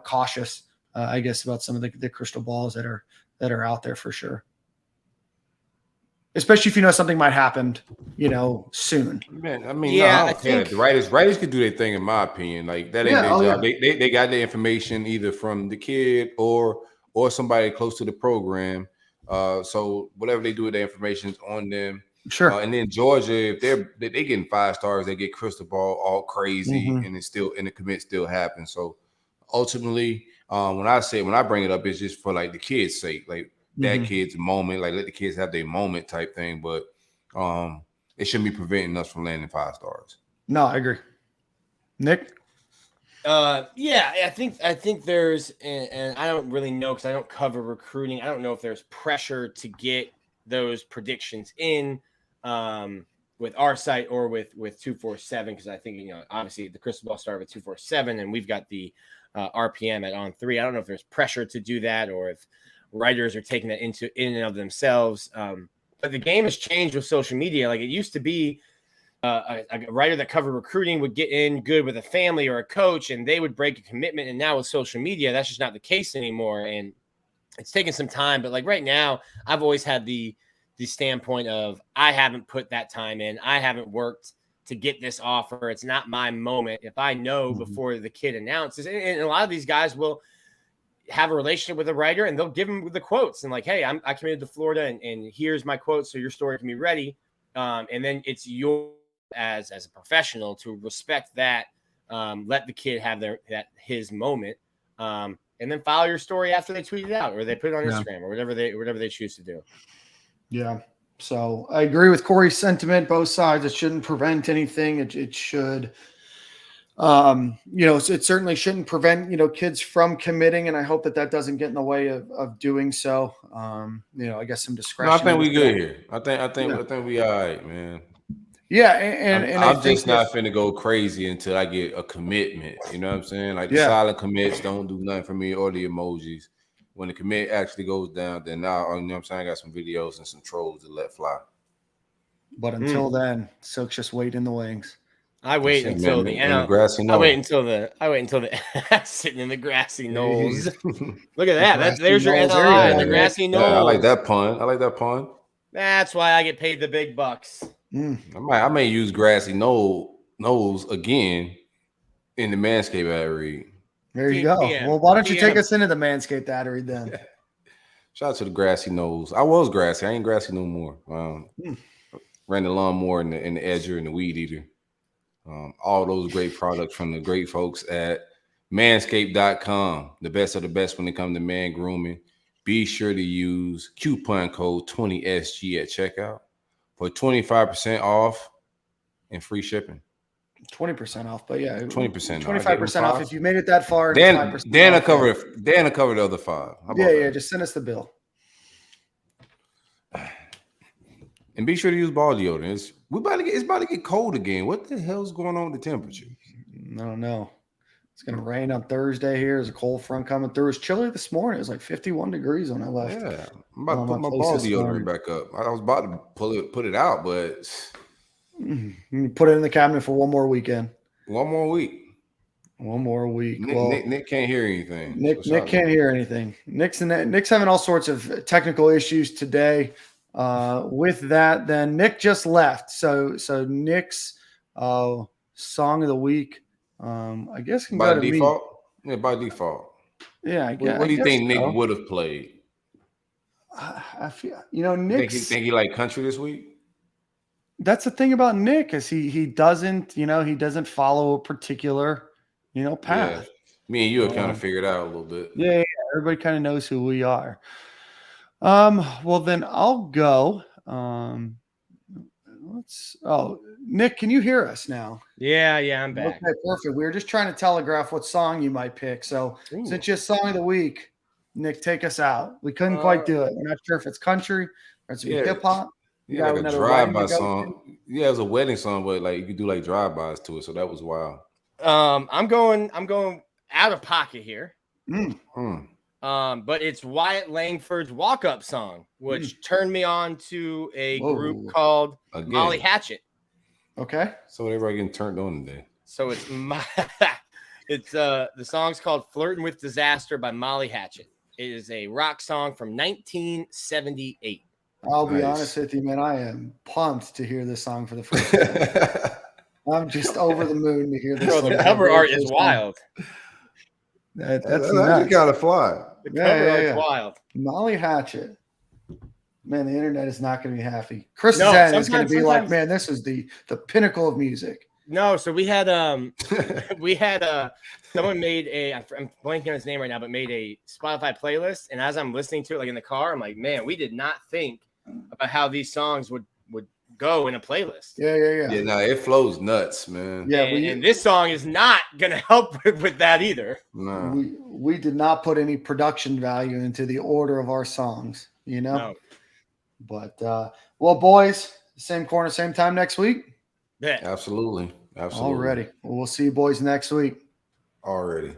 cautious, I guess, about some of the crystal balls that are out there for sure. Especially if something might happen, soon. Man, I mean, I think the writers could do their thing, in my opinion. Like that ain't their job. Yeah. They got the information either from the kid or somebody close to the program. So whatever they do with their information is on them. Sure. And then Georgia, if they getting 5 stars, they get crystal ball all crazy, and the commit still happens. So ultimately, when I bring it up, it's just for like the kids' sake, like. That kid's moment, like let the kids have their moment type thing, but it shouldn't be preventing us from landing 5 stars. No, I agree. Nick? I think there's, and I don't really know because I don't cover recruiting. I don't know if there's pressure to get those predictions in with our site or with 247, because I think obviously the crystal ball started with 247, and we've got the RPM at on 3. I don't know if there's pressure to do that or if writers are taking that in and of themselves. But the game has changed with social media. Like it used to be a writer that covered recruiting would get in good with a family or a coach and they would break a commitment. And now with social media, that's just not the case anymore. And it's taken some time, but like right now I've always had the standpoint of, I haven't put that time in. I haven't worked to get this offer. It's not my moment. If I know before the kid announces, and a lot of these guys will have a relationship with a writer and they'll give them the quotes and like, hey, I committed to Florida and here's my quote, so your story can be ready. And then it's your as a professional to respect that, let the kid have his moment, and then file your story after they tweet it out or they put it on Instagram or whatever they choose to do. Yeah. So I agree with Corey's sentiment, both sides. It shouldn't prevent anything. It should. It certainly shouldn't prevent, kids from committing. And I hope that doesn't get in the way of doing so. I guess some discretion. No, I think we good here. I think we all right, man. Yeah, and I'm just not finna go crazy until I get a commitment. You know what I'm saying? Like the silent commits don't do nothing for me, or the emojis. When the commit actually goes down, then now you know what I'm saying, I got some videos and some trolls to let fly. But until then, Silk's just wait in the wings. I wait until the end. I wait until the sitting in the grassy knolls. Look at that. There's your NLI, the grassy knolls. I like that pun. That's why I get paid the big bucks. I may use grassy knolls again in the Manscaped ad read. There you go. Well, why don't you take us into the Manscaped ad read then? Shout out to the grassy knolls. I was grassy. I ain't grassy no more. Ran the lawnmower and the edger and the weed eater. All those great products from the great folks at manscaped.com. The best of the best when it comes to man grooming. Be sure to use coupon code 20SG at checkout for 25% off and free shipping. 20% off, but yeah, 20%, 25% off if you made it that far. Dan will cover the other 5. Yeah, just send us the bill. And be sure to use ball deodorant. It's about to get cold again. What the hell's going on with the temperature? I don't know. It's going to rain on Thursday here. There's a cold front coming through. It was chilly this morning. It was like 51 degrees when I left. Yeah, I'm about to put my ball deodorant back up. I was about to put it out, but you put it in the cabinet for one more weekend. One more week. Nick can't hear anything. Nick can't hear anything. Nick's having all sorts of technical issues today. With that, then Nick just left. So Nick's song of the week, I guess can by go to default. Me. Yeah, by default. Yeah, I guess. What do you think Nick would have played? I feel Nick. Think he like country this week? That's the thing about Nick is he doesn't follow a particular path. Yeah. Me and you have kind of figured out a little bit. Yeah, everybody kind of knows who we are. Well then I'll go. Nick, can you hear us now? Yeah, I'm back. Okay, perfect. We were just trying to telegraph what song you might pick. So since your song of the week, Nick, take us out. We couldn't quite do it. We're not sure if it's country or it's hip hop. Yeah, like a drive-by song. Yeah, it was a wedding song, but like you could do like drive-bys to it. So that was wild. I'm going out of pocket here. But it's Wyatt Langford's walk-up song, which turned me on to a group called Molly Hatchet. Okay. So everybody getting turned on today. So it's the song's called "Flirting with Disaster" by Molly Hatchet. It is a rock song from 1978. I'll be honest with you, man. I am pumped to hear this song for the first time. I'm just over the moon to hear this song. The cover art is wild. That's kind of fly. The cover art's wild. Molly Hatchet. Man, the internet is not going to be happy. Chris Zen is going to be like, man, this is the pinnacle of music. No, so we had someone made I'm blanking on his name right now, but made a Spotify playlist. And as I'm listening to it, like in the car, I'm like, man, we did not think about how these songs would go in a playlist. Yeah. No, it flows nuts, man. Yeah, and this song is not going to help with that either. No. We did not put any production value into the order of our songs, No. But well, boys, same corner, same time next week. Yeah, absolutely. Alrighty. Well, we'll see you boys next week. Already.